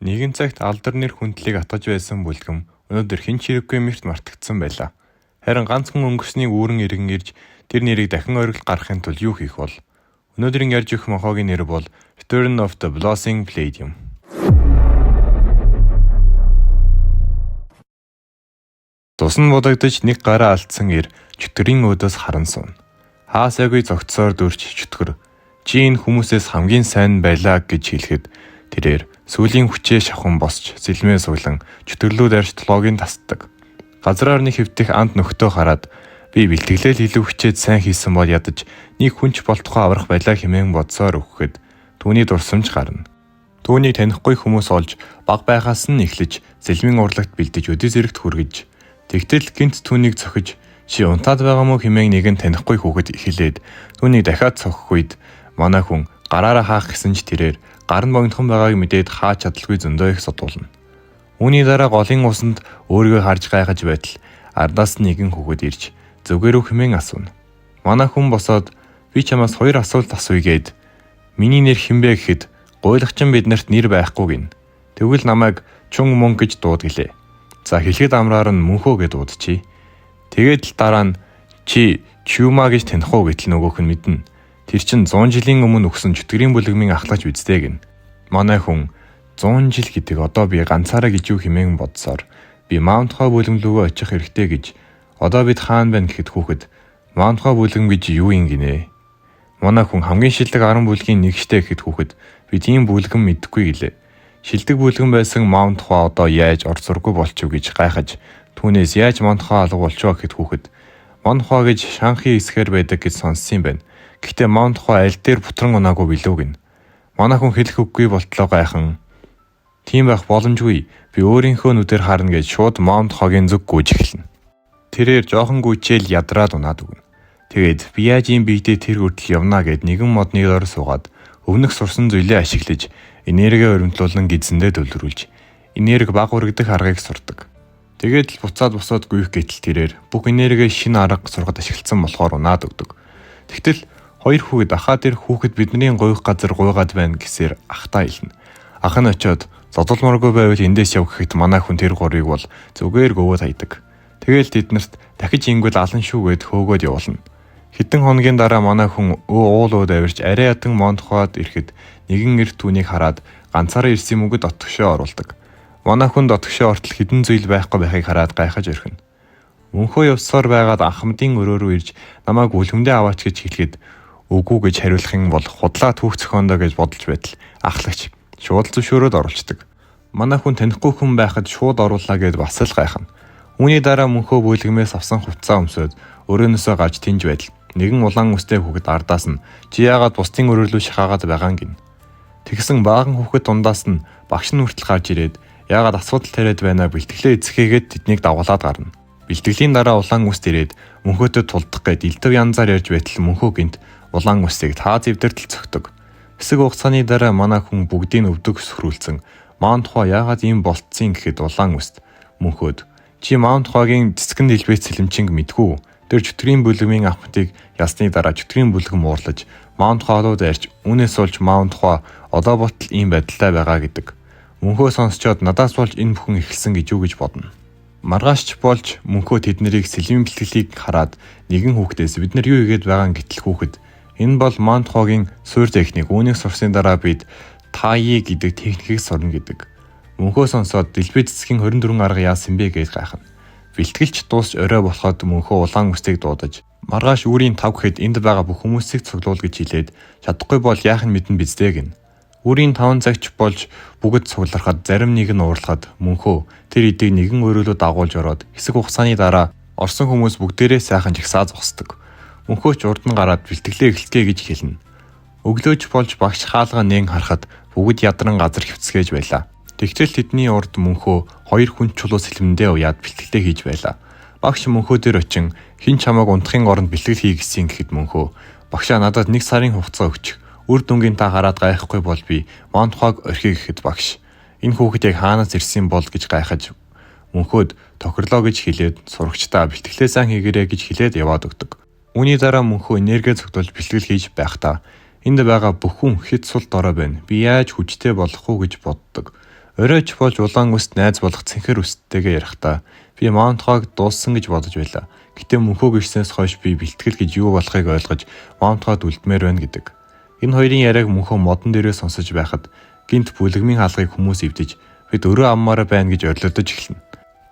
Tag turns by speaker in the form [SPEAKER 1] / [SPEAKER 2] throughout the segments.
[SPEAKER 1] Нэгэн цагт алдар нэр хүндлийг атгаж байсан бүлгэм өнөөдөр хэн ч хэрэггүй мэрт мартагдсан байлаа. Харин ганц хүн өнгөрснийг үүрэн иргэн ирж тэр нэрийг дахин оргил гаргахын тулд юу хийх бол? Өнөөдрийн ярьж өгөх мохоогийн нэр бол Return of the Blossoming Palladium. Тусан будагдаж нэг гараа алдсан ир чөтгөрийн өөдөөс харан суун. Хаасайгүй зогтсоор дүрч чөтгөр. Чи энэ хүмүүсээс хамгийн сайн байлаа гэж хэлэхэд тэрээр сүүлийн хүчээ шавхан босч зэлмээ суглан чөтгөрлүүд арьж толгойг нь тасдаг. Газраар нэг хэвдэх анд нөхдөө хараад би бэлтгэлэл илүү хичээд сайн хийсэн бол ядаж нэг хүнч болтохоо аврах байлаа хэмээн бодсоор өгөхөд түүний дурсамж гарна. Түүнийг танихгүй хүмүүс олж баг байгаас нь эхлэж зэлмийн урлагт бэлдэж өдөө зэрэгт хүргэж тэгтэл гинт түүнийг цохиж чи унтаад байгаа мó хэмээн нэгэн танихгүй хүүхэд хэлээд түүнийг дахиад цохих үед манай хүн гараараа хаах гэсэн ч тэрээр гар нь богинохон байгааг мэдээд хаач чадалгүй зөндөө их содуулна. Үүний дараа голын усанд өөрийгөө харж гайхаж байтал ардаас нэгэн хүүхэд ирж зүгээрөө хэмээн асууна. Манай хүн босоод би чамаас 2 асуулт асууя гэд миний нэр хинбэ гэхэд гуйлагчин биднэрт нэр байхгүй гин. Тэгвэл намайг чун мөн гэж дууд гэлээ. За хэлэхэд амраар нь мөнхөө гэд дуудчихъя. Тэгээд л дараа нь чи чума гэж таних уу гэтэл нөгөөх нь мэднэ. Тэр чин 100 жилийн өмнө өгсөн чөтгөрийн бүлгмийн ахлагч үздэй гин. Манай хүн 100 жил гэдэг одоо би ганцаараа гэж юу хэмээн бодсоор би Маунтхой бүлгэм рүүгээ очих хэрэгтэй гэж одоо бид хаана байна гэхэд хүүхэд Маунтхой бүлгэм гэж юу юм гинэ. Манай хүн хамгийн шилдэг 10 бүлгийн нэг штэ гэхэд хүүхэд би тийм бүлгэм мэдэхгүй гэлээ. Шилдэг бүлгэм байсан Маунтхой одоо яаж орц сургуу болчихв гэж гайхаж түүнээс яаж Маунтхой алга болчихоо гэхэд хүүхэд Маунтхой гэж Шанхи эсгээр байдаг гэж сонссон юм байна. Гэхдээ Маунтхой аль дээр бутран унаагүй билүү гин. Манай хүн хэлэх үггүй болтлоо гайхан. Тийм байх боломжгүй. Би өөрийнхөө нүдээр харна гэж шууд Маунтхойгийн зүг гүйж эхэлнэ. Тэрээр жоохон гүйчээл ядраад унаад өгнө. Тэгээд би яаж ийм биедээ тэр хүртэл явнаа гэд нэгэн модны дор суугаад өвнөх сурсан зүйлээ ашиглаж энерги өрөмтлүүлэн гидсэндээ төвлөрүүлж энерги баг урагдах аргыг сурдаг. Тэгээд л буцаад босоод гүйх гэтэл тэрээр бүх энерги шинэ арга сургад ашигласан болохоор унаад өгдөг. Тэгтэл хоёр хүүхэд ахаа дээр хүүхэд бидний гуйх газар гуйгаад байна гэсээр ахтаа хэлнэ. Ах нь очиод зодолморгүй байвал эндээс яв гэхэд манай хүн тэр гурыг бол зүгээр гөвөөд хайдаг. Тэгээл тэднэрт дахиж ингэвэл алан шүүгээд хөөгөөд явуулна. Хэдэн хоногийн дараа манай хүн уулууд авирч арай ятан Маунтхойд ирэхэд нэгэн эрт түүнийг хараад ганцаараа ирсэн мөнгөд отгошоо оруулдаг. Манай хүн дотгошоо ортол хідэн зүйл байхгүй байхыг хараад гайхаж орхино. Мөнхөө явсаар байгаад анхмдын өрөө рүү ирж намайг үлгэмдээ аваач гэж хэлэхэд үгүй гэж хариулах юм бол худлаа түүх зохиондоо гэж бодолж байтал ахлагч шууд зөвшөөрөөд оруулцдаг. Манай хүн танихгүй хүн байхад шууд оруулаа гэд бас л гайхна. Үүний дараа мөнхөө бүлгэмээс авсан хувцас өмсөд өрөөнөөсөө гарч тинж байтал нэгэн улаан үстэй хүүхэд ардаас нь чи яагаад бусдын өрөө рүү шахаагаад байгаа гин. Тэгсэн баахан хүүхэд дундаас нь багш нь хүртэл гарч ирээд яагаад асуудал тариад байна бэлтгэлээ эцгээгээд тэднийг дагуулад гарна. Бэлтгэлийн дараа улаан үст ирээд мөнхөөдөө тулдах гэд элдв янзаар ярьж байтал мөнхөө гинт улаан үсийг таа зэвдэртэл цогтөг. Хэсэг хугацааны дараа манай хүн бүгдийг өвдөг өсгөрүүлсэн. Маунтхой яагаад ийм болцсон гэхэд улаан үст мөнхөөд чи Маунтхойгийн цэцгэн дэлбээс цэлэмчинг мэдгүй. Тэр чөтгөрийн бүлгмийн авахтыг ясны дараа чөтгөрийн бүлгэм уурлаж Маунтхойд ярьж үүнээс болж Маунтхой одоо ботл ийм байдалтай байгаа гэдэг. Мөнхөө сонсчоод надаас болж энэ бүхэн эхэлсэн гэж юу гэж бодно. Маргаашч болж мөнхөө тэднийг сэлмийн бэлтгэлийг хараад нэгэн хүүхдээс бид нар юу хийгээд байгаа гэтэл хүүхэд энэ бол Маунтхойгийн суурь техник. Үүнийг сурсны дараа бид Таи гэдэг техникийг сурна гэдэг. Мөнхөө сонсоод дэлбээ цэцгийн 24 арга яасан бэ гэж гайхна. Бэлтгэлч дуусч орой болоход мөнхөө улаан үстийг дуудаж маргааш үүрийн 5 гэхэд энд байгаа бүх хүмүүсийг цуглуул гэж хэлээд чадахгүй бол яах нь мэдэн биздээ гин. Үүрийн 5 цагч болж бүгд цуглархад зарим нэг нь уурлахад мөнхөө тэр эдийг нэгэн өрөөлөө дагуулж ороод хэсэг хугацааны дараа орсон хүмүүс бүгдээрээ сайхан жагсаа зогсдог. Мөнхөөч урд нь гараад бэлтгэлээ эхэлцгээе гэж хэлнэ. Өглөөж болж багш хаалгаа нээн харахад бүгд ядран газар хөвцгээж байлаа. Тэгтэл тэдний урд мөнхөө 2 хүн чулуу сэлмэндээ уяад бэлтгэлээ хийж байлаа. Багш мөнхөө дээр очин хин чамааг унтахын оронд бэлтгэл хий гэсэн гэхэд мөнхөө багшаа надад 1 сарын хугацаа өгч үр дүнгийн та хараад гайхгүй бол би Маунтхойг орхиё гэхэд багш энэ хүүхэд яг хаанаас ирсэн бол гэж гайхаж мөнхөөд тохирлоо гэж хэлээд сурагчдаа бэлтгэлээ сайн хийгээрэй гэж хэлээд яваад өгдөг. Үүний дараа мөнхөө энерги цогтолж бэлтгэл хийж байхдаа энд байгаа бүх хүн хэд сул дорой байна. Би яаж хүчтэй болох уу гэж боддог. Оройч болж улаан үст найз болох цэнхэр үсттэйгээ ярихдаа би Маунтхойг дууссан гэж бодож байлаа. Гэтэ мөнхөө гэрснээс хойш би бэлтгэл гэж юу болохыг ойлгож Маунтхойд үлдмээр байна гэдэг. Энэ хоёрын яриаг мөнхөө модон дээрээ сонсож байхад гинт бүлэгмийн хаалгыг хүмүүс эвдэж бид өрөө аммаараа байна гэж орилдож эхэлнэ.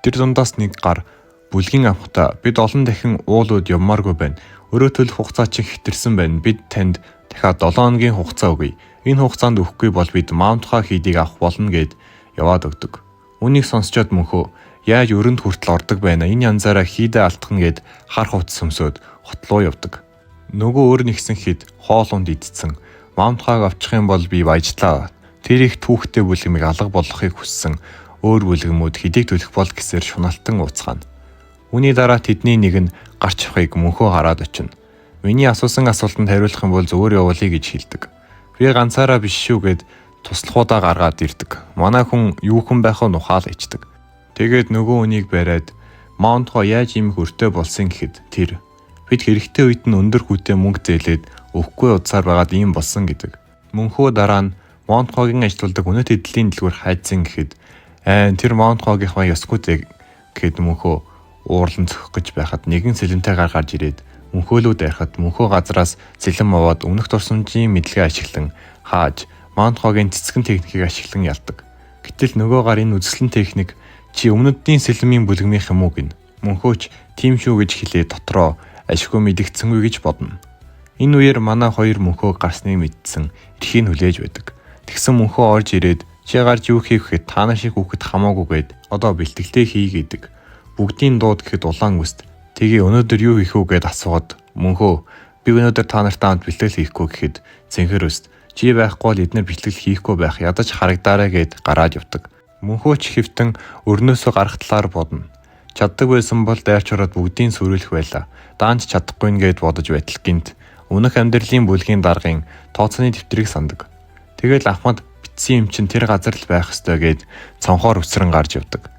[SPEAKER 1] Тэр дундаас нэг гар бүлгийн амхтаа бид олон дахин уулууд явмааргүй байна. Өрөө төлөх хугацаа чинь хэтэрсэн байна. Бид танд дахиад 7 хоногийн хугацаа өгье. Энэ хугацаанд өгөхгүй бол бид Маунтхой хийдийг авах болно гэд яваад өгдөг. Үнийг сонсчоод мөнхөө яаж өрөнд хүртэл ордог байна. Энэ янзаараа хийдэ алтхан гэд хар хувц сөмсөд хотлоо явдаг. Нөгөө өөр нэгсэн хэд хоолунд идсэн. Маунтхойг авчих юм бол би баяжлаа. Тэр их түүхтэй бүлгэмийг алга болгохыг хүссэн өөр бүлгэмүүд хэдийг төлөх бол гэсээр шуналтан ууцгаана. Үүний дараа тэдний нэг нь гарч явахыг мөнхөө хараад очино. Миний асуусан асуултанд хариулах юм бол зүгээр явуулъя гэж хэлдэг. Би ганцаараа биш шүү гэд туслахуудаа гаргаад ирдэг. Манай хүн юу хүн байх нь ухаал ичдэг. Тэгээд нөгөө үнийг бариад Маунтхой яаж ийм хөртэй болсон гэхэд тэр бид хэрэгтэй үед нь өндөр хүүтэй мөнгө зээлээд өгөхгүй удсаар байгаад ийм болсон гэдэг. Мөнхөө дараа нь Маунтхойгийн ажилтдаг үнэт эдлийн дэлгүүр хайцсан гэхэд тэр Маунтхойгийнхаа ёсгүйтэй гэхэд мөнхөө уурлан зөхөх гэж байхад нэгэн сэлэнтэй гарч ирээд мөнхөөлөө дайрахад мөнхөө газраас сэлэм аваад өмнөх дурсамжийн мэдлэгээ ашиглан хааж Маунтхойгийн цэцгэн техникийг ашиглан ялдаг. Гэтэл нөгөө гарын үзэсгэлэн техник чи өмнөдийн сэлмийн бүлгмийнх юм уу гин. Мөнхөөч тийм шүү гэж хэлээ дотроо ашгүй мэдгдсэнгүй гэж бодно. Энэ үеэр манай хоёр мөнхөө гарсныг мэдсэн эрхийг хүлээж байдаг. Тэгсэн мөнхөө орж ирээд чи гарч юу хийх гэхэд та нар шиг хүүхэд хамаагүйгээд одоо бэлтгэлтэй хий гэдэг. Бүгдийн дууд гэхэд улаан үст. Тэгээ өнөөдөр юу хийх үү гэд асууад мөнхөө би өнөөдөр та нартай хамт бэлтгэл хийхгүй гэхэд цэнхэр үст. Чи байхгүй бол эдгээр бэлтгэл хийхгүй байх ядаж харагдаарэ гэд гараад явдаг. Мөнхөө ч хэвтэн өрнөөсөө гарах талаар бодно. Чаддаг байсан бол дайрч ороод бүгдийг сүрүүлэх байлаа. Даанч чадахгүй нэгэд бодож байтал гинт өнөх амьдралын бүлгийн даргын тооцооны дэвтрийг сандаг. Тэгэл Ахмад битсэн юм чин тэр газар л байх ёстой гэд цонхоор үсрэн гарч явдаг.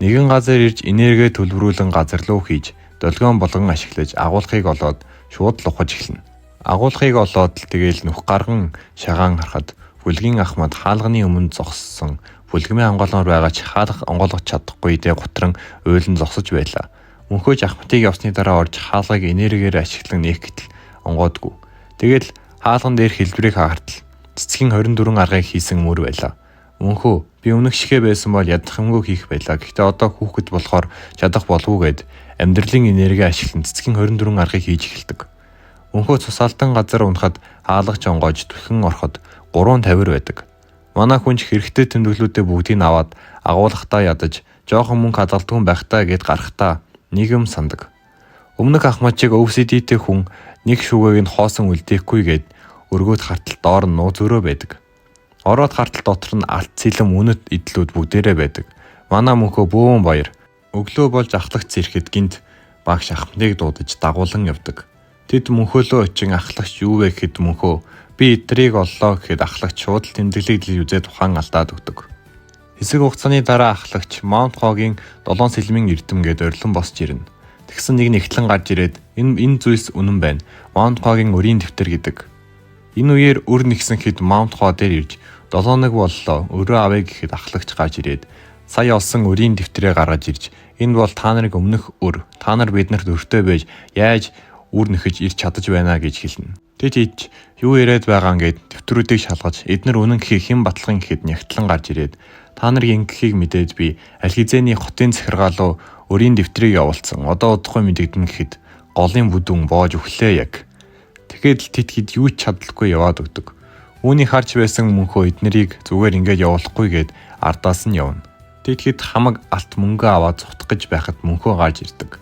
[SPEAKER 1] Нэгэн газар ирж энерги төлбөрүүлэн газар руу хийж долгион болгон ашиглаж агуулгыг олоод шууд л ухаж эхэлнэ. Агуулгыг олоод л тэгээл нүх гарган шагаан харахад бүлгийн Ахмад хаалганы өмнө зогссон бүлгэмийн анголоор байгаа ч хаалга онгойлгож чадахгүй дэ гутран уйлан зогсож байлаа. Мөнхөөж Ахмадыг явсны дараа орж хаалгыг энергиээр ашиглан нээх гэтэл онгоодгүй. Тэгэл хаалган дээр хэлбэрийг хаагартал цэцгийн 24 аргыг хийсэн мөр байлаа. Мөнхөө би өмнөх шигэ байсан бол ядах юмгүй хийх байлаа. Гэхдээ одоо хүүхэд болохоор чадах болов уу гэд амьдралын энерги ашиглан цэцгийн 24 аргыг хийж эхэлдэг. Мөнхөө цусаалтан газар унахад хаалгач онгоож түлхэн ороход 350 байдаг. Манай хүнч хэрэгтэй тэмдэглүүдээ бүгдийг аваад агуулгатаа ядаж жоохон мөнгө хадгалдгүй байхтаа гэд гарахтаа нийгэм сандаг. Өмнөх Ахмадчиг OCD-тэй хүн нэг шүгээг нь хоосон үлдээхгүй гэд өргөөд хартал доор нь нууц өрөө байдаг. Ороод хартал дотор нь алт цэлэм үнэт идлүүд бүгдээрээ байдаг. Манай мөнхөө бөөн баяр өглөө болж ахлагч ирэхэд гинт багш Ахмадыг дуудаж дагуулan явдаг. Тэд мөнхөөлөө очин ахлагч юу вэ гэхэд мөнхөө би эдрийг оллоо гэхэд ахлагч шууд л тэмдэглэлийг үзээд ухаан алдаад өгдөг. Хэсэг хугацааны дараа ахлагч Маунтхойгийн 7 сэлмийн эрдэм гээд орилон босч ирнэ. Тэгсэн нэг нэгтлэн гарч ирээд энэ зүйлс үнэн байна. Маунтхойгийн өрийн дэвтэр гэдэг. Энэ үеэр өр нэгсэн хэд Маунтхой дээр ирж 7 хоног боллоо өрөө авъя гэхэд ахлагч гарч ирээд сая олсон өрийн дэвтрээ гаргаж ирж энэ бол та нарыг өмнөх өр. Та нар биднэрт өртөө байж яаж үр нэхэж ирж чадаж байна гэж хэлнэ. Тэд ич юу яриад байгаа гэд дэвтрүүдийг шалгаж эднэр үнэн гэхийг хэн батлагын гэхэд нягтлан гарч ирээд та нарыг ингэхийг мэдээд би аль хизээний хотын захиргаалуу өрийн дэвтрийг явуулсан. Одоо удахгүй мэдэгдэн гэхэд голын бүдүүн боож өглөө яг. Тэгэхэд л тэтгэд юу ч чадлаггүй яваад өгдөг. Үүнийг харж байсан мөнхөө эднэрийг зүгээр ингээд явуулахгүй гэд ардаас нь явна. Тэгэхэд хамаг алт мөнгө аваад цутгах гэж байхад мөнхөө гарч ирдэг.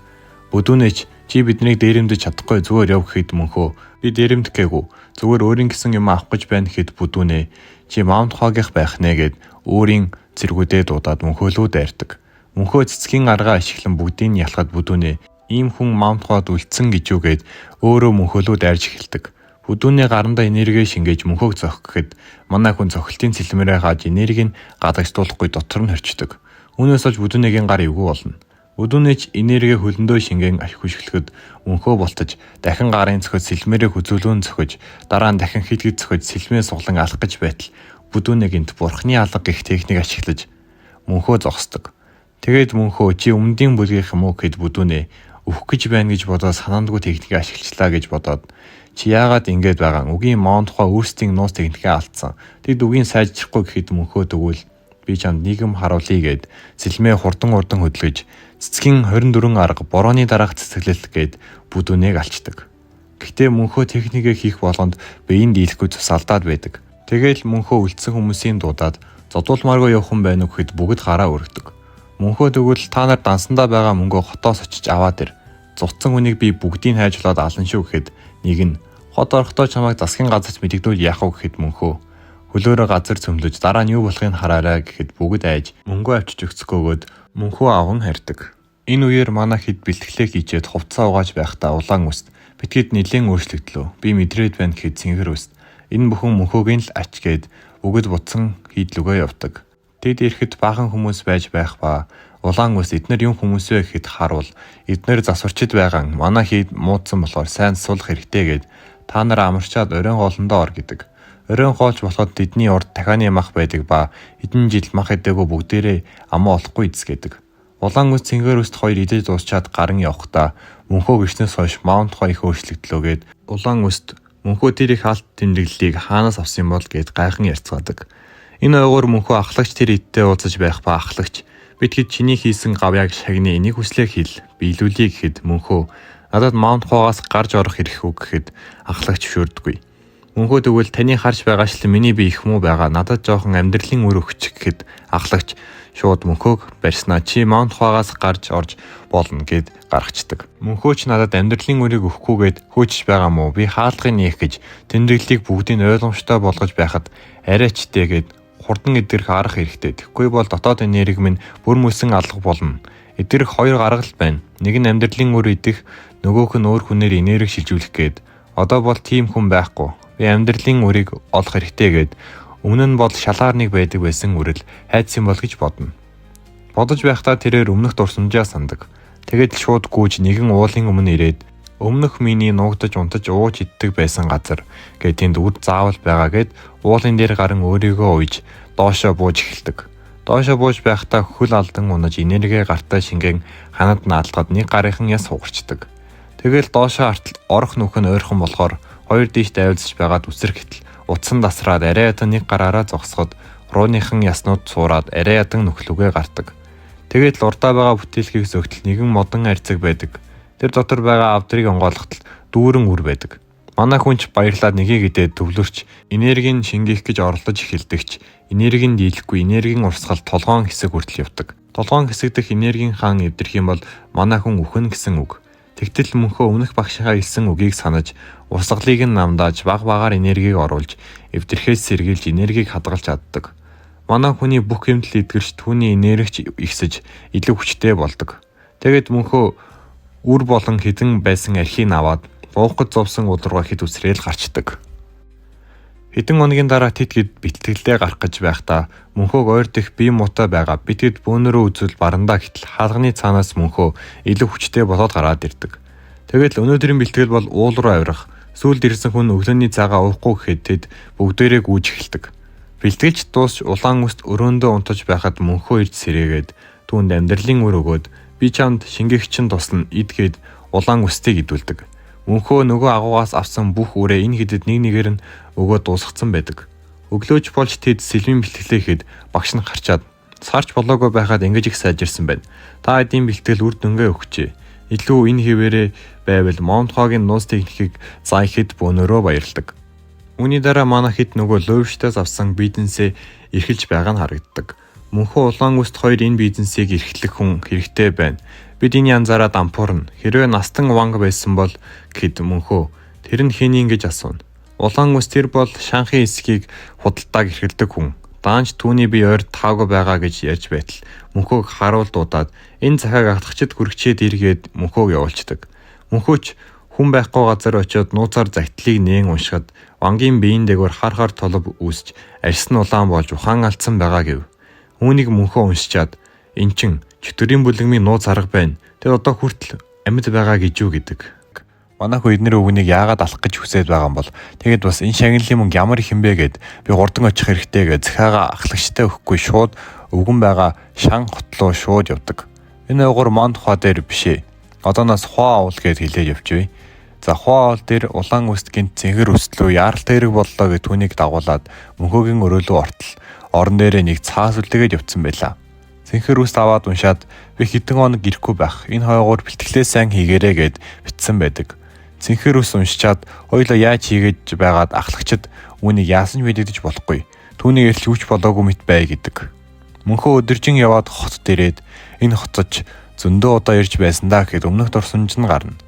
[SPEAKER 1] Бүдүүнээч чи биднийг дээрэмдэж чадахгүй зүгээр яв гэхэд мөнхөө би дээрэмдэх гээгүй. Зүгээр өөрийн гэсэн юм авах гэж байна гэхэд бүдүүнээ чи Маунтхойгийнх байх нэ гэд өөрийн зэргүүдээ дуудаад мөнхөөлөө дайрдаг. Мөнхөө цэцгийн аргаа ашиглан бүгдийг нь ялахад бүдүүнээ ийм хүн Маунтхойд үлдсэн гэж юу гэд өөрөө мөнхөөлөө дайрж эхэлдэг. Бүдүүнээ гарандаа энерги шингээж мөнхөөг зохих гэхэд манай хүн цохилтын цэлмэрээ хааж энергийг гадагшлуулахгүй дотор нь хорчдөг. Үүнээс олж бүдүүнийгийн гар эвгүй болно. Бүдүүнээч энерги хөлөндөө шингэн ашиглахад мөнхөө болтож дахин гарын цохид сэлмэрээ хүзүүлүүн цохиж дараа нь дахин хилгэд цохиж сэлмээ суглан алах гэж байтал бүдүүнээ гинт бурхны алга гэх техник ашиглаж мөнхөө зогсдог. Тэгээд мөнхөө чи өмнөдийн бүлгийнх юм уу гэд бүдүүнээ өөх гэж байна гэж бодоод санаандгүй техникийг ашиглачлаа гэж бодоод чи яагаад ингэж байгаа үгийн моон тухай өөрсдийн нууц техникээ алдсан. Тэд үгийн сайжрахгүй гэхэд мөнхөө тэгвэл би чамд нийгэм харуулъя гэд сэлмээ хурдан хөдөлгөж цэцгийн 24 арга борооны дараах цэцэглэл гэд бүдүүнийг алчдаг. Гэхдээ мөнхөө техникээ хийх болгонд биеийн дийлэхгүй цусалдаад байдаг. Тэгээл мөнхөө үлдсэн хүмүүсийн дуудаад зодуулмааргүй явах хүн байна уу гэхэд бүгд гараа өргөдөг. Мөнхөө тэгвэл та нар дансандаа байгаа мөнгөө хотоос очиж аваад ир. Зутсан хүнийг би бүгдийг хайжлаад алан шүү гэхэд нэг нь хот орохдоо чамайг засгийн газарт мэдэгдүүл яах вэ гэхэд мөнхөө хөлөөрөө газар цөмлөж дараа нь юу болохыг хараарай гэхэд бүгд айж мөнгөө авчиж өгцгөөгөөд мөнхөө аван харьдаг. Энэ үеэр манай хэд бэлтгэлээ хийжээд хувцас угааж байхдаа улаан үст битгэд нэлээд өөрчлөгдлөө. Би мэдрээд байна гэхэд цэнгэр үст. Энэ бүхэн мөнхөөгийн л ач гээд өгöd бутсан хийдлүгөө явдаг. Тэд ирэхэд баахан хүмүүс байж байх ба улаан үс эднэр юм хүмүүс вэ гэхэд харуул эднэр засварчид байгаа манай хийд муудсан болохоор сайн сулах хэрэгтэй гээд та нар амарчаад оройн хоолндоо ор гэдэг. Оройн хоолч болоход тэдний урд дахианы мах байдаг ба хэдэн жил мах идээгүй бүгдээрээ амаа олохгүй эзэсгэдэг. Улаан үс цэнгэр үст хоёр идэж дуусчаад гарын явхдаа мөнхөө гиснээс хойш маунт хоёр их өөрчлөгдлөөгээд улаан үст мөнхөө тэр их алт тэмдэглэлийг хаанаас авсан бол гэд гайхан ярьцгаадаг. Энэ ойгоор мөнхөө ахлагч тэр идтэй уулзаж байх ба ахлагч битгэд чиний хийсэн гавьяаг шагны энийг хүслээ хэл биелүүлье гэхэд мөнхөө надад маунт хоогоос гарч орох хэрэг үг гэхэд ахлагч шүрдэггүй. Мөнхөө тэгвэл таны харж байгаачлан миний би их муу байгаа надад жоохон амьдралын үр өгч гэхэд ахлагч шууд мөнхөөг барьснаа чи маунт хоогоос гарч орж болно гэд гаргацдаг. Мөнхөө ч надад амьдралын үрийг өгөхгүйгээд хөөчж байгаа мó би хаалгыг нээх гэж тэмдэглэлийг бүгдийг ойлгомжтой болгож байхад арайчтэй гэд хурдан идэрх арга хэрэгтэй. Тэгэхгүй бол дотоод энерги минь бүр мөсөн алга болно. Идэрх хоёр гаргал байна. Нэг нь амьдралын үр идэх, нөгөөх нь өөр хүнээр энерги шилжүүлэх гээд. Одоо бол тийм хүн байхгүй. Би амьдралын үрийг олох хэрэгтэй гээд өмнө нь бол шалгаар нэг байдаг байсан үрэл хайцсан бол гэж бодно. Бодож байхдаа тэрээр өмнөх дурсамжаа сандаг. Тэгээд л шууд гүйж нэгэн уулын өмнө ирээд өмнөх миний нуугдаж унтаж ууж иддэг байсан газар гээд тэнд үр заавал байгаа гээд уулын дээр гарan өөрийгөө уйж доошоо бууж эхэлдэг. Доошоо бууж байхдаа хөл алдан унаж энерги гартаа шингэн ханад наалгаад нэг гарынхан яс хугарчдаг. Тэгэл доошоо орох нүх нь ойрхон болохоор хоёр дийш давилзаж байгаад үсрэх хэтл утсан дасраад арай ядан нэг гараараа зогсоход рууныхан яснууд цуураад арай ядан нүхлүгэ гардаг. Тэгээд л урдаа байгаа бүтээлхийг зөгтөл нэгэн модон арцаг байдаг. Тэр дотор байгаа авдрыг онгойлгоход дүүрэн үр байдаг. Манай хүн ч баярлаад нэгийг идээд төвлөрч энергийг шингээх гэж оролдож эхэлдэгч энергийг дийлэхгүй энергийн урсгал толгоон хэсэг хүртэл явдаг. Толгоон хэсэг дэх энергийн хаан эвдэрх юм бол манай хүн үхэн гэсэн үг. Тэгтэл мөнхөө өмнөх багшийнхаа хэлсэн үгийг санаж урсгалыг нь намдааж баг багаар энергийг оруулж эвдэрхээс сэргийлж энергийг хадгалж чаддаг. Манай хүний бүх юмдл эдгэрч түүний энергич ихсэж илүү хүчтэй болдог. Тэгээд мөнхөө үр болон хідэн байсан архийг аваад буухад зовсон удургаа хэд үсрээл гарчдаг. Хэдэн хоногийн дараа тэтгэд бэлтгэлээ гарах гэж байхдаа мөнхөөг ойр дэх бие муутай байгаа битгэд бөөнөрөө үзвэл барандаа гэтэл хаалганы цаанаас мөнхөө илүү хүчтэй болоод гараад ирдэг. Тэгэл өнөөдрийн бэлтгэл бол уул руу авирах. Сүүлд ирсэн хүн өглөөний цагаа уухгүй гэхэд тэд бүгдээрээ гүйж эхэлдэг. Бэлтгэлж дуусч улаан үст өрөөндөө унтаж байхад мөнхөө ирж сэрээгээд түүнд амьдралын үр өгөөд би чамд шингээгчин тусна идгээд улаан үстийг идүүлдэг. Мөнхөө нөгөө агуугаас авсан бүх үрээ энэ хэдэд нэг нэгээр нь өгөөд дуусгацсан байдаг. Өглөөж болж тэд сэлмийн бэлтгэлээ хэд багш нь харчаад сарч болоогүй байхад ингэж их сайжирсан байна. Та эдийн бэлтгэл үр дүнгээ өгчээ. Илүү энэ хിവэрээ байвал Монтхогийн нууц техникийг заа ихэд бөөнөрөө баярладаг. Үүний дараа манай хэд нөгөө ловштаас авсан бизнесээ эрхэлж байгаа нь харагддаг. Мөнхөө улаан үст хоёр энэ бизнесийг эрхлэх хүн хэрэгтэй байна. Бид энэ янзаараа дампуурна. Хэрвээ настан ванг байсан бол гэд мөнхөө тэр нь хэний ингэж асууна. Улаан үс тэр бол шанхын эсхийг худалдааг эрхэлдэг хүн. Даанч түүний би ойр таагүй байгаа гэж ярьж байтал мөнхөөг харуул дуудаад энэ захааг атгахчид хүрчээд иргээд мөнхөөг явуулцдаг. Мөнхөөч хүн байхгүй газар очиод нууцаар загтлыг нээн уншихад вангийн биеийн дээгүүр хар толб үүсч арьс нь улаан болж ухаан алдсан байгаа гэв. Үүнийг мөнхөө уншичаад эн чин чөтгөрийн бүлэгмийн нууц арга байна. Тэр одоо хүртэл амьд байгаа гэж юу гэдэг. Манайх эднэр өвгнийг яагаад алах гэж хүсэж байгаа юм бол тэгээд бас энэ шагналын мөнгө ямар их юм бэ гэд би хурдан очих хэрэгтэй гэж захиагаа ахлагчтай өгөхгүй шууд өвгөн байгаа шан хот руу шууд явдаг. Энэ өвгөр мон тухай дээр бишээ. Одооноос хоо уул гэд хэлээд явчихвээ. За хоо уул дээр улаан үстгийн цэнхэр өслөө яаралт хэрэг боллоо гэд түүнийг дагуулад мөнхөөгийн өрөөлөө ортол орон дээрээ нэг цаас үлдээгээд явцсан байлаа. Цэнхэр үст аваад уншаад би хэдэн хоног ирэхгүй байх. Энэ хойгоор бэлтгэлээ сайн хийгээрэй гэд бичсэн байдаг. Цэнхэр ус уншичаад хоёулаа яаж хийгээд байгаад ахлагчид үүнийг яасан ч мэдэгдэж болохгүй. Түүнийг эрт юуч болоогүй мэт бай гэдэг. Мөнхөө өдөржин яваад хотод ирээд энэ хотод зөндөө удаа ирж байсан даа гэхэд өмнөх дурсамж нь гарна.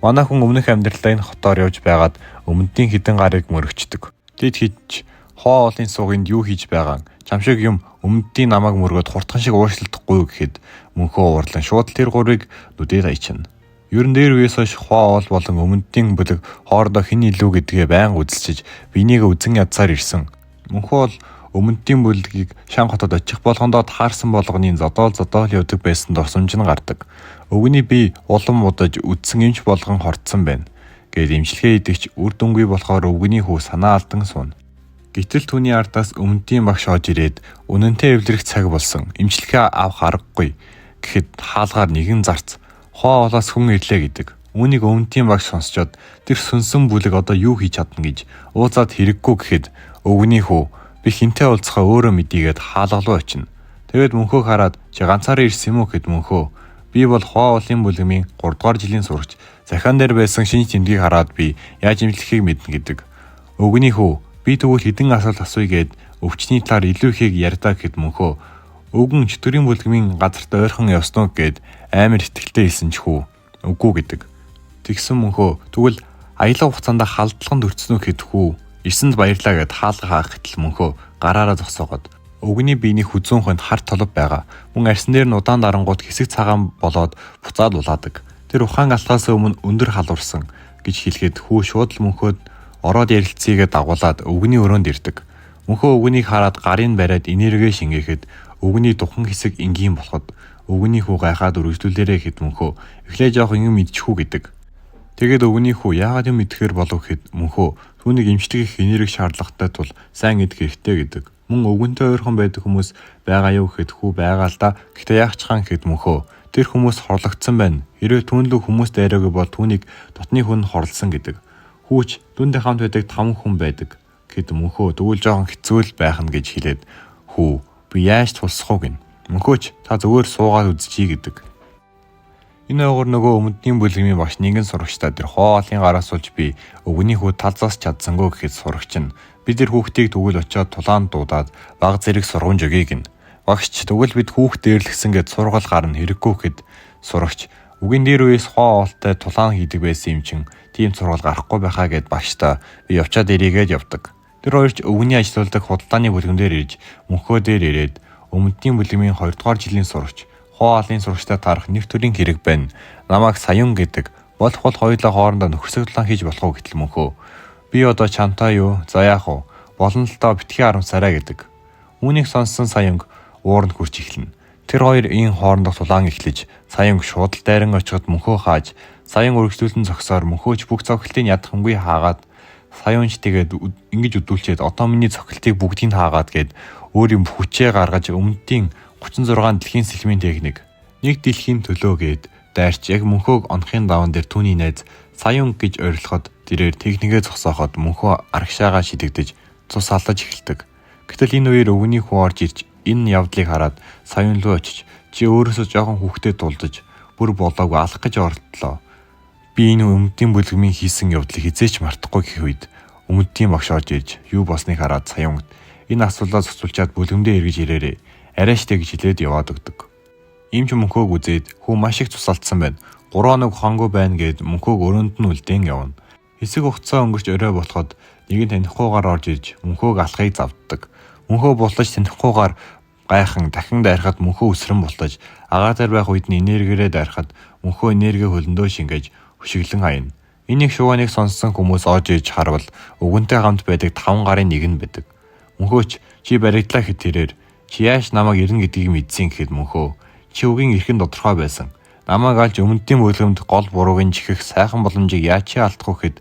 [SPEAKER 1] Манай хүн өмнөх амьдралдаа энэ хотоор явж байгаад өмнөдийн хідэн гарыг мөрөгчдөг. Тэд хийж хоо олын суугинд юу хийж байгаа чам шиг юм өмнөдийн намайг мөргөд хурдхан шиг уушлахгүй гэхэд мөнхөө уурлан шууд тэр гурыг нүдээр аячна. Ерөн дээр үеэс хойш хоо ол болон өмнөдийн бүлэг хоорондоо хэн илүү гэдгээ байнга үзэлчиж бинийг үзэн ядсаар ирсэн. Мөнхөө бол өмнөдийн бүлгийг шан хотод очих болгондоо таарсан болгоны зодоол явдаг байсан дурсамж нь гардаг. Өвгөний бие улам удаж үдсэн эмч болгон хордсон байна. Гэт эмчилгээ идэгч үр дүнгүй болохоор өвгөний хүү санаа алдан суун. Гэтэл түүний ардаас өмнөдийн багш орж ирээд үнэнтэй эвлэрэх цаг болсон. Эмчилгээ авах аргагүй. Гэхэд хаалгаар нэгэн зарц хоо олоос хүн ирлээ гэдэг. Үүнийг өмнөдийн багш сонсчоод тэр сүнсэн бүлэг одоо юу хийж чадна гэж уузаад хэрэггүй гэхэд өвгөний хүү би хинтээ уулзахаа өөрөө мэдийгээд хаалгалуу очино. Тэгээд мөнхөө хараад чи ганцаараа ирсэн юм уу гэд мөнхөө би бол хоо олын бүлгмийн 3 дугаар жилийн сурагч. Захиан дээр байсан шинж тэмдгийг хараад би яаж эмчлэхийг мэднэ гэдэг. Өвгөний хүү би тэгвэл хэдэн асуулт асууя гэд өвчний талаар илүү ихийг ярьдаа гэхэд мөнхөө өвгөн чөтгөрийн бүлгмийн газарт ойрхон явснуу гэд амар ихтгэлтэй хэлсэн ч хүү үгүй гэдэг. Тэгсэн мөнхөө тэгвэл аялал хугацаанд халдлаганд өртсөн үү гэхэд хүү ирсэнд баярлаа гэд хаалга хаах гэтэл мөнхөө гараараа зогсоогоод өвгөний биений хүзүүн хойд хар толов байгаа. Мөн арьсан дээр нь удаан дарангууд хэсэг цагаан болоод буцаад улаадаг. Тэр ухаан алтгаас өмнө өндөр халуурсан гэж хэлэхэд хүү шууд л мөнхөд ороод ярилцъя гэд дагуулад өвгөний өрөөнд ирдэг. Мөнхөө өвгөнийг хараад гарыг бариад энергээ шингээхэд өвгөний духан хэсэг энгийн болоход өвгөний хүү гайхаад өргөжлүүлээрэ гэхэд мөнхөө эхлээ жоох юм мэдчихүү гэдэг. Тэгээд өвгөний хүү яагаад юм мэдхээр болов гэхэд мөнхөө түүнийг эмчлэх их энерги шаардлагатай тул сайн идэх хэрэгтэй гэдэг. Мөн өвгөнтэй ойрхон байдаг хүмүүс байгаа юу гэхэд хүү байгаа л да. Гэхдээ яах ч хаан гэхэд мөнхөө тэр хүмүүс хорлогдсон байна. Хэрвээ түүнлэг хүмүүс дайраагүй бол түүнийг дотны хүн хорлсон гэдэг. Хүүч дүндээ хамт байдаг 5 хүн байдаг. Гэд мөнхөө тэгвэл жоохон хэцүү л байх нь гэж хэлээд хүү би яаж тулсах уу гин. Мөнхөөч та зүгээр суугаад үзчихье гэдэг. Энэ өвгөр нөгөө өмнөдийн бүлгмийн багш нэгэн сурагчтай тэр хоолын гараас суулж би өвгөний хүү талзаас чадсангүй гэхэд сурагч нь би тэр хүүхдийг тэгвэл очиод тулаанд дуудаад баг зэрэг сургамж өгье гин. Багш тэгвэл бид хүүхд дээрлэгсэн гэд сургал гарна хэрэггүй гэхэд сурагч үгийн дээр үес хоо оолтой тулаан хийдэг байсан юм чин тийм сургал гарахгүй байхаа гэд багштай би явчаад ирээгээд явдаг. Тэр хоёрч өвгөний ажилладаг худалдааны бүлгэн дээр ирж мөнхөө дээр ирээд өмнөдийн бүлгмийн 2 дугаар жилийн сурагч хоо олын сурагчтай тарах нэг төрлийн хэрэг байна. Намайг Саяун гэдэг болох бол хоёулаа хоорондоо нөхөрсөг тулаан хийж болох уу гэтэл мөнхөө би одоо чамтай юу за яах вэ болно л доо битгий 10 сараа гэдэг. Үүнийг сонссон Саяунг ууранд хүрч эхэлнэ. Тэр хоёр ийн хоорондох тулаан эхлэж Саяунг шууд л дайран очиход мөнхөө хааж Саяун өргөжлүүлэн зогсоор мөнхөөч бүх цогцлтыг ядахмгүй хаагаад Саяунч тэгээд ингэж өдүүлчихэд одоо миний цогцлтыг бүгдийг хаагаад гээд өөрийн хүчээ гаргаж өмнөдийн 36 дэлхийн сэлмийн техник нэг дэлхийн төлөө гээд дайрч яг мөнхөөг онохын даван дээр түүний найз Саяун гэж ойрлоход тэрээр техникээ зогсооход мөнхөө арагшаагаа шидэгдэж цус алдаж эхэлдэг. Гэтэл энэ үеэр өвгөний хүү орж ирж энэ явдлыг хараад Саяун руу очиж чи өөрөөсөө жоохон хүүхдэд дулдаж бүр болоогүй алах гэж оролдлоо. Би энэ өмнөдийн бүлгмийн хийсэн явдлыг хизээч мартахгүй гэх үед өмнөдийн багш орж ирж юу босныг хараад Саяунд энэ асуулаа зохицуулчаад бүлгэмдээ эргэж ирээрэй. Арайштай гэж хэлээд яваад өгдөг. Ийм ч мөнхөөг үзээд хүү маш их цусалтсан байна. 3 хоног хонгүй байна гэд мөнхөөг өрөөнд нь үлдээн явна. Хэсэг хугацаа өнгөрч орой болоход нэгэн танихгүйгээр орж ирж мөнхөөг алахыг завддаг. Мөнхөө бултаж танихгүйгээр гайхан дахин дайрахад мөнхөө өсрөн бултаж агаар дээр байх үед нь энергиэрээ дайрахад мөнхөө энерги хөлөндөө шингээж хөшиглэн хаяна. Энийг шууганыг сонссон хүмүүс орж иж харвал өвгөнтэй хамт байдаг 5 гарын нэг нь байдаг. Мөнхөөч чи баригдлаа гэхэд тэрээр чи яаж намайг ирнэ гэдгийг мэдсэн гэхэд мөнхөө чи үгийн эрхэн тодорхой байсан. Намайг алж өмнөдийн бүлгэмд гол буруугийн чихэх сайхан боломжийг яаж чи алдах вэ гэхэд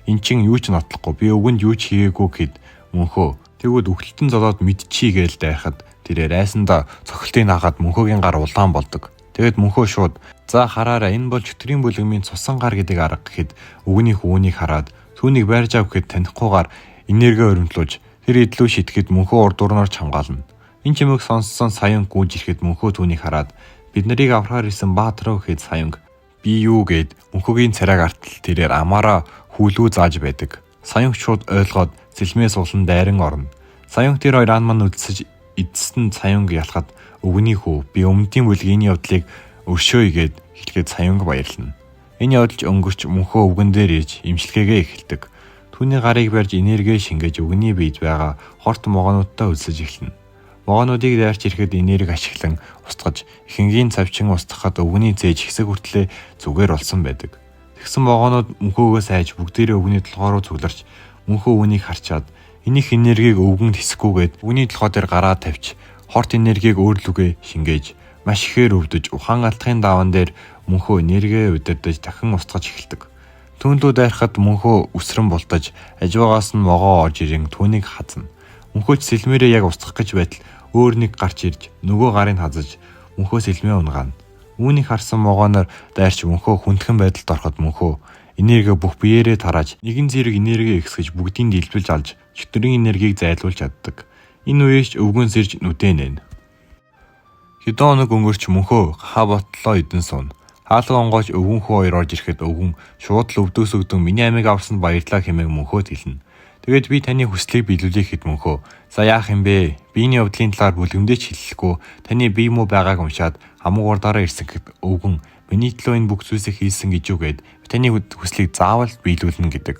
[SPEAKER 1] эн чин юу ч нотлохгүй би өвгөнд юу ч хийгээгүй гэхэд мөнхөө тэгвэл үхэлтэн золоод мэдчихий гээл дайхад тэрээр айсандаа цохилтыг хаагаад мөнхөөгийн гар улаан болдог. Тэгэд мөнхөө шууд за хараараа энэ бол чөтгөрийн бүлгэмийн цусан гар гэдэг арга гэхэд өвгөний хүүнийг хараад түүнийг байрж ав гэхэд танихгүйгээр энерги өрөмтлүүлж тэр идлүү шитгэхэд мөнхөө урд дурнаар чамгаална. Энэ чимээг сонссон Саян гүйж ирэхэд мөнхөө түүнийг хараад бид нарыг аврахаар исэн Баатраа гэхэд Саян би юу гэд мөнхөөгийн царайг артал тэрээр амаараа хүлүү зааж байдаг. Саян шууд ойлгоод сэлмээс улан дайран орно. Саян тэр хоёр ан ман үлдсэж эцэст нь Саянг ялахад өвгөний хүү би өмнөдийн бүлгийн явдлыг өршөөе гэд хэлэхэд Саянг баярлана. Энэ явдалч өнгөрч мөнхөө өвгөн дээр иж имчилгээгээ эхэлдэг. Түүний гарыг барьж энерги шингээж өвгөний биед байгаа хорт могоонуудтай үлсэж эхэлнэ. Могоонуудыг дайрч ирэхэд энерги ашиглан устгаж ихэнгийн цавчин устгахад өвгөний зээж хэсэг хүртлээ зүгээр болсон байдаг. Тэгсэн могоонууд мөнхөөгөөс айж бүгдээрээ өвгөний толгой руу цугларч мөнхөө өвгөнийг харчаад энийх энергийг өвгөнд хэсгүүгээд өвгөний толгой дээр гараа тавьж хорт энергийг өөрлөгөө шингээж маш ихээр өвдөж ухаан алтхын даван дээр мөнхөө энерги удирдаж дахин устгаж эхэлдэг. Түүнлүү дайрахад мөнхөө үсрэн бултаж ажуугаас нь могоо орж ирэн түүнийг хазна. Мөнхөөч сэлмээрээ яг устгах гэж байтал өөр нэг гарч ирж нөгөө гарыг хазаж мөнхөө сэлмээ унгаана. Үүнийг харсан могооноор дайрч мөнхөө хүндхэн байдалд ороход мөнхөө энерги бүх биеэрээ тарааж нэгэн зэрэг энерги ихсгэж бүгдийг дэлбэлж алж чөтгөрийн энергийг зайлуулж чаддаг. Энэ үеэс өвгөн сэрж нүдэн нэн. Хэдэн хоног өнгөрч мөнхөө хаа ботлоо эдэн сууна. Хаалга онгооч өвгөн хүү хоёр орж ирэхэд өвгөн шууд л өвдөөс өгдөн миний амийг авсанд баярлалаа хэмээн мөнхөөд хэлнэ. Тэгээд би таны хүслийг биелүүлэхэд мөнхөө за яах юм бэ? Биений явдлын талаар бүлгэмдээ ч хэллэхгүй таны бие муу байгааг уншаад хамаг урдаараа ирсэн гэхэд өвгөн миний төлөө энэ бүх зүйлсийг хийсэн гэж үгээд би таны хүслийг заавал биелүүлнэ гэдэг.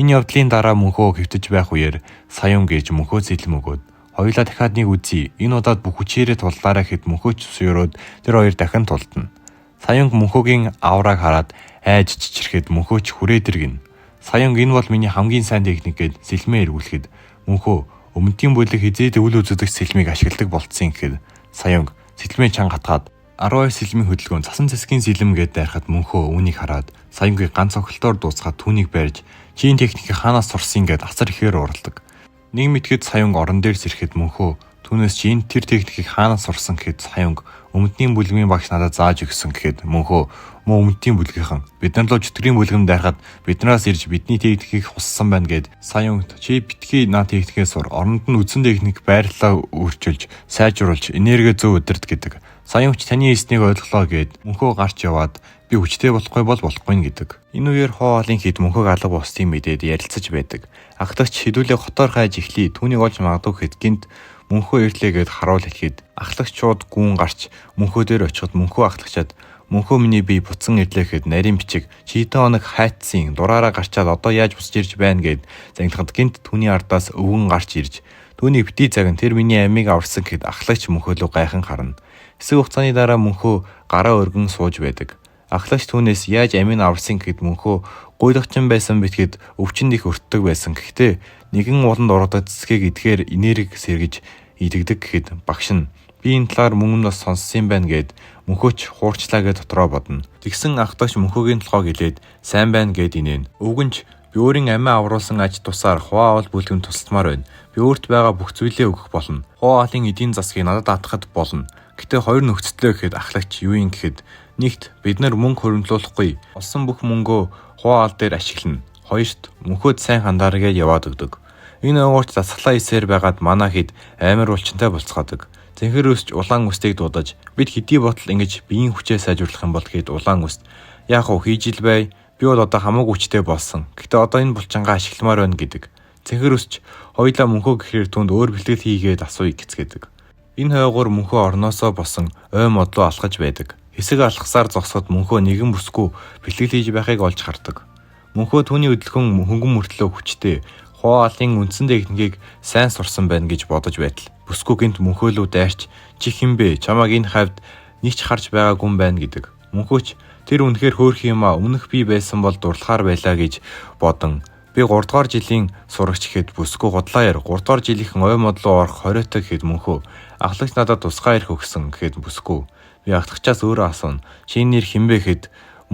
[SPEAKER 1] Энэ явдлын дараа мөнхөө хэвтэж байх үеэр Саян гэж мөнхөө сэлэм өгөөд хоёулаа дахиад нэг үзье. Энэ удаад бүх хүчээрээ туллаараа гэхэд мөнхөөч суугаад тэр хоёр дахин тулдана. Саян мөнхөөгийн авраг хараад айж чичрэхэд мөнхөөч хүрээд иргэн. Саян энэ бол миний хамгийн сайн техник гэд сэлмээ эргүүлэхэд мөнхөө өмнөдийн бүлэг хизээд өвөл үзэгдэх сэлмийг ашигладаг болцсон гэхэд Саян сэлмээ чанга хатгаад 12 сэлмийн хөдөлгөөн цасан цэсгийн сэлэм гэд дайрахад мөнхөө үүнийг хараад Саянгийн ганц охилтоор дуусгаад түүнийг барьж чин техникийг хаанаас сурсан гэд асар ихээр уралдаг. Нэг мэтгэд Саян орон дээр сэрхэд мөнхөө түүнээс чин тэр техникийг хаанаас сурсан гэхэд Саян өмнөдийн бүлгийн багш надад зааж өгсөн гэхэд мөнхөө мөн өмнөдийн бүлгийнхан бид нар л чөтгөрийн бүлгэм дайрахад биднээс ирж бидний техникийг хуссан байна гэд Саян чи битгий наа техникээ сур оронд нь үдсэн техник байрлалаа өөрчилж сайжруулж энерги зөв удирд гэдэг. Саян ч таны эснийг ойлголоо гэд мөнхөө гарч яваад би хүчтэй болохгүй бол болохгүй гэдэг. Энэ үеэр хоо хоолын хэд мөнхөг алга бусдын мэдээд ярилцаж байдаг. Ахлагч хідүүлээ хотоор хайж эхлэе түүнийг олж магадгүй хэд гинт мөнхөө ирлээгээд харуул хэлэхэд ахлагч шууд гүүн гарч мөнхөө дээр очиход мөнхөө ахлагчаад мөнхөө миний бие буцан ирлээхэд нарийн бичиг чийдэн хоног хайцсан дураараа гарчаад одоо яаж бусч ирж байна гэд зангилахад гинт түүний ардаас өвгөн гарч ирж түүнийг битий цаган тэр миний амийг аварсан гэхэд ахлагч мөнхөө лөө гайхан харна. Хэсэг хугацааны дараа мөнхөө гараа өргөн сууж байдаг. Ахлагч түүнээс яаж амийг аварсан гэхэд мөнхөө гуйлагчин байсан битгээд өвчин их өртдөг байсан. Гэхдээ нэгэн уланд ороод цэцгийг идэхээр энерги сэргэж идэгдэг гэхэд багш нь би энэ талаар мөн бас сонссон байна гэд мөнхөөч хуурчлаа гэж дотроо бодно. Тэгсэн ахлагч мөнхөөгийн толгойг илээд сайн байна гэд инээн. Өвгөнч би өөрийн амиа авруулсан аж тусаар хуваа авал бүлгэм тусалмаар байна. Би өөрт байгаа бүх зүйлээ өгөх болно. Хуваа авалын эдийн засгийг надад атгахад болно. Гэтэ хоёр нөхцөлөө гэхэд ахлагч юу юм гэхэд нэгт бид нар мөнгө хөрөмлүүлэхгүй олсон бүх мөнгөө хуваа авал дээр ашиглана. Хоёрт мөнхөөд сайн хандааргээд яваад өгдөг. Энэ онгорч засглаа хийсээр байгаад манай хэд амар булчинтай болцгоодог. Зэнхэр өсч улаан үстийг дуудаж бид хэдий ботл ингэж биеийн хүчээ сайжруулах юм бол гэхэд улаан үст яах вэ хийж ил бай би бол одоо хамаагүй хүчтэй болсон. Гэхдээ одоо энэ булчингаа ашигламаар байна гэдэг. Зэнхэр өсч хоёлаа мөнхөө гэхээр түнд өөр бэлтгэл хийгээд асууя гэцгээдэг. Энэ хойгоор мөнхөө орноосоо босон ой модлоо алхаж байдаг. Хэсэг алхасаар зогсоход мөнхөө нэгэн бүсгүй бэлтгэл хийж байхыг олж хардаг. Мөнхөө түүний хөдөлгөөн хөнгөн мөртлөө хүчтэй хоолын үндсэн техникийг сайн сурсан байна гэж бодож байтал бүсгүй гинт мөнхөө лөө дайрч чи хинбэ чамааг энэ хавьд нэг ч харж байгаагүй юм байна гэдэг. Мөнхөөч тэр үнэхээр хөөх юм а өмнөх би байсан бол дурлахаар байлаа гэж бодон би 3 дугаар жилийн сурагч гэхэд бүсгүй годлаа яар 3 дугаар жилийнхэн ой модлоо орох хориотой гэхэд мөнхөө ахлагч надад тусгай ирэх өгсөн гэхэд бүсгүй Би ягтгчаас өөрөө асууна. Чиний нэр хинбэ гэхэд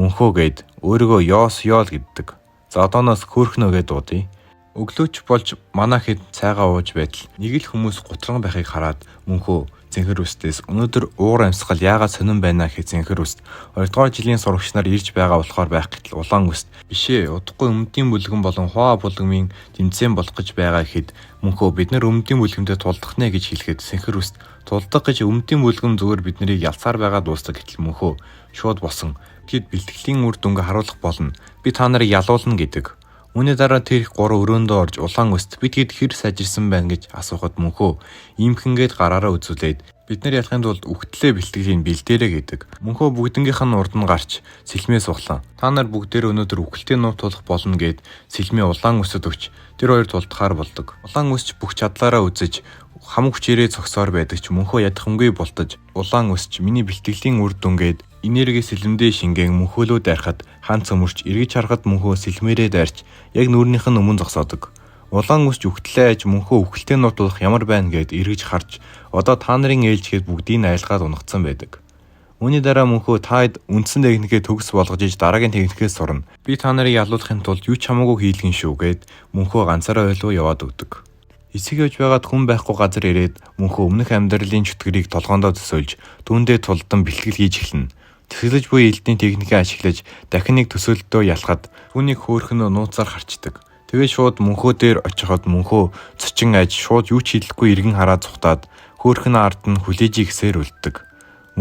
[SPEAKER 1] мөнхөө гэд өөрийгөө Йоос Йоол гэддэг. За одооноос хөөхнөө гэд дуудъя. Өглөөч болж манаа хэд цайгаа ууж байтал нэг л хүмүүс гутран байхыг хараад мөнхөө зэнхэр үстээс өнөөдөр уур амьсгал яагаад сонирн байна гэхэд зэнхэр үст 2 дугаар жилийн сурагч нар ирж байгаа болохоор байх гэтэл улаан үст бишээ удахгүй өмдийн бүлгэн болон хоо бүлгэмийн тэмцээн болох гэж байгаа гэхэд мөнхөө бид нар өмдийн бүлгэмдээ тулдах нэ гэж хэлэхэд зэнхэр үст тулдах гэж өмдийн бүлгэн зүгээр биднийг ялсаар байгаа дуустал гэтэл мөнхөө шууд босон гэд бэлтгэлийн үр дүнгээ харуулах болно. Би та нарыг ялуулна гэдэг. Үүний дараа тэр их 3 өрөөндөө орж улаан үст бид хэд хэр сайжирсан байна гэж асуухад мөнхөө иймхэнгээд гараараа үзүүлээд бид нар ялахын тулд үхтлээ бэлтгэлийн бэлдээрэ гэдэг. Мөнхөө бүгднгийнх нь урд нь гарч сэлмээ суглаа. Та нар бүгдээр өнөөдөр үхэлтэй нуур тулах болно гэд сэлмээ улаан үсэд өгч тэр хоёр тулдахаар болдог. Улаан үсч бүх чадлаараа үзэж хамаг хүчээрээ цогсоор байдаг ч мөнхөө ядахынгүй болтож улаан үсч миний бэлтгэлийн үр дүнгээд энерги сэлмдээ шингэн мөнхөөлөө дайрахад хаан цөмөрч эргэж харахад мөнхөө сэлмээрээ дайрч яг нүрнийх нь өмнө зогсоодог. Улаан үсч үхтлээ аж мөнхөө үхэлтэй нуур тулах ямар байна гэд эргэж харж одоо та нарын ээлжихэд бүгдийг айлгаад унагцсан байдаг. Үүний дараа мөнхөө таад үндсэн техникээ төгс болгож иж дараагийн техникээс сурна. Би та нарыг ялуулахын тулд юу ч хамаагүй хийлгэн шүү гэд мөнхөө ганцаараа ойлгоо яваад өгдөг. Эсэг явж байгаад хүн байхгүй газар ирээд мөнхөө өмнөх амьдралын чөтгөрийг толгоондоо төсөөлж түүндээ тулдан бэлтгэл хийж эхэлнэ. Тэсгэлж буй элдний техникээ ашиглаж дахин нэг төсөөлтөө ялахад түүнийг хөөхнөө нууцаар харчдаг. Тэгээд шууд мөнхөө дээр очиход мөнхөө цочин аж шууд юу ч хэлэхгүй иргэн хараад зүхтаад хөөхнөө ард нь хүлээж игсээр үлддэг.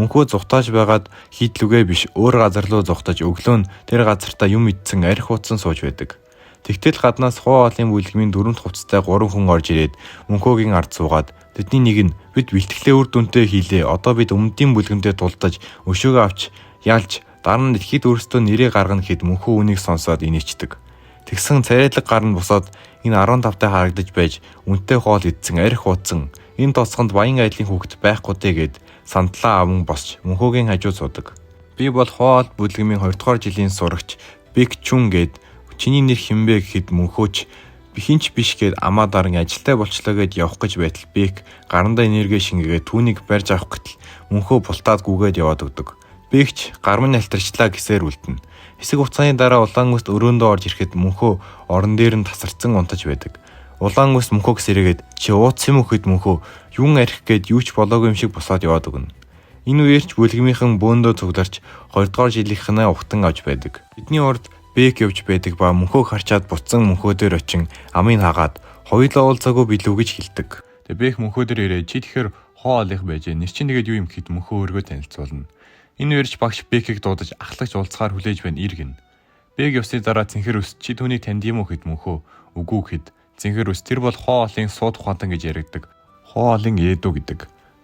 [SPEAKER 1] Мөнхөө зүхтааж байгаад хийдлүгээ биш өөр газар руу зүхтаж өглөө нь тэр газартаа юм идсэн арх ууцсан сууж байдаг. Тэгтэл гаднаас хоо олын бүлгмийн 4 хувцастай 3 хүн орж ирээд мөнхөөгийн ард суугаад тэдний нэг нь бид бэлтгэлээ үр дүнтэй хийлээ. Одоо бид өмдийн бүлгэмдээ тулдаж өшөөгөө авч ялж дараа нь дэлхийд өөрсдөө нэрээ гаргана гэхэд мөнхөө үнийг сонсоод инээчдэг. Тэгсэн царайлаг гар нь босоод энэ 15-тай харагдаж байж үнтэй хоол идсэн арх ууцсан энэ тосгонд баян айдлын хүүхэд байхгүй дээ гэд сандлаа аван босч мөнхөөгийн хажуу суудаг. Би бол хоол бүлгмийн 2 дугаар жилийн сурагч Бек Чүн гэд чиний нэр хинбэ гэхэд мөнхөөч хинч биш гэд амаа даран ажилтай болчлоо гэд явах гэж байтал Бек гарандаа энерги шингээгээд түүнийг барьж авах гэтэл мөнхөө бултаад гүгээд яваад өгдөг. Бекч гармын альтарчлаа гэсээр үлдэнэ. Хэсэг хугацааны дараа улаан үст өрөөндөө орж ирэхэд мөнхөө орон дээр нь тасарцсан унтаж байдаг. Улаан үст мөнхөөг сэргээд чи ууц юм гэхэд мөнхөө юун арих гэд юу ч болоогүй юм шиг босоод яваад өгнө. Энэ үеэрч бүлгмийнхэн бөөндөө цугларч 2 дугаар жилийнхнээ ухтан авч байдаг. Бидний урд Бек явж байдаг ба мөнхөө харчаад буцсан мөнхөө дээр очин амыг хагаад хоёулаа уулзаагүй билүү гэж хэлдэг. Тэгээ Бек мөнхөө дээр ирээ чи тэгэхээр хоо олих байж нэр чинь тэгээд юу юм гэхэд мөнхөө өөргөө танилцуулна. Энэ үеэрч багш Бекийг дуудаж ахлагч уулзахаар хүлээж байна иргэн. Бек явсны дараа цэнхэр өс чи түүнийг танд юм уу гэхэд мөнхөө үгүй гэхэд цэнхэр өс тэр бол хоо олын сууд ухаантан гэж яригдаг. Хоо олын ээдүү гэдэг.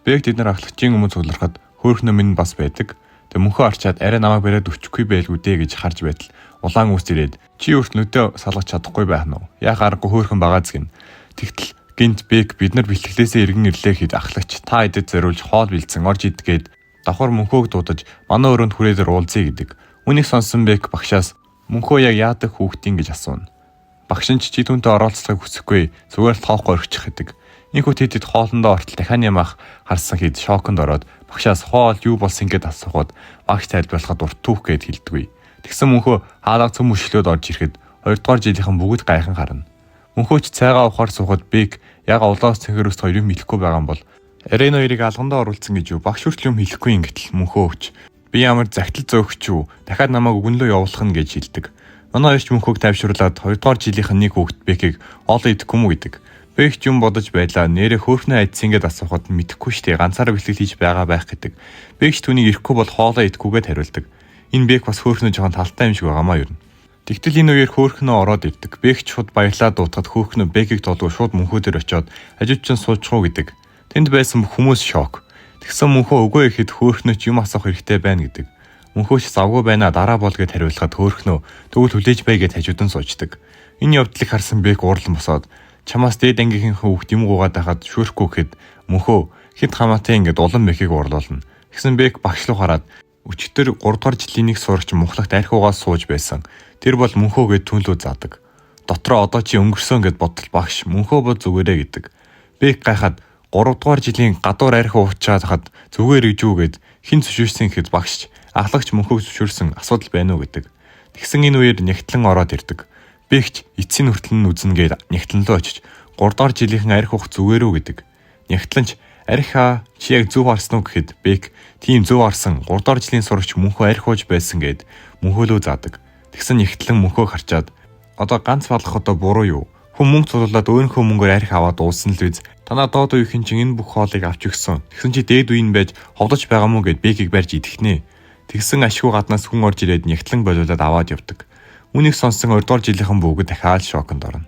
[SPEAKER 1] Бек тэд нар ахлагчийн өмнө цугларахад хөөхнөө минь бас байдаг. Тэг мөнхөө арчаад арай намайг бариад өчөхгүй байлгүй дээ гэж харж байтал улаан үст ирээд чи өөрт нүдэ салгаж чадахгүй байх нь уу? Яах аргагүй хөөхөн байгаа зүгэн. Тэгтэл гинт Бек бид нар бэлтгэлээсээ иргэн ирлээ хэд ахлагч та хэдэд зориулж хоол бэлдсэн орж идгээд давхар мөнхөөг дуудаж манай өрөөнд хүрээдэр уулзъя гэдэг. Үнийг сонсон Бек багшаас мөнхөө яг яадаг хүүхдийн гэж асууна. Багш нь чи түүнтэй оролцохыг хүсэхгүй зүгээр л тоохгүй орчих гэдэг. Инхүү тэдэд хоолндоо ортол дахиад ямах харсан хэд шоконд ороод багшаас хоол юу болсон гэд асуухад багш тайлбарлахад урт түүх гэд хэлдэггүй. Тэгсэн мөнхөө хаалга цөм өшлөөд орж ирэхэд 2 дугаар жилийнхэн бүгд гайхан харна. Мөнхөөч цайгаа ухаар суухад Бек яг улаанс цэнхэрөөс хоёр юм хэлэхгүй байгаа юм бол Арен хоёрыг алгандаа оруулсан гэж юу багш хүртэл юм хэлэхгүй ингэтэл мөнхөө өгч би ямар загтал зөөгч юу дахиад намайг өгнөлөө явуулах нь гэж хэлдэг. Манай хоёрч мөнхөөг тайвшруулад 2 дугаар жилийнхэн нэг хүүхэд Бекийг хоол идэхгүй мүү гэдэг. Бек ч юм бодож байлаа нэрээ хөөхнөө айдсан гэдээ асуухад мэдэхгүй штэ ганцаараа бэлтгэл хийж байгаа байх гэдэг. Бек ч түүнийг ирэхгүй бол хоолоо идэхгүйгээд хариулдаг. Энэ Бек бас хөөхнөө жоохон талтай юм шиг байгаамаа юу. Тэгтэл энэ үеэр хөөхнөө ороод ирдэг. Бек ч шууд баярлаад дуутахад хөөхнөө Бекийг толгой шууд мөнхөө дээр очиод хажууд чинь суучихуу гэдэг. Тэнд байсан хүмүүс шок. Тэгсэн мөнхөө өгөө ихэд хөөхнөө ч юм асуух хэрэгтэй байна гэдэг. Мөнхөө ч завгүй байна дараа бол гэд хариулахад хөөхнөө тэгвэл хүлээж бай гэд хажууд нь суучдаг. Энэ явдлыг харсан Бек уурлан босоод чамаас дээд ангийнхын хүүхд юм гуугаад байхад шүүрхгүй гэхэд мөнхөө хэд хамаатай ингээд улам Бекийг уурлуулна. Тэгсэн Бек багш руу хараад өчтөр 3 дугаар жилийн нэг сурагч мухлагт архиугаас сууж байсан. Тэр бол мөнхөө гэд түнлүү заадаг. Дотроо одоо чи өнгөрсөн гэд бодтол багш мөнхөө бол зүгээрээ гэдэг. Бек гайхаад 3 дугаар жилийн гадуур архи уучаад хад зүгээр гэж үгээд хин зөвшөөрсөн гэхэд багш ахлагч мөнхөг зөвшөөрсөн асуудал байна уу гэдэг. Тэгсэн энэ үеэр нягтлан ороод ирдэг. Бэгч эцсийн хүртэл нь үзнэ гээд нягтлан руу очиж 3 дугаар жилийнхэн архи ух зүгээр үү гэдэг. Нягтланч архиа чи яг зөв харсан уу гэхэд Бэг тийм зөв харсан 3 дугаар жилийн сурагч мөнхөө архи ууж байсан гээд мөнхөөлөө заадаг. Тэгсэн нягтлан мөнхөө харчаад одоо ганц балах одоо буруу юу? Хүн мөнгө цуглуулад өөрийнхөө мөнгөөр архи аваад уусан л биз. Танаа доод үеийн чинь энэ бүх хоолыг авч өгсөн. Тэгсэн чи дээд үеийн байж ховдож байгаа мó гэд Бэгийг барьж идэхнэ. Тэгсэн ашгүй гаднаас хүн орж ирээд нягтлан болиулаад аваад явдаг. Үнийг сонссон 2 дугаар жилийнхэн бүгд дахиад шоконд орно.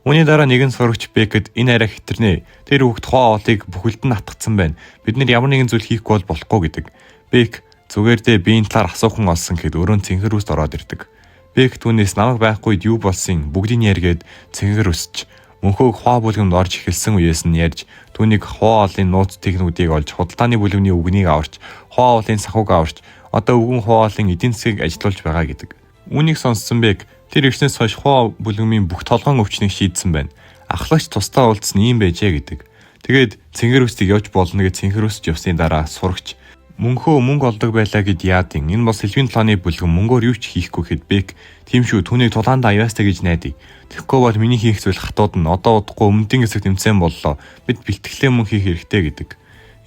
[SPEAKER 1] Үүний дараа нэгэн сурагч Бэгэд энэ арай хитэрнэ. Тэр хүүхд хоо олыг бүхэлд нь атгацсан байна. Бид нэр ямар нэгэн зүйл хийхгүй бол болохгүй гэдэг. Бэг зүгээр дээ биеийн талаар асуухан олсон гэхэд өрөөнд цэнхэр үст ороод ирдэг. Бэг түүнээс намайг байхгүйд юу болсон бүгдийг ярьгээд цэнхэр үсч мөнхөөг хоо бүлгэмд орж эхэлсэн үеэс нь ярьж түүнийг хоо олын нууц техникүүдийг олж худалдааны бүлгэмний үгнийг аварч хоо олын сахуг аварч одоо өвгөн хоо олын эдийн засгийг ажилуулж байгаа гэдэг. Үүнийг сонссон Бэг тэр ирснээс хойш хоо бүлгэмийн бүх толгойн өвчнийг шийдсэн байна. Ахлагч тусдаа уулзсан юм байжээ гэдэг. Тэгээд цэнхэр үстийг явж болно гэж цэнхэр үсч явсны дараа сурагч мөнхөө мөнгө олдог байлаа гэд яадын. Энэ бол сэлбийн толооны бүлгэн мөнгөөр юу ч хийхгүй хэд Бэг тийм шүү түүнийг тулаанд аяастай гэж найдаа. Тэгэхгүй бол миний хийх зүйл хатууд нь одоо удахгүй өмнөдийн хэсэг тэмцээн боллоо. Бид бэлтгэлээ мөн хийх хэрэгтэй гэдэг.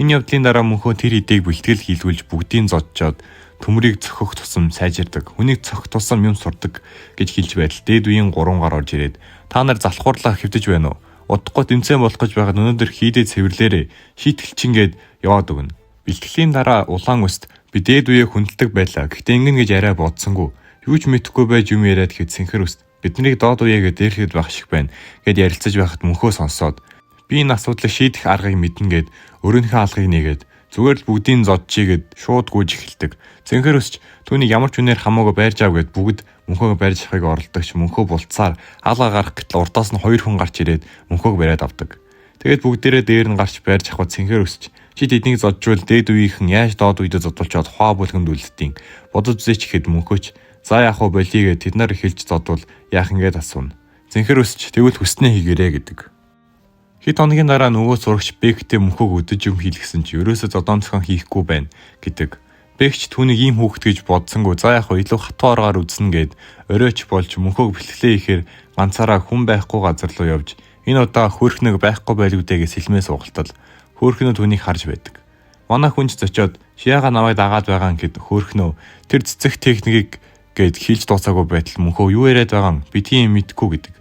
[SPEAKER 1] Энэ явдлын дараа мөнхөө тэр хэдийг бэлтгэл хийлгүүлж бүгдийг зодчоод төмрийг цохих тусам сайжирдаг. Хүнийг цохих тусам юм сурдаг гэж хэлж байтал дээд үеийн 3 гар орж ирээд та нар залхуурлаа хэвдэж байна уу? Удахгүй тэмцээн болох гэж байгаад өнөөдөр хийдээ цэвэрлээрээ шийтгэлчингээд яваад өгнө. Бэлтгэлийн дараа улаан өст би дээд үеэ хүндэлдэг байлаа. Гэхдээ ингэн гэж арай бодсонгүй. Юу ч мэдэхгүй байж юм яриад хэд цэнхэр өст биднийг доод үеэгээ дээрлэхэд байх шиг байна гэд ярилцаж байхад мөнхөө сонсоод би энэ асуудлыг шийдэх аргыг мэднэ гэд өөрийнхөө алгыг нэгээд зүгээр л бүгдийг зодчихгээд шууд гүйж эхэлдэг. Цэнхэр өсч түүнийг ямар ч үнээр хамаагүй байрж ав гэд бүгд мөнхөөг барьж авахыг оролдогч мөнхөө булцаар хаалга гарах гэтэл урдаас нь 2 хүн гарч ирээд мөнхөөг бариад авдаг. Тэгээд бүгдээрээ дээр нь гарч барьж авахд цэнхэр өсч чи тэднийг зоджвол дээд үеийнхэн яаж доод үедээ зодуулчаад хоо бүлгэнд үлдтiin. Бодож үзээч гэхэд мөнхөч за яах вэ болигээ тэд нар эхэлж зодвол яах ингээд асууна. Цэнхэр өсч тэгвэл хүснээ хийгэрээ гэдэг. Хэд хоногийн дараа нөгөө сурагч Бэгтэй мөнхөөг өдөж юм хийлгсэн чи ерөөсөө зодоомцхон хийхгүй байна гэдэг. Бэгч түүнийг ийм хүүхэд гэж бодсонгүй за яах вэ илүү хатуу аргаар үзнэ гэд оройч болж мөнхөөг бэлтгэлээ ихээр ганцаараа хүн байхгүй газар руу явж энэ удаа хөөрхнөг байхгүй байлгүйдээ гэж сэлмээ суугалтал хөөрхнөө түүнийг харж байдаг. Манай хүнч зочоод шияга намайг дагаад байгаа гэд хөөрхнөө тэр цэцэг техникийг гэд хэлж дуусаагүй байтал мөнхөө юу яриад байгаа юм би тийм мэдэхгүй гэдэг.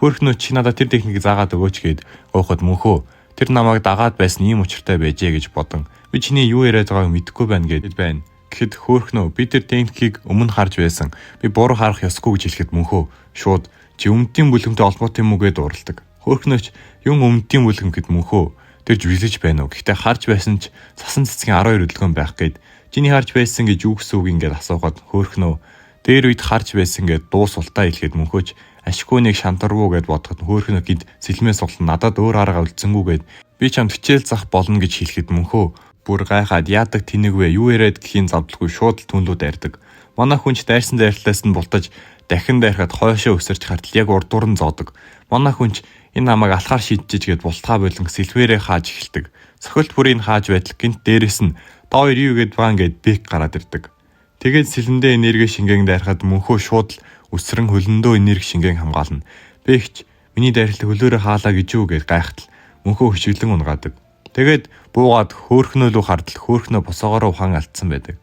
[SPEAKER 1] Хөөрхнөө чи надад тэр техникийг заагаад өгөөч гэд гоохот мөнхөө тэр намайг дагаад байсан ийм учиртай байжээ гэж бодон би чиний юу яриад байгааг мэдэхгүй байна гэд байна. Гэхэд хөөрхнөө би тэр техникийг өмнө харж байсан. Би буруу харах ёсгүй гэж хэлэхэд мөнхөө шууд чи өмнөдийн бүлгэмтэй холбоотой юм уу гэд уралдаг. Хөөрхнөөч юм өмнөдийн бүлгэм гэд мөнхөө тэр жиглэж байна уу. Гэхдээ харж байсан ч цасан цэцгийн 12 өдөлгөөн байх гээд чиний харж байсан гэж юу гэсэн үг ингээд асуухад хөөрхнөө дээр үед харж байсан гэд дуу султаа хэлэхэд мөнхөөч ашгүй нэг шантарвуу гэд бодоход хөөрхнөө гид сэлмээ суглан надад өөр арга үлдсэнгүйгээд би чамд хичээл зах болно гэж хэлэхэд мөнхөө бүр гайхаад яадаг тэнэг вэ юу яриад гэхийн завдалгүй шууд л түнлүүд дайрдаг. Манай хүнч дайрсан дайрлаас нь бултаж дахин дайрахад хойшоо өсөрч хартал яг урдуур нь зоодог. Манай хүнч энэ намайг алхаар шийдчихэж гээд бултгаа болон сэлвэрээ хааж эхэлдэг. Цохилт бүрийг хааж байтал гинт дээрэс нь та хоёр юу гэд байгаа ингээд Бэг гараад ирдэг. Тэгээд сэлэндээ энерги шингээн дайрахад мөнхөө шууд л өсрөн хөлөндөө энерги шингээн хамгаална. Бэгч миний дайралт хөлөөрөө хаалаа гэж юу гэд гайхтал мөнхөө хөшөглөн унгаадаг. Тэгээд буугаад хөөрхнөө рүү хардал хөөрхнөө босоогоороо ухаан алдсан байдаг.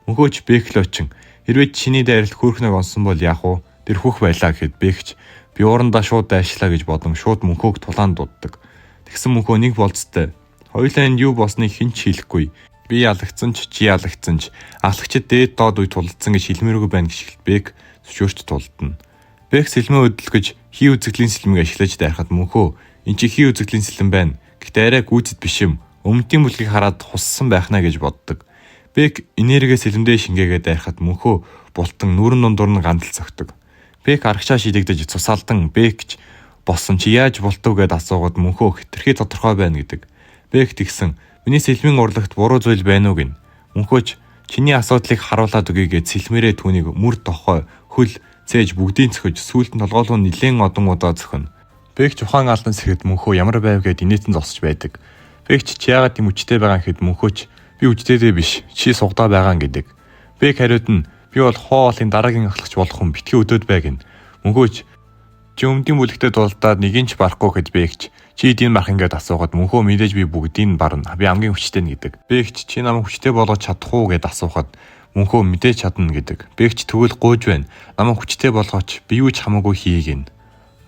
[SPEAKER 1] Мөнхөөч Бэг л очин хэрвээ чиний дайралт хөөрхнөөг онсон бол яах вэ? Тэр хөх байлаа гэхэд Бэгч би уурандаа шууд дайшлаа гэж бодон шууд мөнхөөг тулаан дууддаг. Тэгсэн мөнхөө нэг болцтой. Хоёулаа энэ юу болсныг хэн ч хэлэхгүй. Би ялагдсан ч чи ялагдсан ч ахлагчид дээд доод үе тулдсан гэж хэлмээргүй байна гэж Бэг зөвшөөрч тулдна. Бэг сэлмээ өдөлгөж хий үзэгдлийн сэлмийг ашиглаж дайрахад мөнхөө эн чи хий үзэгдлийн сэлэн байна. Гэхдээ арай гүйцэд биш юм. Өмнөдийн бүлгийг хараад хуссан байхнаа гэж боддог. Бэг энерги сэлэндээ шингээгээд дайрахад мөнхөө бултан нүрэн дундуур нь гандал цогтөг. Бэг аргачаа шидэгдэж цусаалдан Бэгч болсон чи яаж бултав гэд асуугаад мөнхөө хэтэрхий тодорхой байна гэдэг. Бэг тэгсэн миний сэлмийн урлагт буруу зүйл байна уу гин. Мөнхөөч чиний асуудлыг харуулад өгье гэд сэлмээрээ түүнийг мөр тохой хөл цээж бүгдийг цохиж сүүлд нь толгойлгоо нилээн одон удаа зөхөн. Бэгч ухаан алдан сэхэд мөнхөө ямар байв гэд инээдэн зогсож байдаг. Бэк чи яагаад тийм хүчтэй байгаа гэхэд мөнхөөч би хүчтэйдээ биш. Чи сугдаа байгаа гэдэг. Бэк хариуд нь би бол хоолын дараагийн ахлагч болох хүн битгий өдөөд байг гин. Мөнхөөч чи өмдийн бүлэгтээ дулдаад нэг нь ч барахгүй гэд Бэкч чи эдийн марх ингээд асуугаад мөнхөө мэдээж би бүгдийг барна. Би хамгийн хүчтэй нь гэдэг. Бэкч чи намайг хүчтэй болгож чадах уу гэд асуухад мөнхөө мэдээж чадна гэдэг. Бэкч тэгвэл гуйж байна. Намайг хүчтэй болгооч би юу ч хамаагүй хийгэн.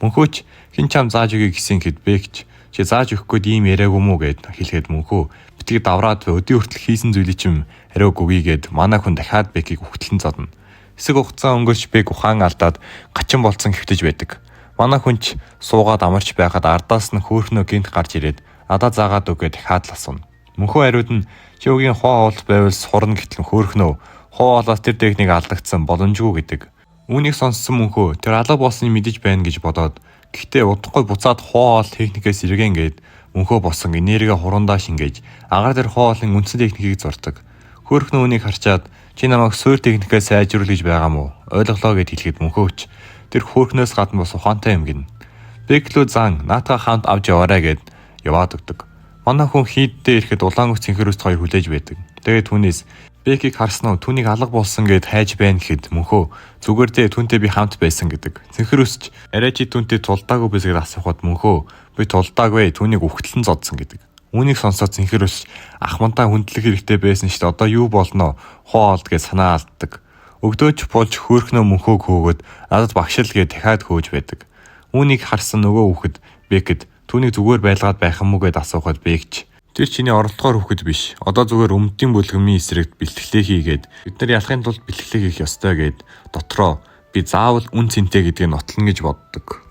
[SPEAKER 1] Мөнхөөч хин чам зааж өгье гэсэн хэд Бэкч чи зааж өгөх гээд ийм яриаг юм уу гэд хэлэхэд мөнхөө битгий давраад өдөө хүртэл хийсэн зүйлийг чим хариуг өгье гэд манай хүн дахиад Бэкийг ухтлан зодно. Хэсэг хугацаа өнгөрч Бэк ухаан алдаад гачин болцсон хэвтэж байдаг. Манай хүнч суугаад амарч байхад ардаас нь хөөхнөө гинт гарч ирээд надаа заагаад өгөө дахиад л асууна. Мөнхөө хариуд нь чи өгийн хоо оолт байвал сурна гэтэл хөөхнөө хоо оолоос тэр техник алдагдсан боломжгүй гэдэг. Үүнийг сонссон мөнхөө тэр алга болсныг мэдэж байна гэж бодоод гэхдээ удахгүй буцаад хоо оол техникээс эргэн гээд мөнхөө босон энерги хурандаа шингээж агаар дээр хоо оолын үндсэн техникийг зурдаг. Хөөхнөө үүнийг харчаад чи намайг суур техникээс сайжруулж гэж байгаа мó ойлголоо гэд хэлэхэд мөнхөөч тэр хөөхнөөс гадна бас ухаантай юм гин. Бэклүү зан наатаа хамт авч яваарай гэд яваад өгдөг. Манай хүн хийддээ ирэхэд улаан ус цэнхэрүүст хоёр хүлээж байдаг. Тэгээд түүнээс Бэкийг харсан уу түүнийг алга болсон гэд хайж байна гэхэд мөнхөө зүгээр дээ түүнтэй би хамт байсан гэдэг. Цэнхэрүүсч арай чи түүнтэй тулдаагүй биз гэд асуухад мөнхөө би тулдаагүй түүнийг үхтлэн зодсон гэдэг. Үүнийг сонсоод цэнхэрүүсч ахмантаа хүндлэх хэрэгтэй байсан шүү дээ. Одоо юу болноо хоо олд гэж санаа алддаг. Өгдөөч болж хөөхнөө мөнхөөг хөөгöd надад багшил гэж дахиад хөөж байдаг. Үүнийг харсан нөгөө хүүхэд Бэкэд түүнийг зүгээр байлгаад байх юм уу гэд асуухад Бэкч тэр чиний оролдохоор хүүхэд биш. Одоо зүгээр өмдийн бүлгэмийн эсрэгт бэлтгэлээ хийгээд бид нар ялахын тулд бэлтгэлээ хийх ёстой гэд дотроо би заавал үн цэнтэй гэдгийг нотлно гэж боддог.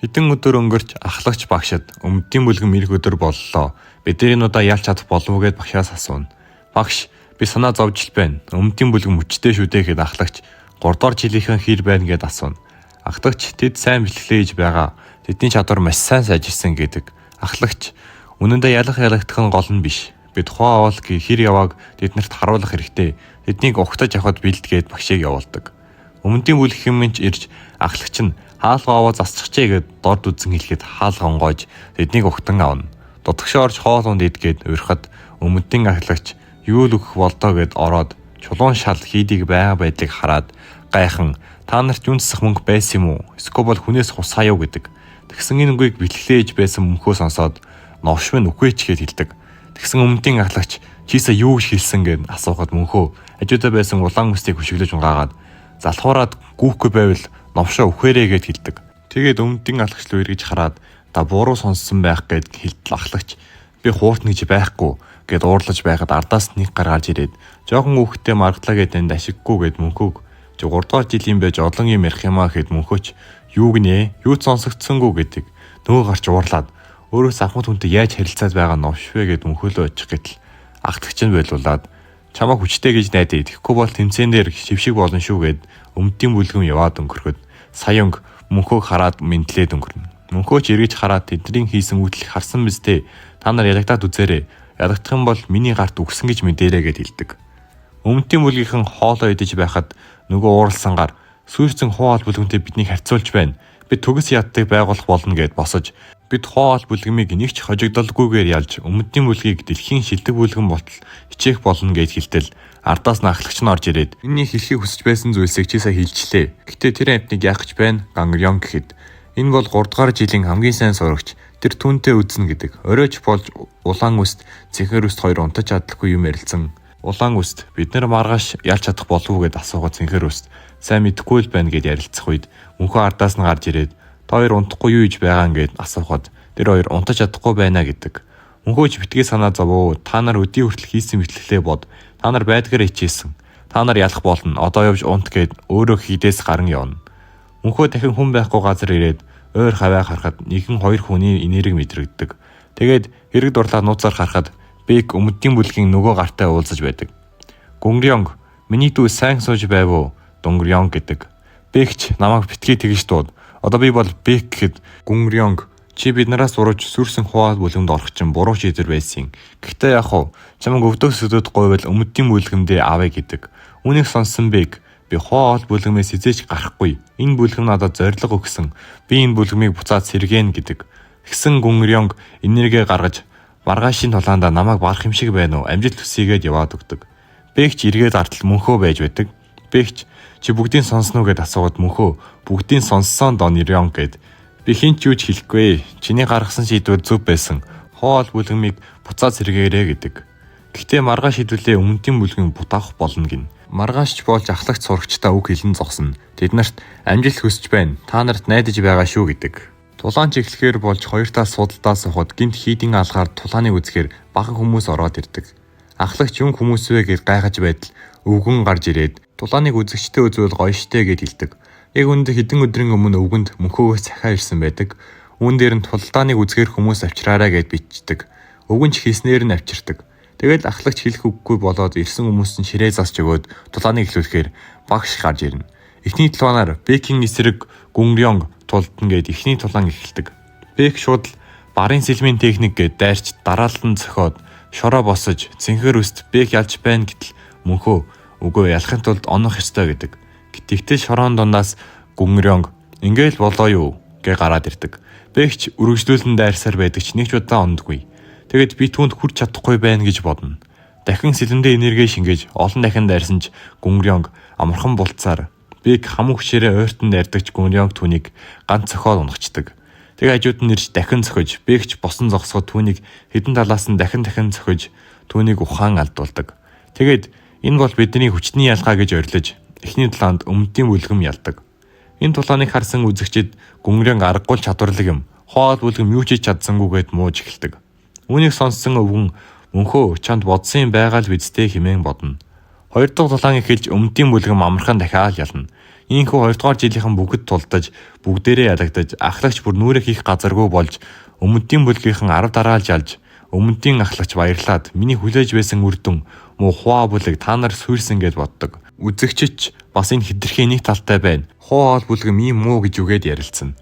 [SPEAKER 1] Хэдэн өдөр өнгөрч ахлагч багшид өмдийн бүлгэм ирэх өдөр боллоо. Бид энэ удаа ялч чадах болов уу гэд багшаас асууна. Багш би санаа зовж л байна. Өмдийн бүлгэм хүчтэй шүү дээ гэд ахлагч 3 дугаар жилийнхэн хэр байна гэд асууна. Ахлагч тэд сайн бэлтгэлээ хийж байгаа. Тэдний чадвар маш сайн сайжирсан гэдэг. Ахлагч үнэндээ ялагдах нь гол нь биш. Бид хоо оол хэр явааг тэднэрт харуулах хэрэгтэй. Тэднийг угтаж авахд бэлдгээд багшийг явуулдаг. Өмдийн бүлгэмч ирж ахлагч нь хаалгаа аваа засчихжээ гэд дорд үзэн хэлэхэд хаалга онгойж тэднийг угтан авна. Дутгшаа орж хоол унд идгээд урихад өмдийн ахлагч юу л өгөх болдоо гэд ороод чулуун шал хийдийг байгаа байдлыг хараад гайхан та нарт юун засах мөнгө байсан юм уу? Эсвэл бол хүнээс хусаа юу гэдэг. Тэгсэн энэ үгийг бэлтгэлээж байсан мөнхөө сонсоод новш минь үхвэч гэд хэлдэг. Тэгсэн өмдийн ахлагч чийсээ юу гэж хэлсэн гэд асуухад мөнхөө хажуудаа байсан улаан үстийг хөшөглөж унгаагаад залхуураад гүүхгүй байвал новшоо үхвэрээ гэд хэлдэг. Тэгээд өмдийн ахлагч руу эргэж хараад та буруу сонссон байх гэд хэлтэл ахлагч би хууртна гэж байхгүй гэд уурлаж байхад ардаас нэг гаргаж ирээд жоохон хүүхдээ маргалаа гэд энд ашиггүй гэд мөнхөөг 3 дугаар жилийн байж олон юм ярих юмаа гэд мөнхөөч юу гинэ юу ч сонсогдсонгүй гэдэг. Нөгөө гарч уурлаад өөрөөс ахмад хүнтэй яаж харилцаад байгаа новш вэ гэд мөнхөөлөө очих гэтэл ахлагч нь байлуулаад чамаа хүчтэй гэж найдаа идэхгүй бол тэмцээн дээр шившиг болно шүү гэд өмдийн бүлгэм яваад өнгөрөхөд саянг мөнхөөг хараад мэдлээд өнгөрнө. Мөнхөөч эргэж хараад тэдний хийсэн үйлдэл харсан биз дээ. Та нар ялагдаад үзээрэй. Ялагдах юм бол миний гарт үгсэн гэж мэдээрэй гэд хэлдэг. Өмдийн бүлгийнхэн хоолоо идэж байхад нөгөө ууралсангаар сүйрцэн хоол бүлгэмтэй биднийг харьцуулж байна. Бид төгс ядтыг байгуулах болно гэд босож бид хоол бүлгэмийг нэг ч хожигдолгүйгээр ялж өмдийн бүлгийг дэлхийн шилдэг бүлгэн болтол хичээх болно гэд хэлтэл ардаас нь ахлагч нь орж ирээд миний хэлхийг хүсэж байсан зүйлсийг чийсээ хэлжлээ. Гэтэ тэр амтныг яах гэж байна? Гангрён гэхэд энэ бол 3 дугаар жилийн хамгийн сайн сурагч. Тэр түүнтэй үзнэ гэдэг. Оройч болж улаан үст цэнхэр үст хоёр унтаж чадлагүй юм ярилцсан. Улаан үст бид нар маргааш ялж чадах болов уу гэд асуугаад цэнхэр үст сайн мэдэхгүй л байна гэд ярилцах үед мөнхөө ардаас нь гарч ирээд та хоёр унтахгүй юу гэж байгаа гэд асуухад тэр хоёр унтаж чадахгүй байна гэдэг. Мөнхөөч битгий санаа зовоо. Та нар өдий хүртэл хийсэн мэтлэлээ бод. Та нар байдгаар хичээсэн. Та нар ялах болно. Одоо явж унт гэд өөрөө хідээс гарan явна. Мөнхөө дахин хүн байхгүй газар ирээд ойр хаваа харахад нэгэн хоёр хүний энерги мэдрэгддэг. Тэгээд хэрэг дурлаад нууцаар харахад Бэк өмдийн бүлгийн нөгөө гартаа уулзаж байдаг. Гунгрёнг миний дүү сайн сууж байв уу? Дунгрёнг гэдэг. Бэкч намайг битгий тэгж дууд. Одоо би бол Бэк гэхэд Гунгрёнг чи биднээс урууж сүрсэн хуал бүлгэмд орох чинь буруу шийдвэр байсан. Гэхдээ яах вэ? Чамайг өвдөөс өдөөд гойвол өмдийн бүлгэмдээ авъя гэдэг. Үүнийг сонссон Бэк би хоол бүлгэмээс хизээч гарахгүй. Энэ бүлгэм надад зориг өгсөн. Би энэ бүлгэмийг буцаад сэргээн гэдэг. Тэгсэн Гунгрёнг энерги гаргаж Маргаашийн тулаанда намайг барах юм шиг байна уу? Амжилт хүсье гэд яваад өгдөг. Бэгч эргээд артал мөнхөө байж байдаг. Бэгч чи бүгдийн сонсноо гэд асуугаад мөнхөө бүгдийн сонссон Донирён гэд би хинч юуч хэлэхгүй. Чиний гаргасан шийдвэр зөв байсан. Хоол бүлгэмийг буцаад сэргээрээ гэдэг. Гэхдээ маргааш шийдвүлээ өмнөдийн бүлгэн бутаах болно гин. Маргаашч болж ахлагч сурагчдаа үг хэлэн зогсно. Тэд нарт амжилт хүсэж байна. Та нарт найдаж байгаа шүү гэдэг. Тулаан чиглэхээр болж хоёр талаас судалдаа сухад гинт хийдийн алгаар тулааныг үзэхээр бахан хүмүүс ороод ирдэг. Ахлагч юм хүмүүс вэ гэж гайхаж байтал өвгөн гарч ирээд тулааныг үзэгчтэй үзвэл гоё штэ гэд хэлдэг. Яг үүнд хэдэн өдрийн өмнө өвгөнд мөнхөөгөөс цахиа ирсэн байдаг. Үүн дээр нь тулааныг үзэхээр хүмүүс авчраарай гэд бичдэг. Өвгөн ч хийснээр нь авчирдаг. Тэгэл ахлагч хэлэх үггүй болоод ирсэн хүмүүс нь ширээ засч өгөөд тулааныг эхлүүлэхээр багш гарч ирнэ. Эхний тулаанаар Бэкийн эсрэг Гүнгрёнг тулдна гэд эхний тулаан эхэлдэг. Бэк шууд барын сэлмийн техник гэд дайрч дараалан зөхиод шороо босож цэнхэр үст Бэк ялж байна гэтэл мөнхөө үгүй ялахын тулд онох ёстой гэдэг. Гэтэл шороон дундаас Гүнгрёнг ингээл болоо юу гэ гараад ирдэг. Бэкч үргэлжлүүлэн дайрсаар байдаг ч нэг ч удаа ондгүй. Тэгэд би түүнд хүрч чадахгүй байна гэж бодно. Дахин сэлэндээ энерги шингээж олон дахин дайрсан ч Гүнгрёнг амархан булцаар Бэк хамаг хүчээрээ ойртон дайрдагч Гүнгрёнг түүнийг ганц цохоод унагчдаг. Тэгээ хажууд нь ирж дахин цохиж Бэкч босон зогсоод түүнийг хэдэн талаас нь дахин цохиж түүнийг ухаан алдуулдаг. Тэгээд энэ бол бидний хүчний ялгаа гэж орилж эхний тулаанд өмнөдийн бүлгэм ялдаг. Энэ тулааныг харсан үзэгчид Гүнгрёнг аргагүй чадварлаг юм. Хоол бүлгэм юу ч хийж чадсангүйгээд мууж эхэлдэг. Үүнийг сонссон өвгөн мөнхөө чамд бодсон юм байгаа л бидтэй хэмээн бодно. Хоёр дахь тулаан эхэлж өмнөдийн бүлгэм амархан дахиад ялна. Ийхүү хоёрдугаар жилийнхэн бүгд тулдаж бүгдээрээ ялагдаж ахлагч бүр нүрэ хийх газаргүй болж өмнөдийн бүлгийнхэн 10 дараалж алж өмнөдийн ахлагч баярлаад миний хүлээж байсан үрдэн муу хуа бүлэг та нар сүрсэн гэд боддог. Үзэгчч бас энэ хэтэрхий нэг талтай байна. Хоол бүлгэм ийм муу гэж үгээд ярилцсан.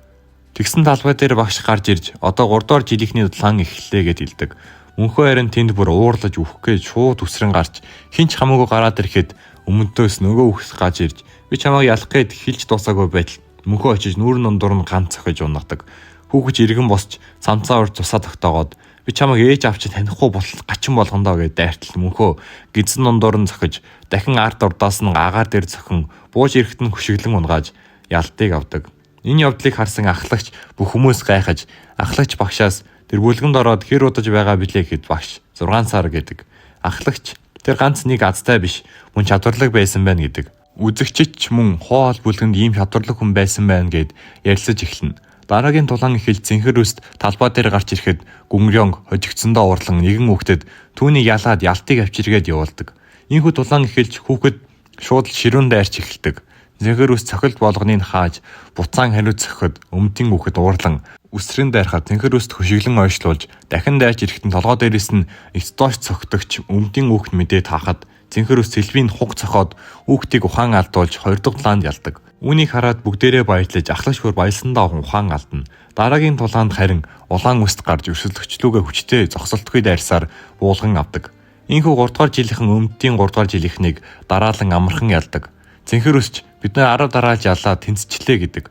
[SPEAKER 1] Тэгсэн талбай дээр багш гарч ирж одоо 3 дугаар жилийнхний тулаан эхэллээ гэд хэлдэг. Мөнхөө харин тэнд бүр уурлаж үхэх гэж шууд үсрэн гарч хинч хамаагүй гараад ирэхэд өмнөдөөс нөгөө үхс гаж ирж би чамайг ялах гээд хэлж дуусаагүй байтал мөнхөө очиж нүүрэн дундуур нь ганц цохиж унагадаг. Хүүхэж иргэн босч самцаа урд тусаа тогтоогоод би чамайг ээж авч танихгүй болол гачин болгондоо гэд дайртал мөнхөө гидсэн дундуур нь цохиж дахин арт урдаас нь агаар дээр цохин бууж ирэхэд нь хөшиглэн унгааж ялтыг авдаг. Энэ явдлыг харсан ахлагч бүх хүмүүс гайхаж ахлагч багшаас тэр бүлгэнд ороод хэр удаж байгаа билээ гэхэд багш 6 сар гэдэг. Ахлагч тэр ганц нэг азтай биш мөн чадварлаг байсан байна гэдэг. Үзэгчч мөн хоол бүлгэнд ийм чадварлаг хүн байсан байна гэд ярилцаж эхэлнэ. Дараагийн тулаан эхэлж цэнхэр үст талбай дээр гарч ирэхэд Гүнгрёнг хожигдсондоо уурлан нэгэн хүүхдэд түүнийг ялаад ялтыг авчиргээд явуулдаг. Ийхүү тулаан эхэлж хүүхэд шууд ширүүн дайрч эхэлдэг. Цэнхэр үст цохилт болгоныг хааж буцаан хариуц цохиход өмнөдийн хүүхэд уурлан үсрэн дайрахад цэнхэр үст хөшиглэн ойшлуулж дахин дайрч ирэхэд толгой дээрээс нь эцдоош цогтөгч өмнөдийн хүүхэд мэдээ таахад цэнхэр үст сэлбийн хуг цохоод хүүхдийг ухаан алдуулж хоёр дахь тулаанд ялдаг. Үүнийг хараад бүгдээрээ баярлаж ахлагч бүр баялсандаа ухаан алдна. Дараагийн тулаанд харин улаан үст гарч өрсөлдөгчлүүгээ хүчтэй зогсолтгүй дайрсаар буулган авдаг. Ийхүү 3 дугаар жилийнхэн өмнөдийн 3 дугаар жилийнхнийг дараалан амархан ялдаг. Цэнхэр үсч бид нар 10 дараалж ялаад тэнцчлээ гэдэг.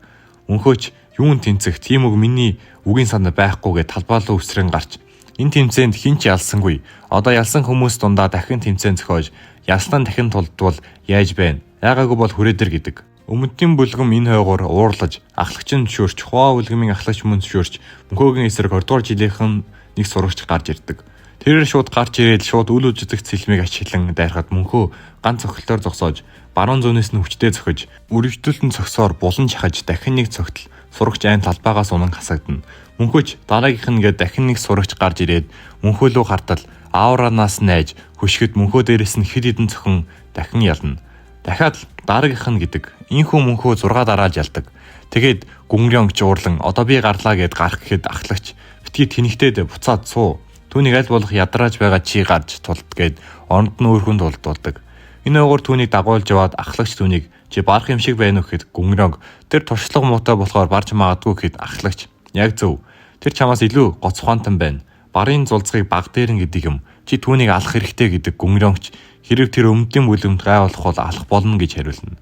[SPEAKER 1] Мөнхөөч юун тэнцэх тийм үг миний үгийн санаа байхгүйгээ талбайлуу үсрэн гарч энэ тэмцээнд хинч ялсангүй. Одоо ялсан хүмүүс дундаа дахин тэмцээн зохиож ялсан дахин тулдвал яаж байна? Яагаагүй бол хүрээдэр гэдэг. Өмнөдийн бүлгэм энэ хойгоор уурлаж ахлагч нь зөвшөөрч хоо бүлгэмийн ахлагч мөн зөвшөөрч мөнхөөгийн эсрэг 20 дугаар жилийнхэн нэг сурагч гарч ирдэг. Тэрээр шууд гарч ирээд шууд үл үжигдэх цэлмийг ашиглан дайрахад мөнхөө ганц цогтолоор зогсоож баруун зүүнээс нь хүчтэй цохиж үргэлжлүүлэн цогсоор булан чахаж дахин нэг цогтол сурагч айн талбайгаас унан хасагдана. Мөнхөж дараагийнх нь гээд дахин нэг сурагч гарч ирээд мөнхөө лөө хартал ауранаас найж хөшгөд мөнхөө дээрээс нь хэд хэдэн цохон дахин ялна. Дахиад дараагийнх нь гэдэг. Ийхүү мөнхөө 6 дараалж ялдаг. Тэгээд Гүнгрёнг жуурлан одоо би гарлаа гэд гарах гэхэд ахлагч битгий тэнэгтээд буцаад суу. Түүнийг аль болох ядрааж байгаа чи гарч тулд гэд оронд нь өөрхөн тулдуулдаг. Энэ уугаар түүнийг дагуулж яваад ахлагч түүнийг чи барах юм шиг байна уу гэхэд Гүнгрёнг тэр туршлага муутай болохоор барж магадгүй гэхэд ахлагч яг зөв. Тэр чамаас илүү гоц ухаантай байна. Барын зулцгийг баг дээрэн гэдэг юм. Чи түүнийг алах хэрэгтэй гэдэг Гүнгрёнгч хэрэг тэр өмнөдийн бүлэмд гайвуулах бол алах болно гэж хариулна.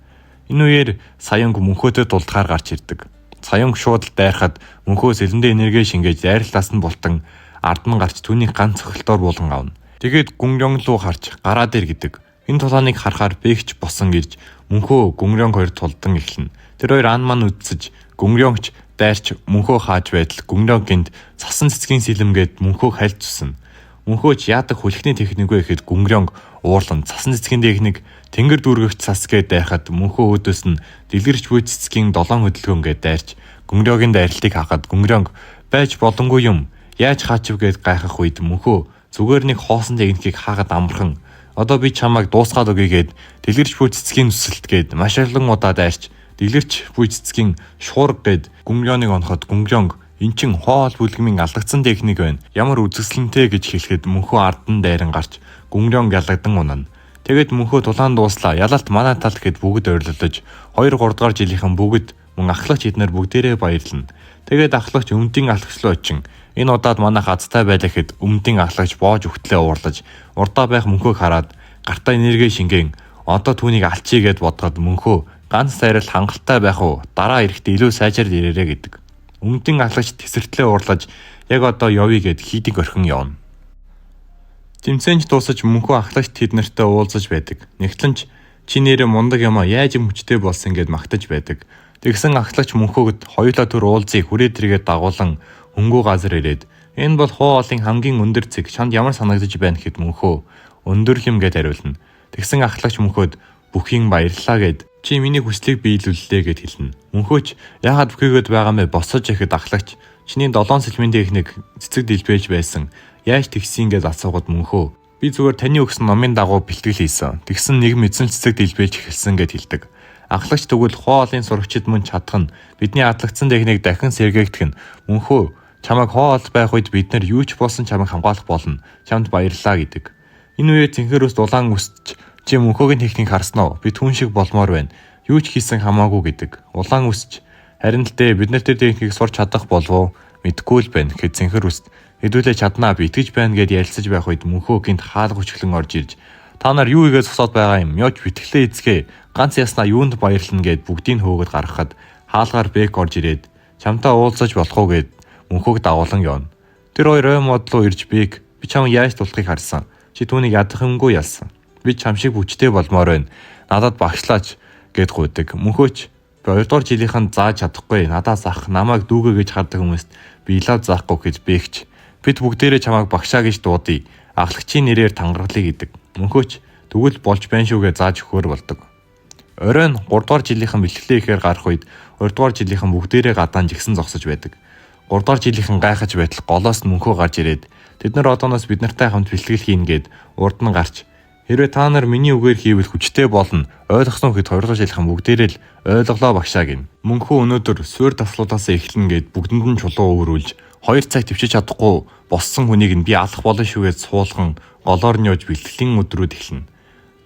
[SPEAKER 1] Энэ үеэр Саянг мөнхөөтэй дулдахаар гарч ирдэг. Саянг шууд дайрахад мөнхөө сэлэндээ энерги шингээж дайралтаас нь бултан ард нь гарч түүнийг ганц цохилтоор буулган авна. Тэгээд Гүнрён руу харж гараад ир гэдэг. Энэ тулааныг харахаар Бэкч босон ирж мөнхөө Гүнрён хоёр тулдан эхэлнэ. Тэр хоёр ан ман үдсэж Гүнрёнч дайрч мөнхөө хааж байтал Гүнрёнгинд цасан цэцгийн сэлэмгээд мөнхөө хальт цусна. Мөнхөөч яадаг хүлхний техник вэ гэхэд Гүнрёнг уурлан цасан цэцгийн техник тэнгэр дүүргэгч цас гээд дайрахад мөнхөө өөдөөс нь дэлгэрч буй цэцгийн 7 хөдөлгөөн гээд дайрч Гүнрёнгийн дайралтыг хахад Гүнрёнг байж болонгүй юм яаж хаачив гээд гайхах үед мөнхөө зүгээр нэг хоосон техникийг хаагаад амархан одоо би чамайг дуусгаад өгье гээд дэлгэрч буй цэцгийн нүсэлт гээд маш олон удаа дайрч дэлгэрч буй цэцгийн шуурга гээд Гүнрёныг оноход Гүнрёнг эн чин хоол бүлгмийн алдагдсан техник байна. Ямар үзэсгэлэнтэй гэж хэлэхэд мөнхөө ардан дайран гарч Гүнрёнг яллагдан унана. Тэгээд мөнхөө тулаан дууслаа. Ялалт манай талд гэд бүгд ойрлолож 2-3 дугаар жилийнхэн бүгд мөн ахлагч эднэр бүгдээрээ баярлана. Тэгээд ахлагч өмдийн ахлагчлуу очин энэ удаад манайх азтай байлаа гэхэд өмдийн ахлагч боож өгтлээ уурлаж урдаа байх мөнхөөг хараад гартаа энерги шингэн одоо түүнийг алчий гэд бодоход мөнхөө ганц сайрал хангалттай байх уу дараа эрэхт илүү сайжрал ирээрээ гэдэг. Өмдийн ахлагч тесэртлээ уурлаж яг одоо явъя гэд хийдэг орхин явна. Тэмцээнч дуусаж мөнхөө ахлагч тэднэртэй уулзаж байдаг. Нэгтлэнч чи нэрээ мундаг юм а яаж юм хүчтэй болсон гэд магтаж байдаг. Тэгсэн ахлагч мөнхөөд хоёулаа төр уулзыг хүрээд тэргээд дагуулan хөнгөө газар ирээд энэ бол хоо олын хамгийн өндөр зэг чанд ямар санагдаж байна гэхэд мөнхөө өндөр юм гэд хариулна. Тэгсэн ахлагч мөнхөөд бүхийн баярлалаа гэд чи миний хүслийг биелүүллээ гэд хэлнэ. Мөнхөөч яагаад бүхийгээд байгаа мэ босож ихэд ахлагч чиний 7 сэлмийн техник цэцэг дэлбэж байсан. Яаж тэгсэн гэж асуугаад мөнхөө би зүгээр таны өгсөн номын дагуу бэлтгэл хийсэн. Тэгсэн нэг мэдсэн цэцэг дэлбэж эхэлсэн гэд хэлдэг. Ахлагч тэгвэл хоолын сурагчид мөн чадах нь бидний атлагдсан техник дахин сэргээгдэх нь мөнхөө чамайг хоол байх үед бид нар юу ч болсон чамайг хамгаалах болно. Чамд баярлалаа гэдэг. Энэ үеэр цэнхэр ус дулаан үсч чи мөнхөөгийн техник харснаа би түн шиг болмоор байна. Юу ч хийсэн хамаагүй гэдэг. Улаан үсч харин л дээ бид нар тэр техникийг сурч чадах болов мэдгүй л байна гэхэд цэнхэр үст хэдүүлээ чаднаа би итгэж байна гэд ярилцаж байх үед мөнхөө гинт хаалга хүчлэн орж ирж та нар юу игээд зогсоод байгаа юм ёж битгэлээ эзгээ ганц яснаа юунд баярлна гэд бүгдийг хөөгд гаргахад хаалгаар Бэк орж ирээд чамтай уулзаж болох уу гэд мөнхөөг дагуулan явна. Тэр хоёр ой мод руу ирж Бэк би чам яаж тулахыг харсан. Чи түүнийг ядах юмгүй ялсан. Би чам шиг хүчтэй болмоор байна. Надад багшлаач гэд гуйдаг. Мөнхөөч 2 дугаар жилийнхэн зааж чадахгүй надаас ах намайг дүүгээ гэж хардаг хүмүүст би лав заахгүй гэж Бэкч бид бүгдээрээ чамайг багшаа гэж дуудъя. Ахлагчийн нэрээр тангаргалыг идэг. Мөнхөөч тэгвэл болж байна шүү гэж зааж өгөхөр болдог. Оройн 3 дугаар жилийнхэн бэлтгэлээ ихээр гарах үед 2 дугаар жилийнхэн бүгдээрээ гадаан жигсэн зогсож байдаг. 3 дугаар жилийнхэн гайхаж байтал голоос мөнхөө гарч ирээд тэд нар одооноос бид нартай хамт бэлтгэл хийн гээд урд нь гарч хэрвээ та нар миний үгээр хийвэл хүчтэй болно. Ойлгосон хэд 2 дугаар жилийнхэн бүгдээрээ л ойлголоо багшаа гин. Мөнхөө өнөөдөр суурь таслуудаас эхлэн гээд бүгдэнд нь чулуу өөрүүлж 2 цаг төвчж чадахгүй боссон хүнийг нь би алах болно шүүгээд суулган голоор нь явж бэлтгэлийн өдрүүд эхэлнэ.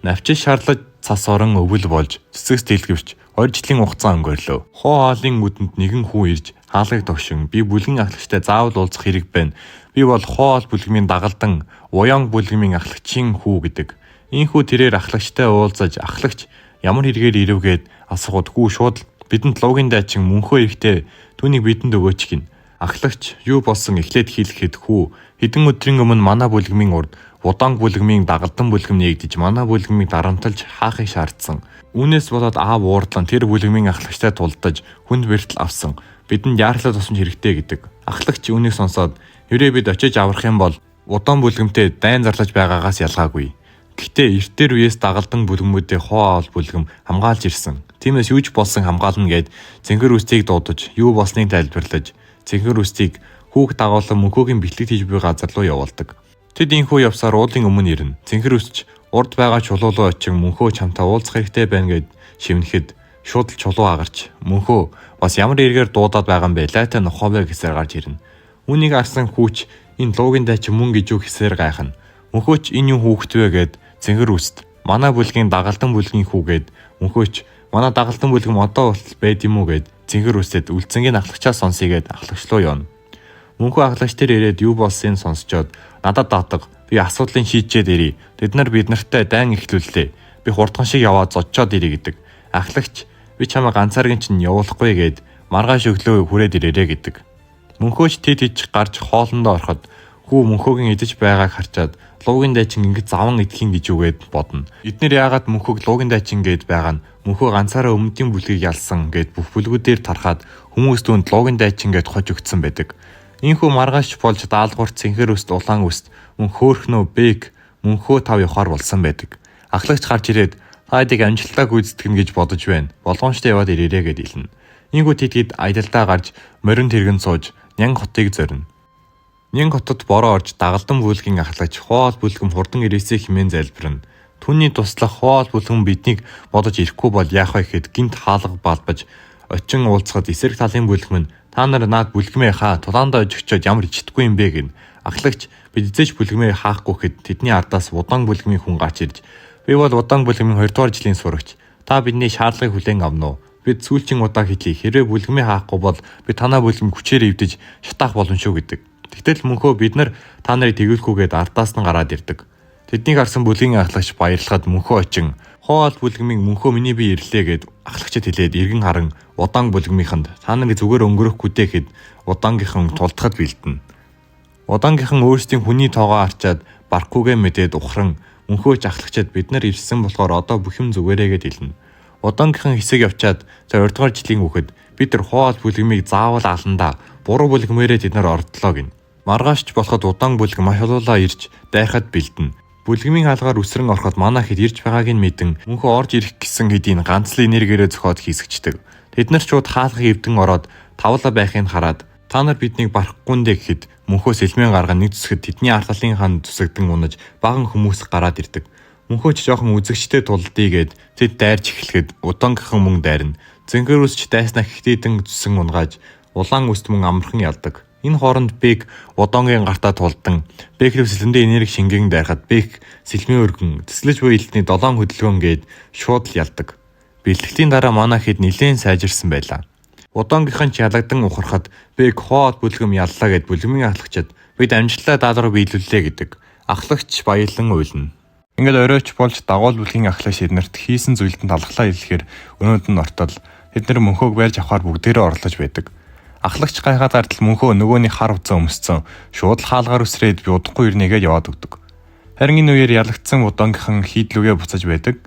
[SPEAKER 1] Навчил шаарлаж цас орон өвөл болж цэцэгс дэлгэвч 2 жилийн хугацаа өнгөрлөө. Хоо хоолын үдэнд нэгэн хүн ирж хаалгыг тогшин би бүлгэн ахлагчтай заавал уулзах хэрэг байна. Би бол хоол бүлгмийн дагалдан Уян бүлгмийн ахлагчийн хүү гэдэг. Ийхүү тэрээр ахлагчтай уулзаж ахлагч ямар хэрэгээр ирвгээд асуухад хүү шууд бидэнд луугийн дайчин мөнхөө ихтэй түүнийг бидэнд өгөөч гин. Ахлагч юу болсон эхлээд хэлэхэд хүү хэдэн өдрийн өмнө манай бүлгмийн урд Удаан бүлгмийн дагалдан бүлгэм нэгдэж манай бүлгмийг дарамтлж хаахыг шаардсан. Үүнээс болоод аав уурдлан тэр бүлгмийн ахлагчтай тулдаж хүнд бэртэл авсан. Бидэнд яарлаа тусамж хэрэгтэй гэдэг. Ахлагч үүнийг сонсоод хэрвээ бид очиж аврах юм бол удаан бүлгэмтэй дайн зарлаж байгаагаас ялгаагүй. Гэхдээ эртээр үеэс дагалдан бүлгэмүүдээ хоо аавал бүлгэм хамгаалж ирсэн. Тиймээс юу ч болсон хамгаална гэд цэнхэр үстийг дуудаж юу болсныг тайлбарлаж цэнхэр үстийг хүүхд дагуулan мөнхөөгийн бэлтгэл хийж буй газар руу явуулдаг. Тэд инхүү явсаар уулын өмнө ирнэ. Цэнхэр үсч урд байгаа чулуу руу очин мөнхөө чамтай уулзах хэрэгтэй байна гэд шивнэхэд шууд л чулуу агарч мөнхөө бас ямар эргээр дуудаад байгаа юм бэ? Лайтай нохообэ гэсээр гарч ирнэ. Үүнийг харсан хүүч энэ луугийн дайчин мөн гэж юу гэсээр гайхна. Мөнхөөч энэ юу хүүхэд вэ гэд цэнхэр үст манай бүлгийн дагалдан бүлгийн хүүгээд мөнхөөч манай дагалдан бүлгэм одоо болтол байд юм уу гэд цэнхэр үстэд үлцэнгийн ахлагчаа сонсъё гэд ахлагчлуу явна. Мөнхөө ахлагч тэр ирээд юу болсныг сонсчоод надад даатга би асуудлыг шийдчихэд ирье. Тэд нар бид нартай дайн эхлүүллээ. Би хурдхан шиг яваад зодчоод ирье гэдэг. Ахлагч би чамаа ганцааргийн чинь явуулахгүй гэд маргааш өглөө хүрээд ирээрээ гэдэг. Мөнхөөч тэд гарч хоолндоо ороход Хүү мөнхөөгийн идэж байгааг харчаад луугийн дайчин ингэж заван идэхин гэж үгээд бодно. Эднэр яагаад мөнхөөг луугийн дайчин гээд байгаа нь мөнхөө ганцаараа өмнөдийн бүлгийг ялсан гэд бүх бүлгүүдээр тархаад хүмүүс түүнд луугийн дайчин гээд хож өгдсөн байдаг. Ийхүү маргааш болж даалгаварт цэнхэр үст улаан үст мөн хөөхнөө бэк мөнхөө тав явахаар болсон байдаг. Ахлагч гарч ирээд хайдыг амжилтаа гүйцэтгэнэ гэж бодож байна. Болгоомжтой яваад ирээрээ гэд хэлнэ. Ийхүү тэтгэд аялалдаа гарч морин тэргэн сууж Нян хотыг зорино. Нян хотод бороо орж дагалдан бүлгийн ахлагч хоол бүлгэм хурдан ирээсэй хэмээн залбирна. Түүний туслах хоол бүлгэм биднийг бодож ирэхгүй бол яах вэ гэхэд гинт хаалга балбаж очин уулзахад эсрэг талын бүлгэм нь та нар наад бүлгэмээ хаа тулаандаа өжигчод ямар ичдэггүй юм бэ гин. Ахлагч бид эзэж бүлгэмээ хаахгүй хэд тэдний ардаас удаан бүлгэмийн хүн гарч ирж би бол удаан бүлгэмийн 2 дугаар жилийн сурагч. Та бидний шаардлагыг хүлээн авна уу? Бид сүүлчийн удаа хэлье. Хэрвээ бүлгэмээ хаахгүй бол би танаа бүлгэм хүчээр эвдэж шатаах болно шүү гэдэг. Тэгтэл мөнхөө бид нар та нарыг тэгүүлэхгүйгээд ардаас нь гараад ирдэг. Тэднийг харсан бүлгийн ахлагч баярлахад мөнхөө очин хоол бүлгэмийн мөнхөө миний би ирлээ гэд ахлагчид хэлээд эргэн харан удаан бүлгэмийнхэнд та нарыг зүгээр өнгөрөхгүй дээ гэд удаангийнхан тулдахад бэлдэнэ. Удаангийнхан өөрсдийн хүний тоогоо арчаад барахгүйгээ мэдээд ухран мөнхөөч ахлагчид бид нар ирсэн болохоор одоо бүх юм зүгээрээ гэд хэлнэ. Удаангийнхан хэсэг явчаад за 2 дугаар жилийн хүүхэд бид нар хоол бүлгэмийг заавал аландаа буруу бүлгэмээрээ тэд нар ордлоо гин. Маргаашч болоход удаан бүлгэм ахилуулаа ирж дайхад бэлдэнэ. Бүлгэмийн хаалгаар үсрэн ороход манаа хэд ирж байгааг нь мэдэн мөнхөө орж ирэх гэсэн хэдийн ганцлын энергиэрээ зөхиод хийсгчдэг. Тэд нар ч уд хаалгах эвдэн ороод тавлаа байхыг хараад та нар биднийг барахгүй гэхэд мөнхөө сэлмэн гарган нэг зүсгэд тэдний аргалын ханд зүсэгдэн унаж баган хүмүүс гараад ирдэг. Мөнхөө ч жоохон үзэгчтэй тулдъя гэд тэд дайрч эхлэхэд удаангийнхан мөн дайрна. Зэнхэрүүсч дайснаа хитэдэн зүсэн унгааж улаан үст мөн амархан ялдаг. Энэ хооронд Бэк удаангийн гартаа тулдан Бэк рүү сэлмэндээ энерги шингээн дайхад Бэк сэлмийн өргөн тэслэж буй элтний 7 хөдөлгөөн гээд шууд л ялдаг. Бэлтгэлийн дараа манай хэд нэлээд сайжирсан байлаа. Удаангийнхан ч ялагдсан ухрахад Бэк хоол бүлгэм яллаа гэд бүлгэмийн ахлагчид бид амжилтаа даалгавар биелүүллээ гэдэг. Ахлагч баялан уйлна. Ингээд оройч болж дагуул бүлгийн ахлагч эднэрт хийсэн зүйлд нь талхлаа хэлэхээр өнөөд нь ортол тэд нар мөнхөөг барьж авахар бүгдээрээ орлож байдаг. Ахлагч гайхаад гартал мөнхөө нөгөөний хар хувцас өмсцөн шууд л хаалгаар үсрээд би удахгүй ирнэгээд яваад өгдөг. Харин энэ үеэр ялагдсан удаангийнхан хийдлүүгээ буцаж байдаг.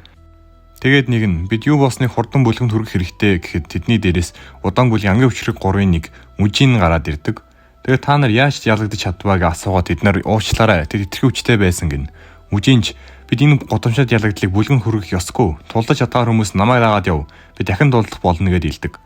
[SPEAKER 1] Тэгээд нэг нь бид юу болсныг хурдан бүлгэнд хүргэх хэрэгтэй гэхэд тэдний дээрээс удаан бүлгийн ангийн хүчрэг 3-ын 1 мүжийн гараад ирдэг. Тэгээд та нар яаж ялагдаж чадвааг асуугаад тэд нар уучлаарай тэд итгэх хүчтэй байсан гин. Мүжийнч бид энэ годамшаад ялагдлыг бүлгэн хүргэх ёсгүй. Тулдаж чадгаар хүмүүс намайг дагаад яв. Би дахин тулдах болно гэд хэлдэг.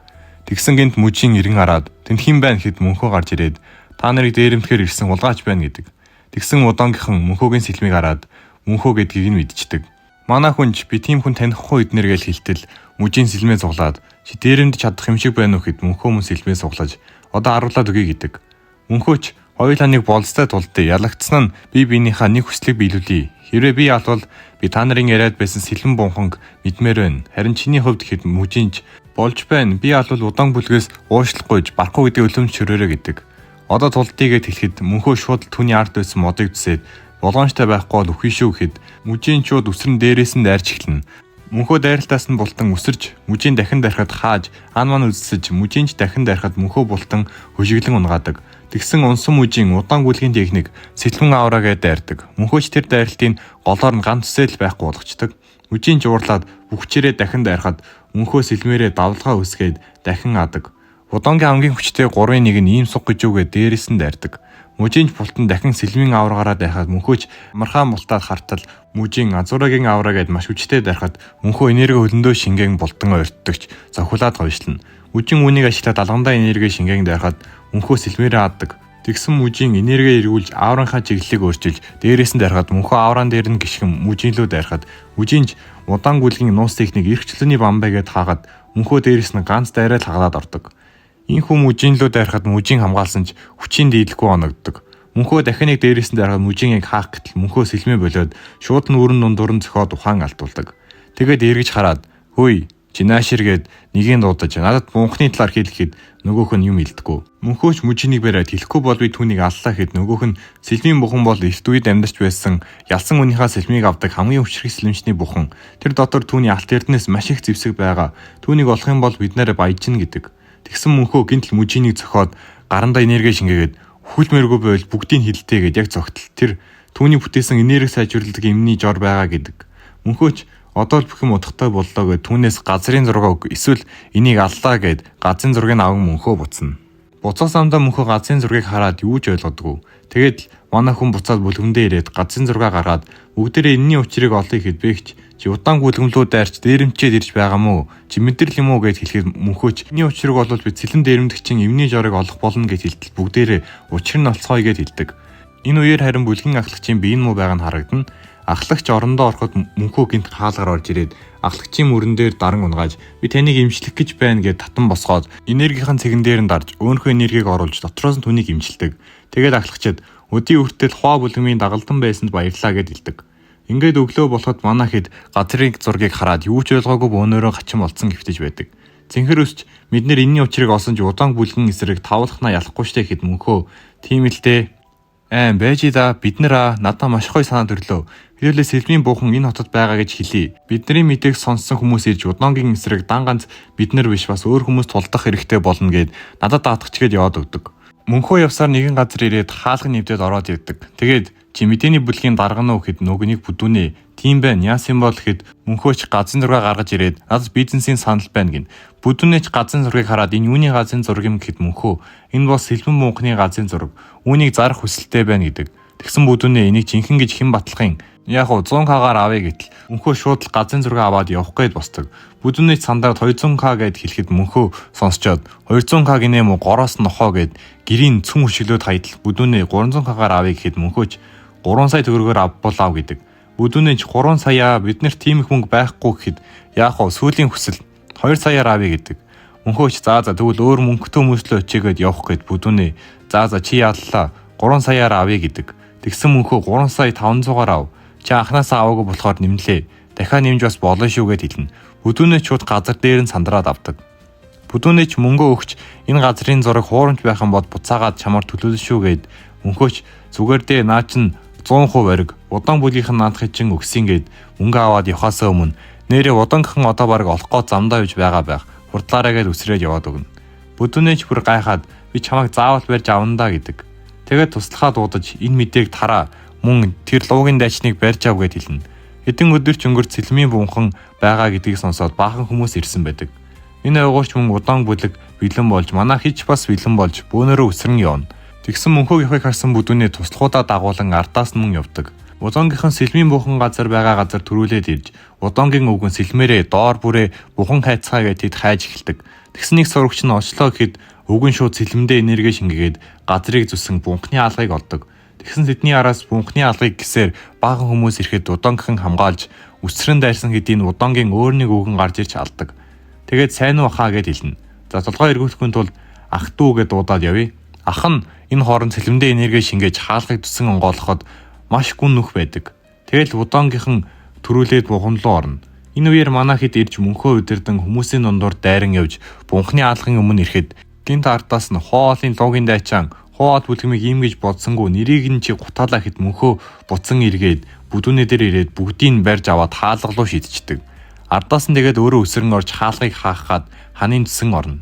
[SPEAKER 1] Тэгсэн гинт мүжийн иргэн хараад тэнд хэн байна гэхэд мөнхөө гарч ирээд та нарыг дээрэмтгэхэр ирсэн улгаач байна гэдэг. Тэгсэн удаангийнхан мөнхөөгийн сэлмийг хараад мөнхөө гэдгийг нь мэдчихдэг. Манай хүнч би тийм хүн танихгүй эднэр гэж хэлтэл мүжийн сэлмээ цуглаад чи дээрэмдэж чадах юм шиг байна уу гэхэд мөнхөө мөн сэлмээ цуглаж одоо харуулад өгье гэдэг. Мөнхөөч хоёулаа нэг болцтой тулдъя. Ялагдсан нь биенийхээ нэг хүслийг биелүүлье. Хэрвээ би алвал би та нарын яриад байсан сэлэн бунханг мэдмээр байна. Харин чиний хувьд гэхэд мүжийнч болж байна. Би алвал удаан бүлгээс уушлахгүйж барахгүй гэдэг өлөмж чөрөөрэй гэдэг. Одоо тулдъя гэд хэлэхэд мөнхөө шууд түүний ард байсан модыг зүсээд болгоомжтой байхгүй бол үхий шүү гэхэд мүжийн шууд үсрэн дээрээс нь дайрч эхэлнэ. Мөнхөө дайралтаас нь бултан үсэрч мүжийн дахин дайрахад хааж ан ман үсэж мүжийнч дахин дайрахад мөнхөө бултан хөжиглэн унгаадаг. Тэгсэн унсан мүжийн удаан бүлгийн техник сэлмэн авраагээ дайрдаг. Мөнхөөч тэр дайралтын голоор нь ганц үсэл байхгүй болгочдөг. Мүжийн жуурлаад бүхчээрээ дахин дайрахад мөнхөө сэлмээрээ давлгаа үсгээд дахин аадаг. Удаангийн хамгийн хүчтэй 3-ын 1 нь ийм суг гэж үгээ дээрээс нь дайрдаг. Мүжийн бултан дахин сэлмийн авраагаараа дайхад мөнхөөч мархаан бултаад хартал мүжийн азуурагийн авраагээд маш хүчтэй дайхад мөнхөө энерги хөлөндөө шингээн бултан ойртдогч зохиулаад говьшлна. Мүжийн үүнийг ашиглаад алгандаа энерги шингээн дайхад мөнхөө сэлмээрээ аадаг. Тэгсэн мүжийн энерги эргүүлж ааврынхаа чиглэлийг өөрчилж дээрээс нь дайхад мөнхөө аавраан дээр нь гიშгэн мүжийн лөө дайхад мүжийнч удаан бүлгийн нуус техник эрхчлөний бамбайгээд хаагаад мөнхөө дээрээс нь ганц дайраад хагалаад ордог. Ийхүү мүжийн лөө дайрахад мүжийн хамгаалсан ч хүчийн дийлэхгүй оногддог. Мөнхөө дахин нэг дээрээс нь дайрахад мүжийн хаах гэтэл мөнхөө сэлмээ болоод шууд нүүрэн дундуур нь зөхиод ухаан алдуулдаг. Тэгээд эргэж хараад хөөе жинааширгээд нэгийг дуудаж надад бунхны талаар хэлэхэд нөгөөх нь юм илдэхгүй. Мөнхөөч мүжинийг бариад хэлэхгүй бол би түүнийг аллаа гэхэд нөгөөх нь сэлмийн бухан бол эрт үед амьдарч байсан ялсан үнийхээ сэлмийг авдаг хамгийн хүчрэх сэлмчний бухан. Тэр дотор түүний алт эрдэнэс маш их зэвсэг байгаа. Түүнийг олох юм бол бид нараа баяжна гэдэг. Тэгсэн мөнхөө гинтл мүжинийг зөхиод гарандаа энерги шингээгээд хүлмээргүй байвал бүгдийг хилдэг гэд яг зогтол тэр түүний бүтээсэн энерги сайжруулдаг эмний жор байгаа гэдэг. Мөнхөөч одоо л бүх юм утгатай боллоо гэд түүнээс газрын зураг өг эсвэл энийг аллаа гэд газрын зургийг аван мөнхөө буцна. Буцах замдаа мөнхөө газрын зургийг хараад юу ч ойлгодгүй. Тэгээд манай хүн буцаад бүлгэндээ ирээд газрын зураг гаргаад бүгдээрээ энэний учрыг олъё гэхэд бэгч чи удаан бүлгэмлүүд дайрч дээрэмчээд ирж байгаа мó чи мэдрэл юм уу гэд хэлэхэд мөнхөөч энэний учрыг олвол би цэлэн дээрэмдэгчин эмний жорыг олох болно гэд хэлтэл бүгдээрээ учир нь олцгоё гэд хэлдэг. Энэ үеэр харин бүлгийн ахлагчийн биеийн муу байгаа нь харагдана. Ахлагч орондоо ороход мөнхөө гинт хаалгаар орж ирээд ахлагчийн мөрөн дээр даран унгааж би таныг имжлэх гэж байна гэд татан босгоод энергийн цэгэн дээр нь дарж өөрийнхөө энергийг оруулж дотроос нь түүнийг имжилдэг. Тэгээд ахлагчид өдий үртэл хоо бүлгмийн дагалдан байсанд баярлаа гэд хэлдэг. Ингээд өглөө болоход манай хэд газрын зургийг хараад юу ч ойлгоогүй бөөнөрөө гачин болцсон гэвтэж байдаг. Цэнхэр өсч бид нэр энэний учрыг олсон ч удаан бүлгэн эсрэг тавлахнаа ялахгүй штэ гэхэд мөнхөө тийм л дээ. Байж да бид нэр надад маш гоё санаа төрлөө. Хэдүүлээ сэлмийн буухан энэ хотод байгаа гэж хэлье. Бидний мэдээг сонссон хүмүүс ирж удаагийн эсрэг дан ганц бид нар биш бас өөр хүмүүс тулдах хэрэгтэй болно гэд надад даатгачгээд яваад өгдөг. Мөнхөө явсаар нэгэн газар ирээд хаалга нэвдээд ороод ирдэг. Тэгээд чи мэдээний бүлгийн даргана уу гэхэд нөгөөнийг бүдүүнэ. Тийм байна. Яасан бол гэхэд мөнхөөч газрын зураг гаргаж ирээд надад бизнесийн санал байна гин. Бүдүүнээч газрын зургийг хараад энэ юуны газрын зураг юм гэхэд мөнхөө энэ бол сэлбэн мөнхний газрын зураг. Үүнийг зарах хүсэлтэй байна гэдэг. Тэгсэн бүдүүнээ энийг жинхэнэ гэж хэн батлахын яг 100k-аар авъя гэтэл мөнхөө шууд л газрын зураг аваад явах гээд босдог. Бүдүүнээс сандаад 200k гэд хэлэхэд мөнхөө сонсчоод 200k гинэ мө гороос нохоо гэд гэрийн цүн хөшөглөөд хайдал бүдүүнээ 300k-аар авъя гэхэд мөнхөөч 3 сая төгрөгөөр авбал ав гэдэг. Бүдүүнээч 3 сая бид нар тийм их мөнгө байхгүй гэхэд яах вэ сүүлийн хүсэл 2 саяар авъя гэдэг. Мөнхөөч за тэгвэл өөр мөнгөтэй хүмүүслөө очигээд явах гэд бүдүүнээ за чи яаллаа 3 саяар авъя гэдэг. Тэгсэн мөнхөө 3 сая 500-аар ав. Чи анханасаа аваагүй болохоор нэмлээ. Дахиад нэмж бас болно шүү гэд хэлнэ. Бүдүүнээ шууд газар дээр нь сандраад авдаг. Бүдүүнээ ч мөнгөө өгч энэ газрын зураг хуурамч байх юм бод буцаагаад чамаар төлөөлнө шүү гэд мөнхөөч зүгээр дээ наа чин 100% бариг удаан бүлгийнх нь наадахыг чин өгсөн гэд мөнгө аваад явхаасаа өмнө нэрээ удаангийнхан одоо бараг олох гоо замдаа явж байгаа байх. Хурдлаараа гэд үсрээд яваад өгнө. Бүдүүнээ ч бүр гайхаад би чамайг заавал барьж авна да гэдэг. Тэгээд туслахаа дуудаж энэ мэдээг тараа мөн тэр луугийн дайчныг барьж ав гэд хэлнэ. Хэдэн өдөр ч өнгөрч сэлмийн бунхан байгаа гэдгийг сонсоод баахан хүмүүс ирсэн байдаг. Энэ ойгоорч мөн удаан бүлэг бэлэн болж манай хич бас бэлэн болж бөөнөрөө үсрэн явна. Тэгсэн мөнхөө явахыг харсан бүдүүнээ туслахуудаа дагуулan ардаас нь мөн явдаг. Удаангийнхан сэлмийн буухан газар байгаа газар төрүүлээд ирж удаангийн өвгөн сэлмээрээ доор бүрээ бухан хайцгаа гэд тэд хайж эхэлдэг. Тэгсэн нэг сурагч нь очлоо гэхэд өвгөн шууд сэлмэндээ энерги шингээгээд газрыг зүсэн бунхны алгыг олдог. Тэгсэн тэдний араас бунхны алгыг гисээр баахан хүмүүс ирэхэд удаангийнхан хамгаалж үсрэн дайрсан хэдийн удаангийн өөр нэг өвгөн гарч ирж алдаг. Тэгээд сайн уу хаа гэд хэлнэ. За толгой эргүүлэхийн тулд ах дүү гэд дуудаад явъя. Ах нь энэ хооронд сэлмэндээ энерги шингээж хаалгыг түсэн онгоолоход маш гүн нүх байдаг. Тэгэл удаангийнхан төрүүлээд бунхан руу орно. Энэ үеэр манай хэд ирж мөнхөө удирдан хүмүүсийн дундуур дайран явж бунхны алгын өмнө ирэхэд гинт ардаас нь хоолын луугийн дайчаан хоол бүлгмийг ийм гэж бодсонгүй нэрийг нь чи гутаалаа хэд мөнхөө буцан эргээд бүдүүнээ дээр ирээд бүгдийг нь барьж аваад хаалга руу шидчихдэг. Ардаас нь тэгээд өөрөө өсрөн орж хаалгыг хаахгаад ханын төсөн орно.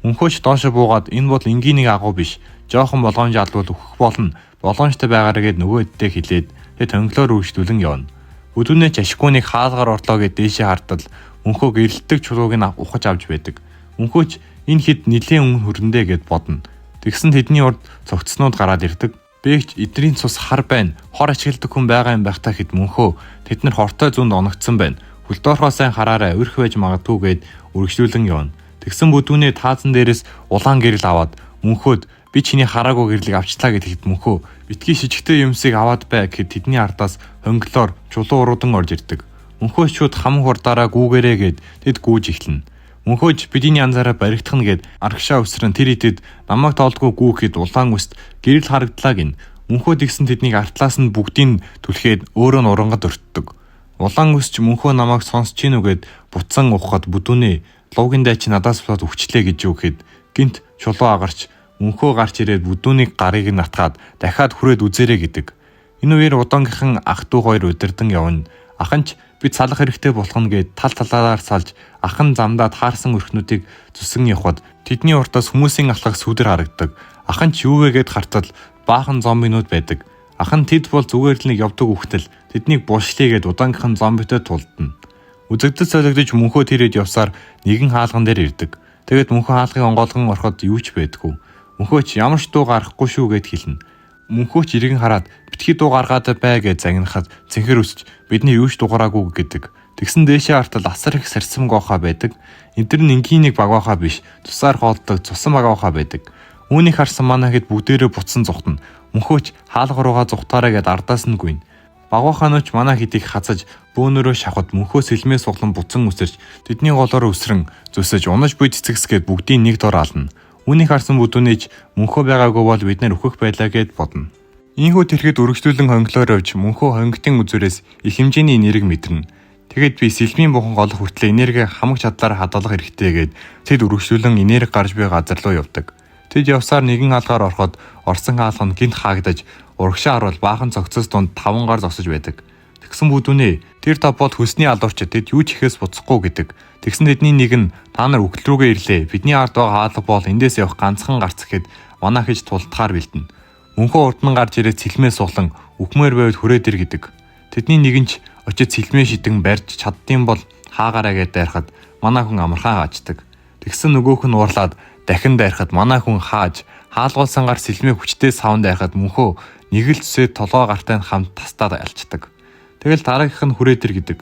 [SPEAKER 1] Мөнхөөч доошо буугаад энэ бол энгийн нэг агуу биш. Жоохон болгоомж албал өгөх болно. Болгоомжтой байгаараа гэд нөгөөддөө хилээд тэгээд тонглоор үргэлжлүүлэн явна. Бүдүүнээ ч ашиггүй нэг хаалгаар орлоо гэд дээшээ хартал мөнхөө гэрэлтдэг чулууг нь ухаж авч байдаг. Мөнхөөч энэ хэд нилийн өмнө хөрөндөө гэд бодно. Тэгсэн тэдний урд цогцснууд гараад ирдэг. Бэгч эдний цус хар байна. Хор ашигладаг хүн байгаа юм байх та хэд мөнхөө тэд нар хортой зүүнд оногдсон байна. Хөлдөөрхөө сайн хараарай өрх байж магадгүй гэд үргэлжлүүлэн явна. Тэгсэн бүдүүнээ таазан дээрээс улаан гэрэл аваад мөнхөөд би чиний хараагүй гэрлийг авчлаа гэхэд мөнхөө битгий шижигтэй юмсыг аваад бай гэхэд тэдний ардаас хонглоор чулуу уруудан орж ирдэг. Мөнхөө шууд хам хурдаараа гүүгээрээ гэд тэд гүүж эхэлнэ. Мөнхөөж бидний анзаараа баригдах нь гэд аргашаа өсрөн тэр идэд намайг тоолдгүй гүүхэд улаан үст гэрэл харагдлаа гин. Мөнхөө тэгсэн тэднийг артлаас нь бүгдийг түлхээд өөрөө нь урангад өртдөг. Улаан үсч мөнхөө намайг сонсч гинүү гэд буцан ухахад бүдүүнээ луугийн дайч надаас болоод өвчлээ гэж үгэхэд гинт чулуу агарч мөнхөө гарч ирээд бүдүүнийг гарыг нь натгаад дахиад хүрээд үзээрэй гэдэг. Энэ үеэр удаангийнхан ах дүү хоёр удирдан явна. Ах нь ч бид салах хэрэгтэй болгоно гэд тал талаараа салж ахын замдаа таарсан өрхнүүдийг зүсэн явхад тэдний уртаас хүмүүсийн алхах сүдэр харагдаг. Ахын ч юу вэ гэд хартал баахан зомбинууд байдаг. Ахын тэд бол зүгээр л нэг явдаг үхтэл тэднийг булшлие гэд удаангийнхан зомбитой тулдана. Үзэгдэл солигдож мөнхөө тэрэд явсаар нэгэн хаалган дээр ирдэг. Тэгээд мөнхөө хаалгыг онгоолгон ороход юу ч байдгүй. Мөнхөө ч ямар ч дуу гарахгүй шүү гэд хэлнэ. Мөнхөө ч иргэн хараад битгий дуу гаргаад бай гэж загнахад цэнхэр үсч бидний юу ч дугаараагүй гэдэг. Тэгсэн дээшээ хартал асар их сарсам гоохоо байдаг. Эдгээр нь энгийн нэг багаахаа биш, тусаар хоолдог цусан багаахаа байдаг. Үүнийг харсан манай хэд бүгдээрээ буцсан зүхтэн. Мөнхөө ч хаалга руугаа зүхтаараа гэд ардаас нь гүйн. Багааханууч манай хэдийг хацаж бөөнөрөө шавхад мөнхөө сэлмээ суглан буцан үсэрч тэдний голоор өсрөн зүсэж унаж буй цэцэгс гэд бүгдийн нэг дор ална. Үүнийг харсан бүдүүнийч мөнхөө байгаагүй бол бид нэр өөхөх байлаа гэд бодно. Ийхүү тэрхэд өргөжлүүлэн хонглоор явж мөнхөө хонгитын үзүүрээс их хэмжээний энерги мэдэрнэ. Тэгэд би сэлмийн бухан голох хүртлээр энерги хамаг чадлаар хадгалах хэрэгтэй гэд тэд өргөжлүүлэн энерги гарч буй газар руу явдаг. Тэд явсаар нэгэн хаалгаар ороход орсон хаалга нь гинт хаагдаж урагшаа харвал баахан цогцос донд 5 гар зогсож байдаг. Тэгсэн бүдүүнээ тэр топод хөлсний алуурч тэд юу ч ихээс буцахгүй гэдэг. Тэгсэн тэдний нэг нь та нар үхэл рүүгээ ирлээ. Бидний ард байгаа хаалга бол эндээс явах ганцхан гарц гэхэд манай хийж тултахаар бэлдэнэ. Мөнхөө урдман гарч ирээд сэлмээ суглан үхмээр байвал хүрээд ир гэдэг. Тэдний нэг нь ч очиж сэлмээ шидэн барьж чаддсан бол хаагаараа гэд дайрахад манай хүн амархан хаачдаг. Тэгсэн нөгөөх нь уурлаад дахин дайрахад манай хүн хааж хаалгуулсан гар сэлмээ хүчтэй савн дайрахад мөнхөө нэг л зүсээ толгоо гартай хамт тастаад алчдаг. Тэгэл дараагийнх нь хүрээд ир гэдэг.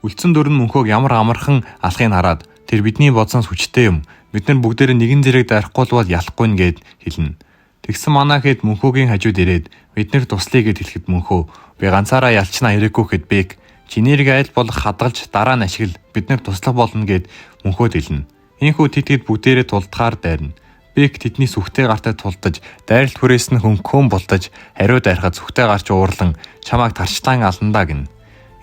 [SPEAKER 1] Үлдсэн дөрөв нь мөнхөөг ямар амархан алхахыг хараад тэр бидний бодсоос хүчтэй юм. Бид нар бүгдээрээ нэгэн зэрэг дайрахгүй бол ялахгүй нь гэд хэлнэ. Тэгсэн манай хэд мөнхөөгийн хажууд ирээд бид нар туслая гэд хэлэхэд мөнхөө би ганцаараа ялчна хэрэггүй гэд бэг чинэрийг айл болох хадгалж дараа нь ашигла бид нар туслах болно гэд мөнхөөд хэлнэ. Ийхүү тэтгэд бүгдээрээ тулдахаар дайрна. Бэг тэдний сүхтэй гартаа тулдаж дайралт хүрээс нь хөнгөн бултаж хариу дайрахад сүхтэй гарч уурлан чамааг тарчлан аландаа гин.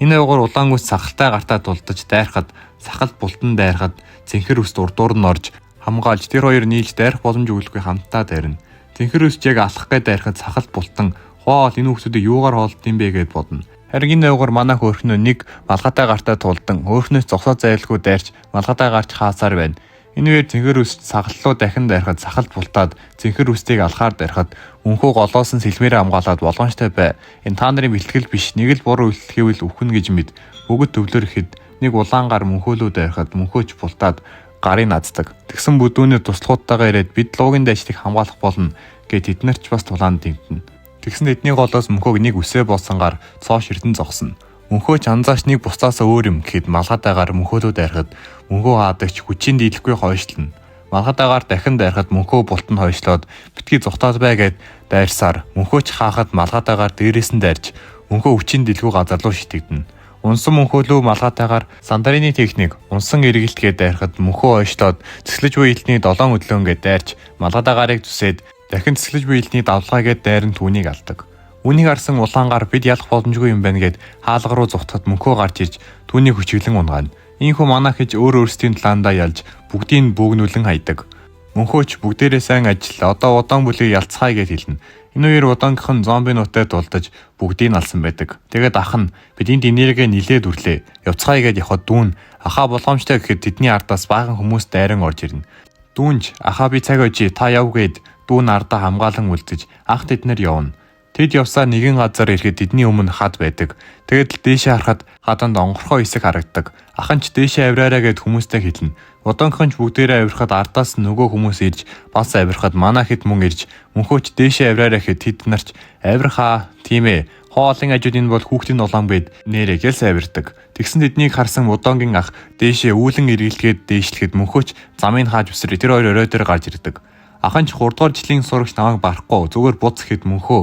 [SPEAKER 1] Энэ угаар улаан үс сахалтай гартаа тулдаж дайрахад сахал бултан дайрахад цэнхэр үст урдуур нь орж хамгаалж тэр хоёр нийлж дайрах боломж өгөхгүй хамтдаа дайрна. Цэнхэр үст яг алах гээд дайрахад сахал бултан хоол энэ хүмүүсийг юугаар хоолдсон бэ гэд бодно. Харин энэ угаар манай хөөрхнөө нэг малгайтай гартаа тулдан хөөрхнөөс зогсоо зайлгүй дайрч малгайтай гарч хаасаар байна. Энэ үеэр цэнхэр үст сагаллуу дахин дайрахад сахал бултаад цэнхэр үстийг алхаар дайрахад өнхөө голоос нь сэлмээрээ хамгаалаад болгоомжтой бай. Энэ та нарын бэлтгэл биш нэг л буруу илтгэвэл үхэн гэж мэд. Бүгд төвлөр ихэд нэг улаан гар мөнхөөлөө дайрахад мөнхөөч бултаад гарыг наддаг. Тэгсэн бүдүүнээ туслахуудтайгаа ирээд бид луугийн дайчдыг хамгаалах болно гэд тэднэрч бас тулаанд дэмтэнэ. Тэгсэн эдний голоос мөнхөөг нэг үсээ болсон гар цоош эрдэн зогсно. Мөнхөө ч анзааш нэг бусдаасаа өөр юм гэхэд малгайдаагаар мөнхөөлөө дайрахад мөнхөө хаадагч хүчин дийлэхгүй хойшлно. Малгайдаагаар дахин дайрахад мөнхөө бултанд хойшлоод битгий зүхтаад бай гэд дайрсаар мөнхөөч хаахад малгайдаагаар дээрээс нь дайрч мөнхөө хүчин дийлэхгүй газар руу шитэгдэнэ. Унсан мөнхөөлөө малгайдаагаар сандарины техник унсан эргэлт гэд дайрахад мөнхөө хойшлоод цэслэж буй элтний 7 өдлөн гэд дайрч малгайдаагаарыг зүсээд дахин цэслэж буй элтний давлгаа гэд дайрн түүнийг алдаг. Үүнийг харсан улаан гар бид ялах боломжгүй юм байна гэд хаалга руу зүхтахад мөнхөө гарч ирж түүнийг хүчиглэн унгаана. Ийхүү манаа хийж өөр өөрсдийн талаандаа ялж бүгдийг бөөгнүүлэн хайдаг. Мөнхөөч бүгдээрээ сайн ажиллаа. Одоо удаан бүлийг ялцгаая гэд хэлнэ. Энэ үеэр удаангийнхан зомбинуутай дулдаж бүгдийг алсан байдаг. Тэгээд ах нь бид энд энерги нилээд үрлээ. Явцгаая гэд явхад дүүн ахаа болгоомжтой гэхэд тэдний ардаас баахан хүмүүс дайран орж ирнэ. Дүүнч ахаа би цаг очие та яв гэд дүүн ардаа хамгаалan үлдэж ах тэднэр явна. Тэд явсаа нэгэн газар ирэхэд тэдний өмнө хад байдаг. Тэгэд л дээшээ харахад хаданд онгорхоо хэсэг харагдаг. Ахын ч дээшээ авираараа гэд хүмүүстэй хэлнэ. Удаангийнхан ч бүгдээрээ авирахад ардаас нөгөө хүмүүс ирж бас авирахад манай хэд мөн ирж мөнхөөч дээшээ авираараа гэхэд тэд нарч авирахаа тийм ээ. Хоолын ажууд энэ бол хүүхдийн улаан байд нэрээ гэлс авирдаг. Тэгсэн тэднийг харсан удаангийн ах дээшээ үүлэн эргэлгээд дээшлэхэд мөнхөөч замыг хааж үсрээ тэр хоёр орой дээр гарч ирдэг. Ахын ч 3 дугаар жилийн сурагч намайг барахгүй зүгээр буц гэхэд мөнхөө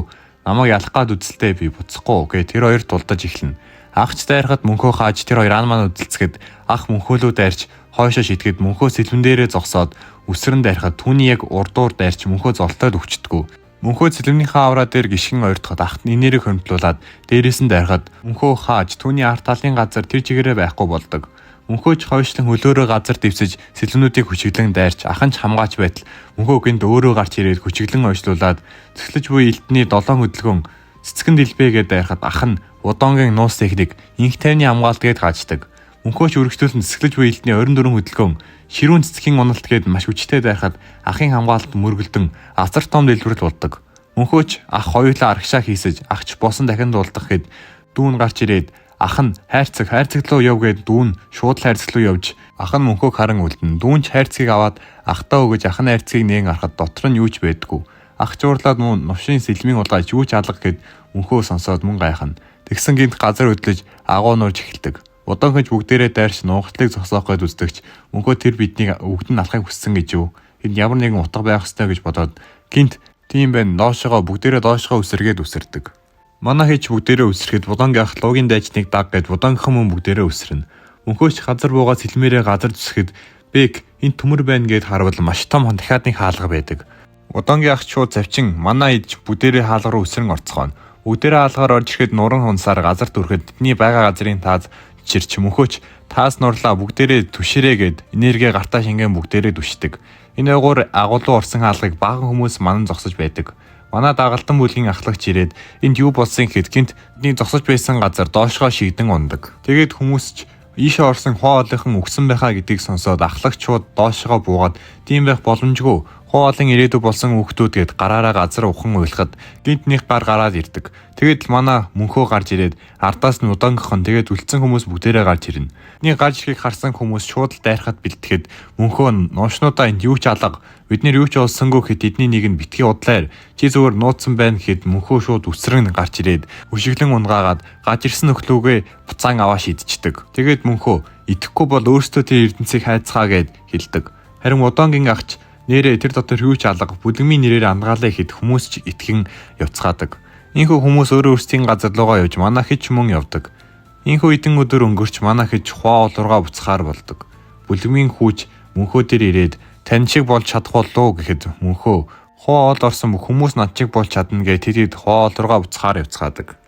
[SPEAKER 1] намайг ялах гад үзэлтэй би буцахгүй гэ тэр хоёр дулдаж эхэлнэ. Ахч дайрахад мөнхөө хааж тэр хоёр ан маань үзэлцгээд ах мөнхөөлөө дайрч хойшоо шитгэд мөнхөө сэлвэн дээрээ зогсоод үсрэн дайрахад түүний яг урдуур дайрч мөнхөө золтойд өвчтгүү. Мөнхөө сэлвнийхээ авраа дээр гიშгэн ойртоход ахт энерги хөндлүүлээд дээрээс нь дайрахад мөнхөө хааж түүний арт талын газар тэр чигээрээ байхгүй болдог. Мөнхөөч хойшлон хөлөөрөө газар дэвсэж сэлвнүүдийг хүчиглэн дайрч ахын ч хамгаалж байтал мөнхөө гинт өөрөө гарч ирээд хүчиглэн ойшлуулад цэглэж буй элдний 7 хөдөлгөөн цэцгэн дэлбэгээд байхад ах нь удоонгийн нуус техник инх тайвны хамгаалт гээд хааждаг. Мөнхөөч өргөжтүүлэн цэцгэлж буй элдний 24 хөдөлгөөн ширүүн цэцгийн уналт гээд маш хүчтэй байхад ахын хамгаалалт мөргөлдөн азар том дэлбэрэл болдог. Мөнхөөч ах хоёулаа аргашаа хийсэж ахч босон дахин дуулдах гээд дүүн гарч ирээд ах нь хайрцаг руу яв гээд дүүн шууд хайрцаг руу явж ах нь мөнхөөг харан үлдэн. Дүүн ч хайрцгийг аваад ахтаа өгөж ах нь хайрцгийг нээн харахад дотор нь юу ч байдгүй. Ах жуурлаад мөн новшийн сэлмийн улгаж юу ч алга гээд мөнхөө сонсоод мөн гайхна. Тэгсэн гинт газар хөдлөж агуу нуурж эхэлдэг. Удаан хэж бүгдээрээ дайрч нуугтлыг зогсоох гээд үздэгч мөнхөө тэр биднийг өгд нь алахыг хүссэн гэж юу. Энд ямар нэгэн утга байх ёстой гэж бодоод гинт тийм байна доошогоо бүгдээрээ доошогоо үсэргээд үсэрдэг. Манай хийж бүгдээрээ үсрэхэд Булангийн ах луугийн дайчныг даг гэд Булангийнхан мөн бүгдээрээ үсрэнэ. Мөнхөөч газар буугаа сэлмээрээ газар зүсгэд бэг энэ төмөр байна гэд харвал маш том дахиад нэг хаалга байдаг. Удонгийн ах шууд завчин манай идж бүдэрээ хаалга руу өсрөн орцгооно. Бүгдээрээ хаалгаар орж ирэхэд нуран хунсаар газар дүрэхэд тэдний байгаа газрын тааз чирч мөнхөөч таас нурлаа бүгдээрээ түшрээгээд энерги гартаа шингэн бүгдээрээ түшдэг. Энэ ойгоор агуулуу орсон хаалгыг баахан хүмүүс манан зогсож байдаг. Манай дагалдан бүлгийн ахлагч ирээд энд юу болсон гэхэд гинт бидний зогсож байсан газар доошгоо шигдэн ундаг. Тэгээд хүмүүс ч ийшээ орсон хоолойхон өгсөн байхаа гэдгийг сонсоод ахлагч шууд доошгоо буугаад тийм байх боломжгүй. Хоолын ирээдүй болсон хүүхдүүд гээд гараараа газар ухан уйлахад гинтнийх гар гараад ирдэг. Тэгээд л манай мөнхөө гарч ирээд ардаас нь удангийнхан тэгээд үлдсэн хүмүүс бүгдээрээ гарч ирнэ. Бидний гарч ирэхийг харсан хүмүүс шууд л дайрахад бэлтгэхэд мөнхөө нуушнуудаа энд юу ч алга бид нар юу ч олсонгүй гэхэд эдний нэг нь битгий удлаар чи зүгээр нууцсан байна гэхэд мөнхөө шууд үсрэн гарч ирээд өшиглэн унгаагаад гаж ирсэн нөхлүүгээ буцаан аваа шидчихдэг. Тэгээд мөнхөө идэхгүй бол өөрсдөө тэр эрдэнцийг хайцгаа гэд хэлдэг. Харин удонгийн агч нэрээ тэр дотор юу ч алга бүлгмийн нэрээр андгаалаа ихэд хүмүүс ч итгэн явцгаадаг. Ийхүү хүмүүс өөрөө өөрсдийн газар руугаа явж манай хич мөн явдаг. Ийхүү эдэн өдөр өнгөрч манай хич хоо олоргаа буцахаар болдог. Бүлгмийн хүүч мөнхөө тэр ирээд тань шиг болж чадах болов гэхэд мөнхөө хоо ол орсон хүмүүс над шиг болж чадна гэ тэдэд хоо олоргаа буцахаар явцгаадаг.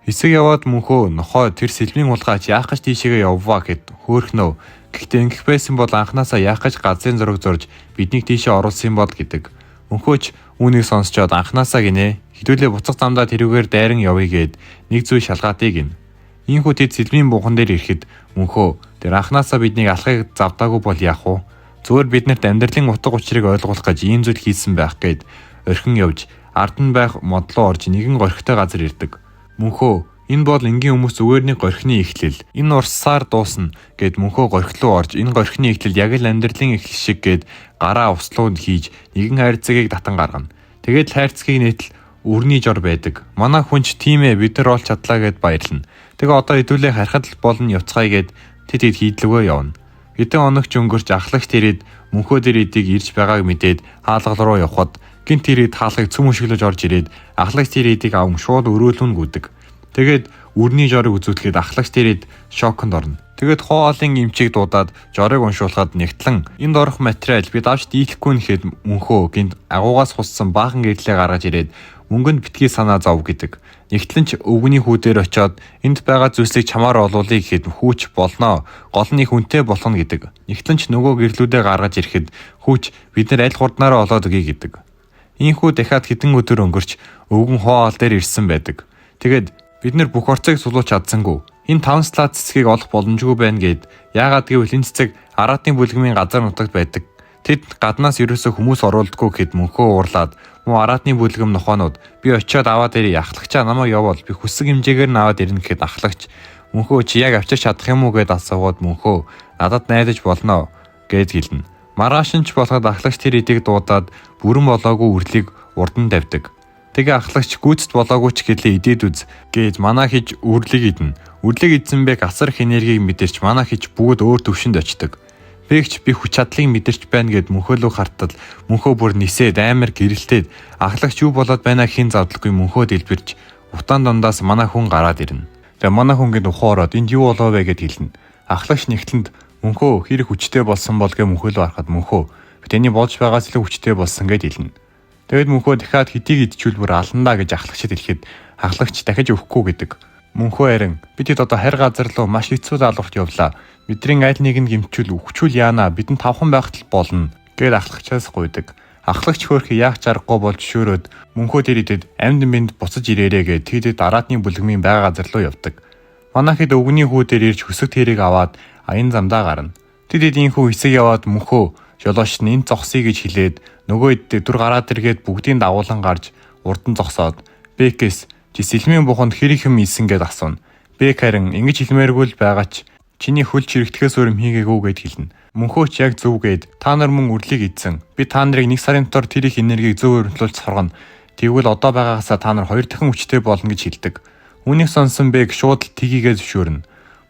[SPEAKER 1] Хэсэг яваад мөнхөө нохоо тэр сэлмийн улгаач яах гэж тийшээгээ явваа гэд хөөхнөө. Гэхдээ ингэх байсан бол анханасаа яах гэж газрын зураг зурж биднийг тийшээ оруулсан бол гэдэг. Мөнхөөч үүнийг сонсчоод анханасаа гинэ хэдүүлээ буцах замдаа тэрүүгээр дайран явъя гэд нэг зүйл шалгаатыг гин. Ийхүү тэд сэлмийн буухан дээр ирэхэд мөнхөө тэр анханасаа биднийг алахыг завдаагүй бол яах вэ? Зүгээр биднэрт амьдралын утга учирыг ойлгуулах гэж ийм зүйл хийсэн байх гэд орхин явж ард нь байх модлоо орж нэгэн горхтой газар ирдэг. Мөнхөө энэ бол энгийн хүмүүс зүгээр нэг горхины эхлэл. Энэ урсаар дуусна гэд мөнхөө горхилуу орж энэ горхины эхлэл яг л амьдралын эхлэл шиг гэд гараа услууд хийж нэгэн хайрцагийг татан гаргана. Тэгээд л хайрцагийг нэтл өрний жор байдаг. Манай хүнч тийм ээ бид нар олж чадлаа гэд баярлна. Тэгээ одоо хэдүүлээ харахад л болно явцгаая гэд тэд хийдлэгөө явна. Хэдэн оногч өнгөрч ахлагч тэрээд мөнхөө дээр эдийг ирж байгааг мэдээд хаалгал руу явхад гинт тэрээд хаалгыг цөм өшөглөж орж ирээд ахлагч тэр эдийг аван шууд өрөөлүн гүдэг. Тэгээд үрний жорыг үзүүлэхэд ахлагч тэрээд шоконд орно. Тэгээд хоолын эмчийг дуудаад жорыг уншуулхад нэгтлэн энд орох материал бид авч дийлэхгүй нэхэд мөнхөө гинт агуугаас хуссан баахан гэрлээ гаргаж ирээд мөнгөнд битгий санаа зов гэдэг. Нэгтлэн ч өвгний хүүдээр очиод энд байгаа зүйлсийг чамаар олуулъя гэхэд хүүч болно. Гол нь хүнтэй болгоно гэдэг. Нэгтлэн ч нөгөө гэрлүүдээ гаргаж ирэхэд хүүч бид нар аль хурднаараа олоод өгье гэдэг. Ийхүү дахиад хэдэн өдөр өнгөрч өвгөн хоол дээр ирсэн байдаг. Тэгээд бид нар бүх орцыг сулууч чадсангүй. Энэ 5 слайд цэцгийг олох боломжгүй байна гэд. Яагаад гэвэл энэ цэцэг араатын бүлгмийн газар нутагт байдаг. Тэд гаднаас ерөөсөө хүмүүс оруулдаггүй гэхэд мөнхөө уурлаад муу араатны бүлгэм нохоонууд би очиод аваад ирээ ахлагчаа намайг явуул би хүсэг хэмжээгээр нь аваад ирнэ гэхэд ахлагч мөнхөө чи яг авчирч чадах юм уу гэд асуугаад мөнхөө надад найдаж болно гэд хэлнэ. Маргаашинч болоход ахлагч тэр эдийг дуудаад бүрэн болоогүй үрлийг урд нь тавьдаг. Тэгээ ахлагч гүйцэд болоогүй ч гэлээ идээд үз гэж манаа хийж үрлийг идэнэ. Үрлийг идсэн бэг асар их энергийг мэдэрч манаа хийж бүгд өөр төвшөнд очдог. Бэгч би хүч чадлыг мэдэрч байна гэд мөнхөөлөө хартал мөнхөө бүр нисээд амар гэрэлтээд ахлагч юу болоод байна хийн завдалгүй мөнхөө дэлбэрч утаан дундаас манай хүн гараад ирнэ. Тэгээ манай хүнгийн ухаа ороод энд юу болоо вэ гэд хэлнэ. Ахлагч нэгтлэнд мөнхөө хэрэг хүчтэй болсон бол гэ мөнхөөлөө харахад мөнхөө би таны болж байгаас илүү хүчтэй болсон гэд хэлнэ. Тэгэд мөнхөө дахиад хэдийг идчихвэл бүр аландаа гэж ахлагчид хэлэхэд ахлагч дахиж өгөхгүй гэдэг. Мөнхөө харин бид одоо харь газар руу маш хэцүү даалгаварт явлаа. Бидний аль нэг нь гимчүүл өвчүүл яана бидэнд тавхан байхад л болно гэд ахлагчаас гуйдаг. Ахлагч хөөрхий яах чаргагүй болж шөөрөөд мөнхөө тэр идэд амьд мэнд буцаж ирээрээ гэж тэдэд араатны бүлгмийн байгаа газар руу явдаг. Манайхэд өвгний хүү дээр ирж хөсөг тэрийг аваад аян замдаа гарна. Тэд энхүү хэсэг яваад мөнхөө жолооч нь энд зогсъё гэж хэлээд нөгөө ид дэвтэр гараад иргээд бүгдийн дагуулan гарч урдан зогсоод Бэкэс чи сэлмийн буханд хэрэг юм ийсэн гэд асууна. Бэк харин ингэж хэлмээргүй л байгаа ч чиний хөл чирэгдэхээс өөр юм хийгээгүй гэд хэлнэ. Мөнхөө ч яг зөв гээд та нар мөн үрлийг идсэн. Би та нарыг 1 сарын дотор тэр их энергийг зөв өрнөлүүлж соргоно. Тэгвэл одоо байгаагасаа та нар 2 дахин хүчтэй болно гэж хэлдэг. Үүнийг сонсон Бэк шууд л тгийгээ зөвшөөрнө.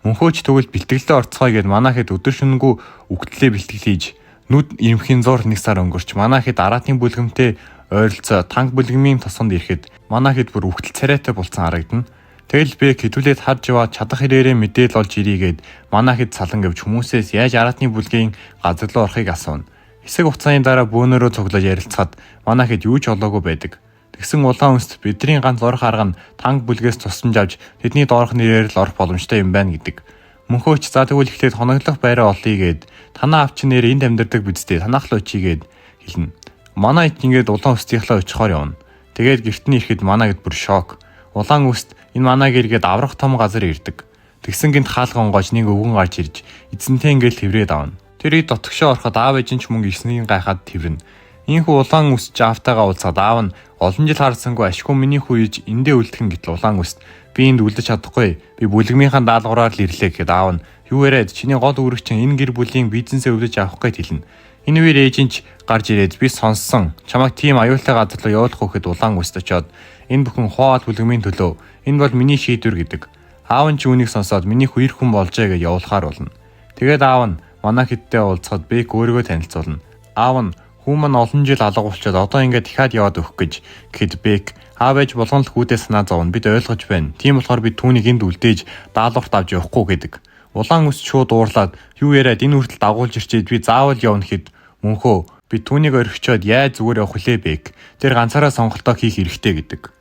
[SPEAKER 1] Мөнхөөч тэгвэл бэлтгэлээ орцгоё гэд манайхэд өдөр шөнөгүй үгтлээ бэлтгэл хийж нүд ирэмхийн зур 1 сар өнгөрч манайхэд араатны бүлгэмтэй ойролцоо танк бүлгмийн тосгонд ирэхэд манайхэд бүр үгтэл царайтай болцсон харагдана. Тэгэл Бэк хэдүүлээд харж яваад чадах хэрээрээ мэдээл олж ирийгээд манайхэд салан гэвч хүмүүсээс яаж араатны бүлгийн газар руу орохыг асууна. Хэсэг хугацааны дараа бөөнөрөө цуглаж ярилцахад манайхэд юу ч олоогүй байдаг. Тэгсэн улаан үндэст бидний ганц орох арга нь танк бүлгээс тусламж авч тэдний доорх нэрээр л орох боломжтой юм байна гэдэг. Мөнхөөч за тэгвэл ихлээд хоноглох байраа олъё гэд танаа авчин нэр энд амьдардаг бидтэй танах л очигээд хэлнэ. Манай ич ингээд улаан үстийнхлээ очихоор явна. Тэгээд гэрт нь ирэхэд манайд бүр шок. Улаан үст энэ манай гэргээд аврах том газар ирдэг. Тэгсэн гинт хаалган гоож нэг өвгөн гарч ирж эзэнтэй ингээд хэврээд авна. Тэрийг дотгошоо ороход аав ээж нь ч мөнгө ирснийг гайхаад тэрвэрнэ. Ийхүү улаан үст жаавтайгаа уулзаад аав нь олон жил харсангүй ашгүй миний хүүж эндээ үлдхэн гэтэл улаан үст би энд үлдэж чадахгүй. Би бүлгмийнхаа даалгавраар л ирлээ гэхэд аав нь юу яриад чиний гол үүрэгч энэ гэр бүлийн бизнесээ өвдөж авах гэж хэлнэ. Энэ үеэр ээж нь гарч ирээд би сонссон. Чамайг тийм аюултай газар руу явуулах гэхэд улаан үст очоод энэ бүхэн хоол бүлгмийн төлөө энэ бол миний шийдвэр гэдэг. Аав нь ч үүнийг сонсоод миний хоёр хүн болжээ гэж явуулахаар болно. Тэгээд аав нь манай хэдтэй уулзахад Бэк өөрийгөө танилцуулна. Аав нь хүү маань олон жил алга болчиход одоо ингээд дахиад яваад өгөх гэж гэхэд Бэк аав ээж болгон л хүүдээ санаа зовно. Бид ойлгож байна. Тийм болохоор бид түүнийг энд үлдээж даалгаварт авч явахгүй гэдэг. Улаан үс шууд уурлаад юу яриад энэ хүртэл дагуулж ирчээд би заавал явна гэхэд мөнхөө би түүнийг орхичоод яаж зүгээр явах вүлээ Бэк. Тэр ганцаараа сонголтоо хийх эрхтэй гэдэг.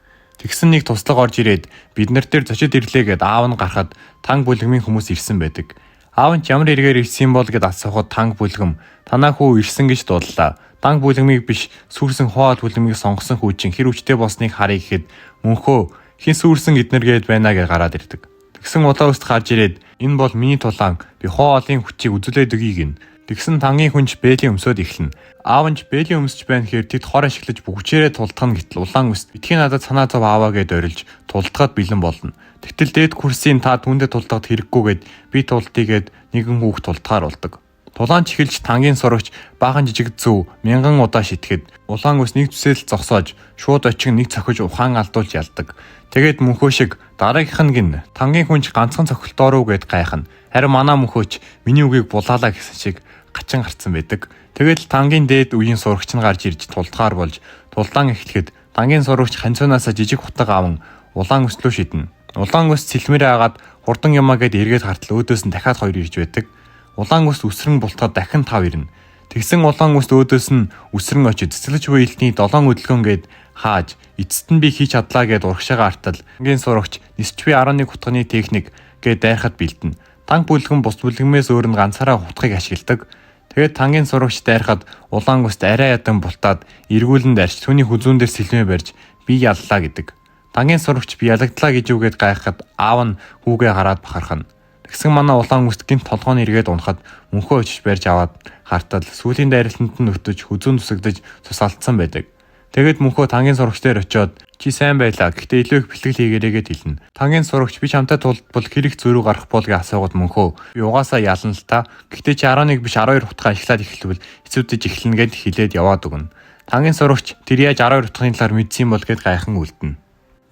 [SPEAKER 1] Тэгсэн нэг туслаг орж ирээд бид нар дээр зочид ирлээ гэд аав нь гарахад танк бүлгмийн хүмүүс ирсэн байдаг. Аав нь ямар эргээр ирсэн бол гэд асуухад танк бүлгэм танаа хүү ирсэн гэж дууллаа. Танк бүлгмийг биш сүрсэн хоол бүлгмийг сонгосон хүү чинь хэр хүчтэй болсныг харъя гэхэд мөнхөө хин сүрсэн эднэргээд байна гэж гараад ирдэг. Тэгсэн улаан үст гарч ирээд энэ бол миний тулаан би хоолын хүчийг үзүүлээд өгье гин. Тэгсэн тангийн хүнч бээлийн өмсөд эхэлнэ. Аав нь бээлийн өмсөж байна гэхээр тэд хор ашиглаж бүгчээрээ тулдах нь гэтэл улаан үст битгий надад санаа зов аваа гэд орилж тулдахад бэлэн болно. Тэгтэл дээд курсын та түүндээ тулдахад хэрэггүйгээд би тулдъя гэд нэгэн хүүхд тулдахаар болдог. Тулаан чихэлж тангийн сурагч баахан жижиг зөв мянган удаа шитгэхэд улаан үс нэг зүсэл зогсоож шууд очих нэг цохиж ухаан алдуулж ялдаг. Тэгээд мөнхөө шиг дараагийнх нь гин тангийн хүнч ганцхан цохилтоороо гэд гайхна. Харин манай мөнхөөч миний үгийг булаалаа гэсэн шиг гачин гарцсан байдаг. Тэгэл тангийн дээд үеийн сурагч нь гарч ирж тулдгаар болж тулдаан эхлэхэд тангийн сурагч ханцуунаасаа жижиг хутаг аван улаан өслөө шиднэ. Улаан өс цэлмэрээ агаад хурдан юмаа гэд эргээд хартал өөдөөс нь дахиад 2 ирж байдаг. Улаан өс үсрэн бултаад дахин 5 ирнэ. Тэгсэн улаан өс өөдөөс нь үсрэн очиж цэцлэж буй элтний 7 өдөлгөн гэд хааж эцэст нь би хийж чадлаа гэд урагшаага артал тангийн сурагч нисч би 11 хутганы техник гэд дайрахад бэлдэнэ. Танк бүлгэн бус бүлгэмээс өөр нь ганцаараа хутгыг ашигладаг. Тэгээд тангийн сурагч дайрахад улаан өст арай ядан бултаад эргүүлэн дайрч түүний хүзүүн дээр сэлмээ барьж би яллаа гэдэг. Тангийн сурагч би ялагдлаа гэж үгээд гайхахад аав нь хүүгээ хараад бахархна. Тэгсэн манай улаан үст гинт толгойн эргээд унахад мөнхөө очиж барьж аваад хартал сүүлийн дайралтанд нь өтөж хүзүүн тусагдаж цус алдсан байдаг. Тэгээд мөнхөө тангийн сурагч дээр очиод чи сайн байлаа. Гэхдээ илүү их бэлтгэл хийгээрэй гэд хэлнэ. Тангийн сурагч би чамтай тулбал хэрэг зөрүү гарах бол гэж асуугаад мөнхөө би угаасаа ялна л та. Гэхдээ чи 11 биш 12 хутгаа ашиглаад эхлэвэл эцүүдэж эхлэнэ гэд хэлээд яваад өгнө. Тангийн сурагч тэр яаж 12 хутганы талаар мэдсэн бол гэд гайхан үлдэнэ.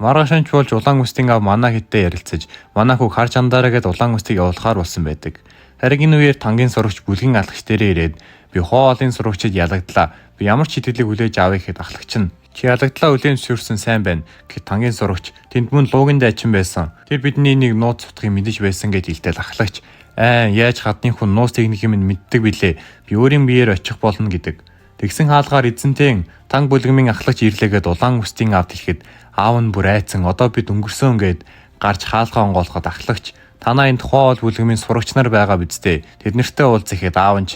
[SPEAKER 1] Маргашинч болж улаан үстийн ав манай хэдтэй ярилцаж манай хүү харж андаараа гэд улаан үстийг явуулахаар болсон байдаг. Харин энэ үеэр тангийн сурагч бүлгийн алхагч дээрээ ирээд би хоолын сурагчид ялагдлаа. Би ямар ч хэтгэлийг хүлээж авъя гэхэд алхагч нь чи ялагдлаа үлээн зөвшөөрсөн сайн байна гэхэд тангийн сурагч тэнд мөн луугийн дайчин байсан. Тэр бидний нэг нууц сутгыг мэдэж байсан гэж хэлтэл алхагч яаж гадны хүн нууц техникийг минь мэддэг билээ. Би өөрийн биеэр очих болно гэдэг. Тэгсэн хаалгаар эзэнтэй танк бүлгмийн ахлагч ирлээгээд улаан үстийн авд хэлэхэд аав нь бүр айцсан одоо бид өнгөрсөн гэд гарч хаалгаа онгоолоход ахлагч танаа энд хоол бүлгмийн сурагч нар байгаа бидтэй тэд нартэй уулзах ихэд аав нь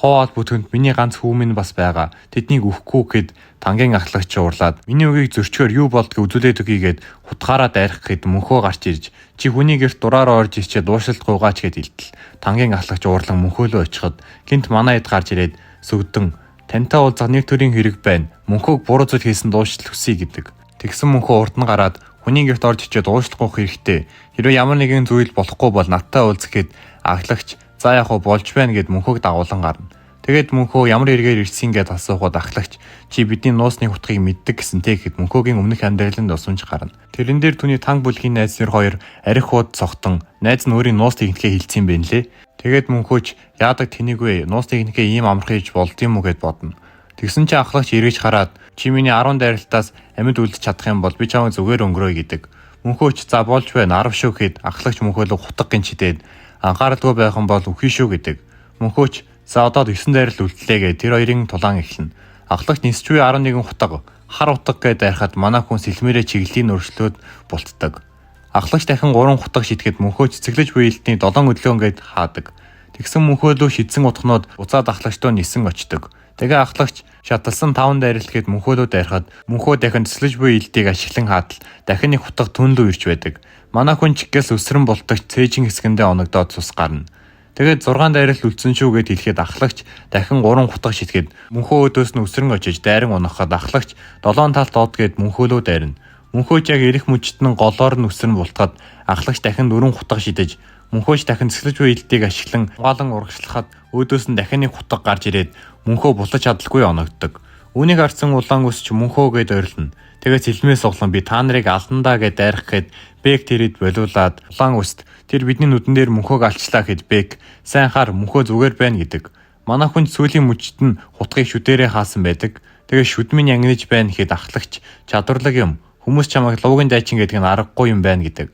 [SPEAKER 1] Хоол бүтгэнд миний ганц хүү минь бас байгаа. Тэднийг өгөхгүй гэд тангийн ахлагч уурлаад миний үгийг зөрчгөр юу болдгийг үзүүлээд өгье гэд хутгаараа дайрах гэд мөнхөө гарч ирж чи хүний гэрт дураараа орж ирчээ дуушилт гуугаач гэд илтэл. Тангийн ахлагч уурлан мөнхөөлөө очиход гинт манай эд гарч ирээд сүгдэн тантай уулзах нэг төрлийн хэрэг байна. Мөнхөөг буруу зүйл хийсэн дуушилт хүсье гэдэг. Тэгсэн мөнхөө урд нь гараад хүний гэрт орж ичээд дуушилт гуух хэрэгтэй. Хэрвээ ямар нэгэн зүйл болохгүй бол надтай уулзах гэд ахлагч за яг болж байна гэд мөнхөөг дагуулan гарна. Тэгээд мөнхөө ямар эргээр ирсэн гэд асуухад ахлагч чи бидний нуусны хутгийг мэддэг гэсэнтэй гэхэд мөнхөөгийн өмнөх амьдраланд усунж гарна. Тэрэн дээр түүний танг бүлгийн найз нар хоёр арх хууд цогтон найз нь өөрийн нуус техникээ хилцсэн юм байна лээ. Тэгээд мөнхөөч яадаг тэнийг вэ? Нуус техникээ ийм амархан хийж болдгийм үү гэд бодно. Тэгсэн чи ахлагч эргэж хараад чи миний 10 дайралтаас амьд үлдэж чадах юм бол би чамайг зүгээр өнгөрөөе гэдэг. Мөнхөөч за болж байна 10 шүү гэхэд ахлагч мөнхөөлөг хутга гинчидэд анхааралгүй байх юм бол үхий шүү гэдэг. Мөнхөөч за одоо 9 дайралт үлдлээ гэд тэр хоёрын тулаан эхэлнэ. Ахлагч нисчгүй 11 хутга хар утга гэд байхад манай хүн сэлмээрээ чиглэлийн өршлөөд бултдаг. Ахлагч дахин 3 хутга шитгэхэд мөнхөө цэцэглэж буй элдний 7 өдлөө гээд хаадаг. Тэгсэн мөнхөөлөө шидсэн утгнууд буцаад ахлагчдоо нисэн очдог. Тэгээ ахлагч шаталсан 5 дайралт гээд мөнхөөлөө дайрахад мөнхөө дахин цэцлэж буй элдийг ашиглан хаатал дахин нэг хутга түнлүү ирж байдаг. Манай хүн чигээс өсрөн болтогч цээжин хэсгэндээ оногдоод цус гарна. Тэгээд 6 дайралт үлдсэн шүү гэд хэлэхэд ахлагч дахин 3 хутга шитгэхэд мөнхөө өдөөс нь өсрөн очиж дайран унахад ахлагч 7 талд доод гээд мөнхөөлөө дайрна. Мөнхөөч яг эрэх мөчтөн голоор нь өсрөн бултахад ахлагч дахин 4 хутга шидэж мөнхөөч дахин цэцлэж буй элдийг ашиглан угаалan урагшлахад өөдөөс нь дахин нэг хутга гарч ирээд мөнхөө булаж чадалгүй оногддог. Үүнийг харсан улаан өсч мөнхөө гээд ойрлно. Тэгээд сэлмээс суглан би та нарыг алдандаа гэд дайрах гэд Бек тэрэд болиулаад улаан өст тэр бидний нүдэн дээр мөнхөөг алчлаа гэд Бек сайн хар мөнхөө зүгээр байна гэдэг. Манай хүн сүүлийн мөчт нь хутгыг шүдэрээ хаасан байдаг. Тэгээд шүдмийн ангинаж байна гэхэд ахлагч чадварлаг юм. Хүмүүс чамайг луугийн дайчин гэдэг нь аргагүй юм байна гэдэг.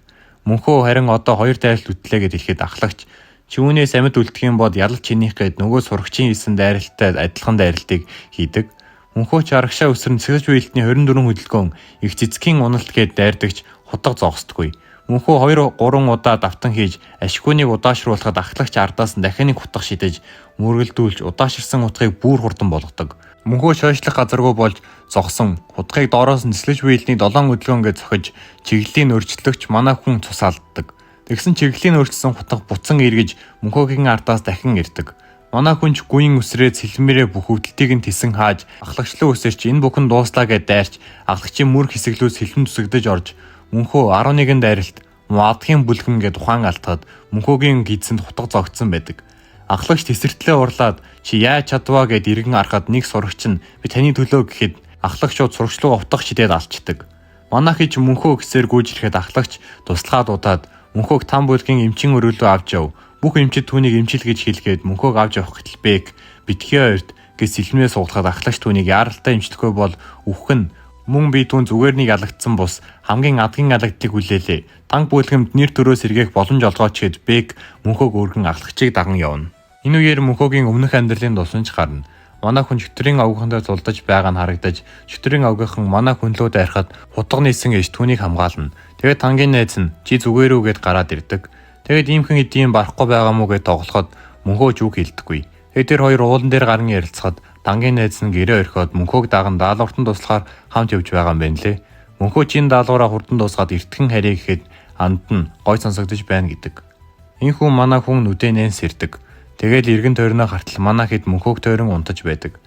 [SPEAKER 1] Мөнхөө харин одоо 2 дайралт үтлээ гэд хэлэхэд ахлагч чи үүнээс амьд үлдэх юм бол ялал чинийх гэд нөгөө сурагчийн хийсэн дайралттай адилхан дайралтыг хийдэг. Мөнхөөч арагшаа өсрөн цэцэж буй элдний 24 хөдөлгөөн их цэцгийн уналт гээд дайрдагч хутга зогсдгүй. Мөнхөө 2-3 удаа давтан хийж ашиггүйнийг удаашруулахад ахлагч ардаас нь дахин нэг хутга шидэж мөргөлдүүлж удааширсан хутгийг бүр хурдан болгодог. Мөнхөө шойшлох газаргүй болж зогсон хутгийг доороос нь нислэж буй элдний 7 хөдөлгөөнгөө зохиж чиглэлийн өрчлөгч манай хүн цус алддаг. Тэгсэн чиглэлийн өрчлсөн хутга буцан эргэж мөнхөөгийн ардаас дахин ирдэг. Манай хүнч гүйн үсрээд сэлмээрээ бүх өвдөлтийг нь тэсэн хааж ахлагчлуу өсөрч энэ бүхэн дууслаа гэд дайрч ахлагчийн мөр хэсэглүү сэлхэн зүсэгдэж орж мөнхөө 11 дайралт мадхийн бүлгэн гэд ухаан алтахад мөнхөөгийн гидсэнд хутга зогтсон байдаг. Ахлагч тесэртлээ урлаад чи яаж чадваа гэд иргэн арахад нэг сурагч нь би таны төлөө гэхэд ахлагчууд сурагчлуу утга шидээд алчдаг. Манайх ч мөнхөө гэсээр гүйж ирэхэд ахлагч туслахаа дуудаад мөнхөөг там бүлгийн эмчин өрөөлөө авч яв. Бүх эмчид түүнийг эмчил гэж хэлгээд мөнхөөг авч явах гэтэл Бек битгий ойрт гэж сэлмээ суулгахад ахлагч түүнийг яаралтай эмчлэхгүй бол үхэх нь мөн би түүн зүгээр нэг ялагдсан бус хамгийн адгийн ялагдтыг хүлээлээ. Танк бүлгэмд нэр төрөө сэргээх боломж олгооч гэд Бек мөнхөөг өргөн ахлагчийг даган явна. Энэ үеэр мөнхөөгийн өмнөх амьдралын дусанж гарна. Манай хүн чөтгөрийн авгийнхандаа зулдаж байгаа нь харагдаж чөтгөрийн авгийнхан манай хүнлөө дайрахад хутга нисэн гэж түүнийг хамгаална. Тэгээд тангийн найз нь чи зүгээр үү гэд гараад ирдэг. Тэгээд иймхэн эдийн барахгүй байгаа мó гэж тоглоход мөнхөөч үг хэлдэггүй. Тэгээд тэр хоёр уулан дээр гарan ярилцахад тангийн найз нь гэрээ орхиод мөнхөөг даган даалгавртан туслахаар хамт явж байгаа юм байна лээ. Мөнхөө чин даалгавраа хурдан дуусгаад эртхэн харьяа гэхэд анд нь гой сонсогдож байна гэдэг. Энэхүү манай хүн нүдэнэн сэрдэг. Тэгээд эргэн тойрноо хартал манай хэд мөнхөөг тойрон унтаж байдаг.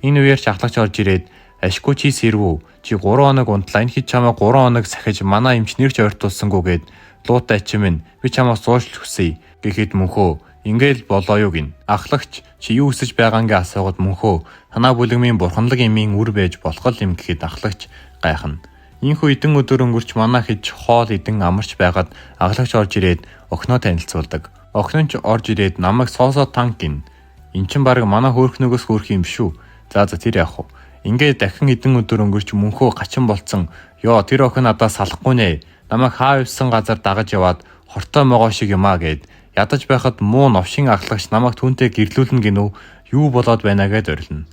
[SPEAKER 1] Энэ үеэр ч ахлагч орж ирээд ашгүй чи сэрвүү. Чи 3 хоног унтлаа. Энэ хэд чамаа 3 хоног сахиж манай эмчнэрч ойртуулсангүй гээд луутай чи минь би чамаас зуушлах хүсье гэхэд мөнхөө ингээл болоо юу гин. Ахлагч чи юу хүсэж байгаангээ асуугаад мөнхөө танаа бүлгмийн бурханлаг эмийн үр байж болох юм гэхэд ахлагч гайхна. Ийхүү эдэн өдөр өнгөрч манай хэд хоол эдэн амарч байгаад ахлагч орж ирээд охиноо танилцуулдаг. Охин ч орж ирээд намайг соосоо танк гин. Эн чин баг манай хөөрхнөөс хөөрх юм шүү. За тэр яах вэ? Ингээд дахин эдэн өдөр өнгөрч мөнхөө гачин болцсон. Йоо тэр охин надаа салахгүй нэ. Намайг хаа ивсэн газар дагаж яваад хортой могоо шиг юмаа гэд ядаж байхад муу новшин ахлагч намайг түүнтэй гэрлүүлнэ гинүү юу болоод байна гэд орилно.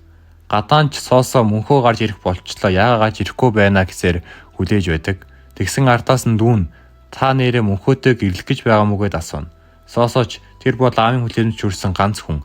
[SPEAKER 1] Гадаанч соосоо мөнхөө гарч ирэх болчлоо яагаад гарч ирэхгүй байна гэсээр хүлээж байдаг. Тэгсэн ардаас нь дүүн та нэрээ мөнхөөтэй гэрлэх гэж байгаа мүү гэд асууна. Соосооч тэр бол аавын хүлээмж хүрсэн ганц хүн.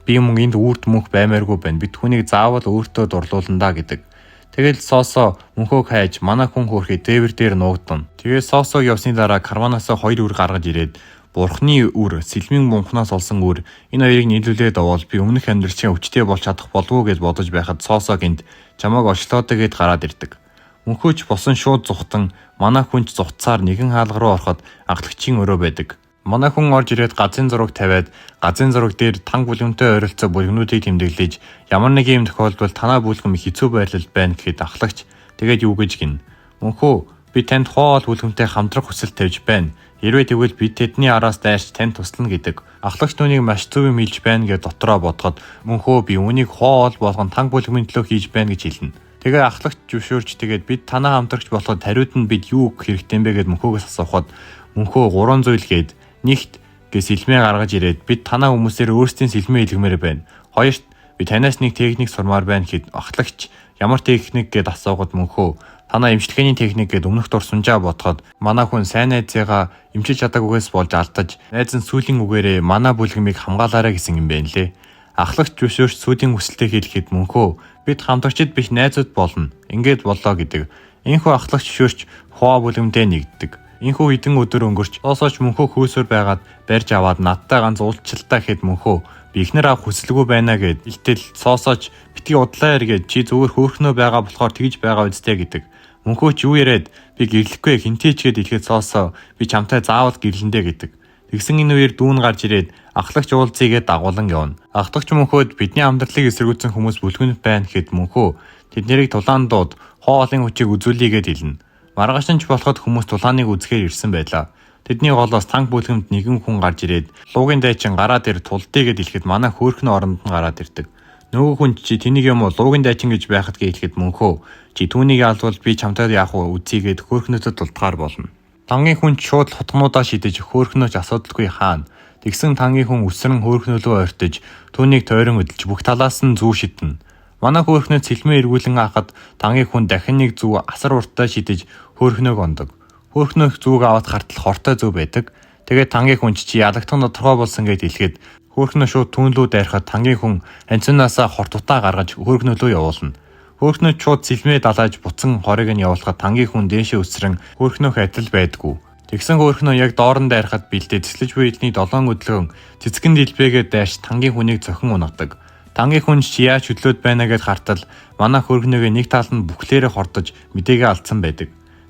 [SPEAKER 1] би мөн энд үрд мөнх баймааргүй байна. Би түүнийг заавал өөртөө дурлуулна гэдэг. Тэгэл Сосо мөнхөө хайж манай хүн хөөрхий дээвэр дээр нуугдана. Тэгээ Сосог явсны дараа карванаас 2 үр гаргаж ирээд Бурхны үр, сэлмийн мөнхнөөс олсон үр энэ хоёрыг нийлүүлээд овол би өмнөх амьдралын өвчтэй болж чадах болов уу гэж бодож байхад Сосог энд чамайг очлоотой гэд гараад ирдэг. Мөнхөөч босон шууд зүхтан манай хүнч зүхтсаар нэгэн хаалга руу ороход аглагчийн өрөө байдаг. Манай хүн орж ирээд газын зураг тавиад газын зураг дээр танг бүлгэмтэй ойролцоо бүлгнүүдийг тэмдэглэж ямар нэг юм тохиолдолд танаа бүлгэм хэцүү байдалд байна гэхэд ахлагч тэгээд юу гэж гин. Мөнхөө би танд хоол бүлгэмтэй хамтрах хүсэл тавьж байна. Хэрвээ тэгвэл би тэдний араас дайрч танд туслана гэдэг. Ахлагч түүнийг маш зөв юм хэлж байна гэж дотроо бодоход мөнхөө би үүнийг хоол болгон танг бүлгэмийн төлөө хийж байна гэж хэлнэ. Тэгээ ахлагч зөвшөөрч тэгээд бид танаа хамтрагч болоход хариуд нь бид юу өгөх хэрэгтэй юм бэ гэд мөнхөөс асуухад мөнхөө 3 зүйл гээд нэгт гэс сэлмээ гаргаж ирээд бид танаа хүмүүсээр өөрсдийн сэлмээ илгэмээр байна. Хоёрт би танаас нэг техник сурмаар байна гэхэд ахлагч ямар техник гэд асуугаад мөнхөө танаа эмчилгээний техник гэд өмнөх дор сунжаа бодоход манай хүн сайн найзыгаа эмчилж чадаагүйгээс болж алдаж найз нь сүүлийн үгээрээ манай бүлгэмийг хамгаалаарай гэсэн юм байна лээ. Ахлагч зөвшөөрч сүүдийн хүсэлтэд хэлэхэд мөнхөө бид хамтрагчид биш найзууд болно. Ингээд боллоо гэдэг. Энэхүү ахлагч зөвшөөрч хоо бүлгэмдээ нэгддэг. Энэхүү хэдэн өдөр өнгөрч Сосооч мөнхөө хөөсөр байгаад барьж аваад надтай ганц уулзчилтаа хэд мөнхөө би ихнэр авах хүсэлгүй байна гэд илтэл Сосооч битгий удлаа эргээд чи зүгээр хөөхнөө байгаа болохоор тэгж байгаа үстэй гэдэг. Мөнхөө ч юу яриад би гэрлэхгүй хинтээ ч гэд илгээд Сосоо би чамтай заавал гэрлэндэ гэдэг. Тэгсэн энэ үеэр дүүн гарч ирээд ахлагч уулзъягээ дагуулan явна. Ахлагч мөнхөөд бидний амьдралыг эсэргүүцсэн хүмүүс бүлгэнд байна гэхэд мөнхөө тэд нэрийг тулаан дууд хоолын хүчийг үзүүлээгээд хэлнэ. Маргаашинч болоход хүмүүс тулааныг үзэхээр ирсэн байлаа. Тэдний голоос танк бүлгэмд нэгэн хүн гарч ирээд луугийн дайчин гараад ир тулдъя гэд хэлэхэд манай хөөхнөө оронд нь гараад ирдэг. Нөгөө хүн чи тэнийг юм уу луугийн дайчин гэж байхад гэлэхэд мөнхөө чи түүнийг алдвал би чамтай яах вэ үзьгээд хөөхнөөд тулдгаар болно. Тангийн хүн шууд хутгнуудаа шидэж хөөхнөөч асуудалгүй хаана. Тэгсэн тангийн хүн өсрөн хөөхнөлөө ойртож түүнийг тойрон өдөлж бүх талаас нь зүү шиднэ. Манай хөөхнөө цэлмээ эргүүлэн хаахад тангийн хүн дахин нэг зүү асар уртаа шидэж хөөхнөөг ондог. Хөөхнөө зүүг аваад хартал хортой зүү байдаг. Тэгээд тангийн хүн чи ялагдах тодорхой болсон гэд хэлэхэд хөөхнөө шууд түүнлүү дайрахад тангийн хүн анцунаасаа хортутаа гаргаж хөөхнөлөө явуулна. Хөөхнөө шууд цэлмээ далааж буцан хорыг нь явуулахад тангийн хүн дээшээ өсрөн хөөхнөөх адил байдгүй. Тэгсэн хөөхнөө яг доорн дайрахад бэлдээ цэслэж буй эдний 7 өдлгөн цэцгэн дэлбэгээд дайрч тангийн хүнийг зохин унагадаг. Тангийн хүн чи яаж хөдлөөд байна гэд хартал манай хөөхнөөгийн нэг тал нь бүхлээрээ хортож мэдээгээ алдсан байдаг.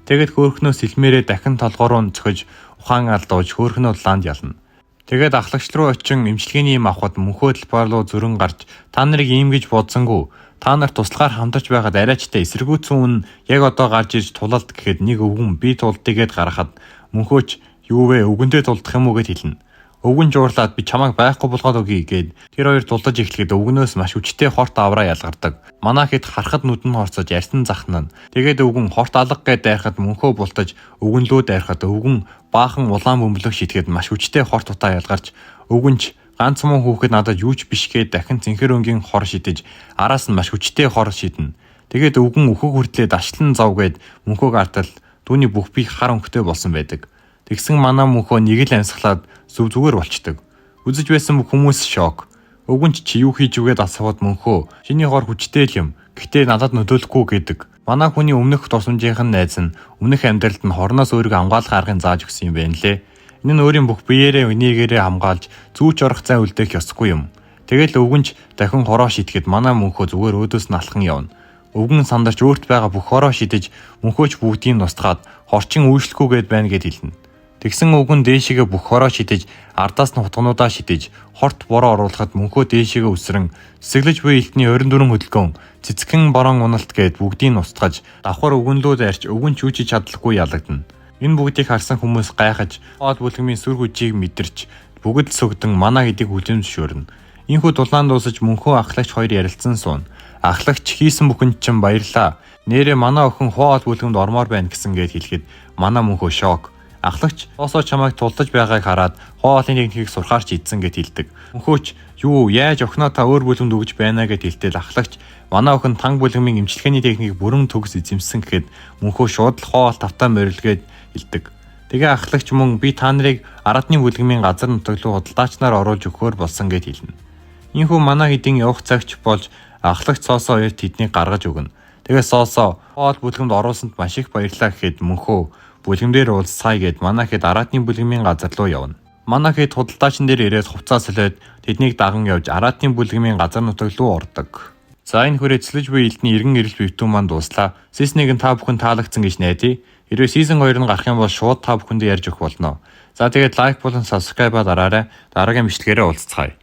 [SPEAKER 1] Тэгэд хөөхнөө сэлмээрээ дахин толгоор нь цохиж ухаан алдууж хөөхнөө ланд ялна. Тэгээд ахлагч руу очин эмчилгээний юм авахд мөнхөө талбар руу зөрөн гарч та нарыг ийм гэж бодсонгүй. Та нарт туслахаар хамтарч байгаад арайчтай эсэргүүцсэн үн яг одоо гарч ирж тулалд гэхэд нэг өвгөн би тулдъя гэд гаргахад мөнхөөч юу вэ өвгөндөө тулдах юм уу гэд хэлнэ. Өвгөн жуурлаад би чамайг байхгүй болгоод өгье гэд тэр хоёр тулдаж эхлэхэд өвгнөөс маш хүчтэй хорт авраа ялгардаг. Манайхэд харахад нүд нь хорцож ярьсан захнана. Тэгээд өвгөн хорт алга гэд дайрахад мөнхөө бултаж өвгөнлөө дайрахад өвгөн баахан улаан бөмбөлөг шитгэхэд маш хүчтэй хорт утаа ялгарч өвгөнч ганц мөн хүүхэд надад юуч биш гэд дахин цэнхэр өнгийн хор шидэж араас нь маш хүчтэй хор шиднэ. Тэгээд өвгөн өөхөг хүртлээ дашлан зов гэд мөнхөөг артал түүний бүх бие хар өнгөтэй болсон байдаг. Тэгсэн манай мөнхөө нэг л амьсгалаад зүгээр болчдөг. Үзэж байсан хүмүүс шок. Өвгөнч чи юу хийж үгээд асуувад мөнхөө чиний хор хүчтэй л юм. Гэтэ надад нөлөөлөхгүй гэдэг. Манай хүний өмнөх тусламжийнхан найз нь өмнөх амьдралд нь хорноос өөрийгөө хамгаалах аргыг зааж өгсөн юм байна лээ. Энэ нь өөрийн бүх биеэрээ өнөөгээрээ хамгаалж зүүч орох зай үлдээх ёсгүй юм. Тэгэл өвгөнч дахин хороо шитгэхэд манай мөнхөө зүгээр өөдөөс нь алхан явна. Өвгөн сандарч өөрт байгаа бүх хороо шидэж мөнхөөч бүгдийг нь устгаад хорчин үйлчлэхгүйгээд байна гэд хэлнэ. Тэгсэн өвгөн дээшигээ бүх хороо шидэж ардаас нь хутгнуудаа шидэж хорт бороо оруулахад мөнхөө дээшигээ өсрөн сэглэж буй элтний 24 хөдөлгөөн цэцгэн борон уналт гээд бүгдийг нь устгаж давхар өвгөнлөө дайрч өвгөн чүүчиж чадлаггүй ялагдана. Энэ бүгдийг харсан хүмүүс гайхаж хоол бүлгэмийн сүр хүчийг мэдэрч бүгд л сүгдэн манай хэдийг хүлээн зөвшөөрнө. Ийхүү дулаан дуусаж мөнхөө ахлагч хоёр ярилцсан суун. Ахлагч хийсэн бүхэнд чинь баярлаа. Нэрээ манай охин хоол бүлгэмд ормоор байна гэсэн гээд хэлэхэд манай мөнхөө шок. Ахлагч Сосоо чамайг тулдаж байгааг хараад хоолын техникийг сурахаарч идсэн гэд хэлдэг. Мөнхөөч юу яаж охиноо та өөр бүлгэмд өгж байна гэд хэлтэл ахлагч манай охин танг бүлгэмийн эмчилгээний техникийг бүрэн төгс эзэмсэн гэхэд мөнхөө шууд л хоол тавтаа морилгээд хэлдэг. Тэгээ ахлагч мөн би та нарыг арадны бүлгэмийн газар нутаг руу худалдаачнаар оруулж өгөхөөр болсон гэд хэлнэ. Ийхүү манай хэдийн явах цагч болж ахлагч соосоо хоёр тэднийг гаргаж өгнө. Тэгээ соосоо хоол бүлгэмд оруулсанд маш их баярлалаа гэхэд мөнхөө бүлгэмдэр уулзцаая гэд манай хэд араатны бүлгэмийн газар руу явна. Манай хэд худалдаачн дээр ирээд хувцас солиод тэднийг даган явж араатны бүлгэмийн газар нутаг руу ордог. За энэ хүрээцлэж буй элдний эргэн ирэл бивтүүн маань дуслаа. Season 1 та бүхэн таалагдсан гэж найдаа. Хэрвээ Season 2 нь гарах юм бол шууд та бүхэндээ ярьж өгөх болно. За тэгээд лайк болон subscribe дараарай. Дараагийн бичлэгээрээ уулзцаая.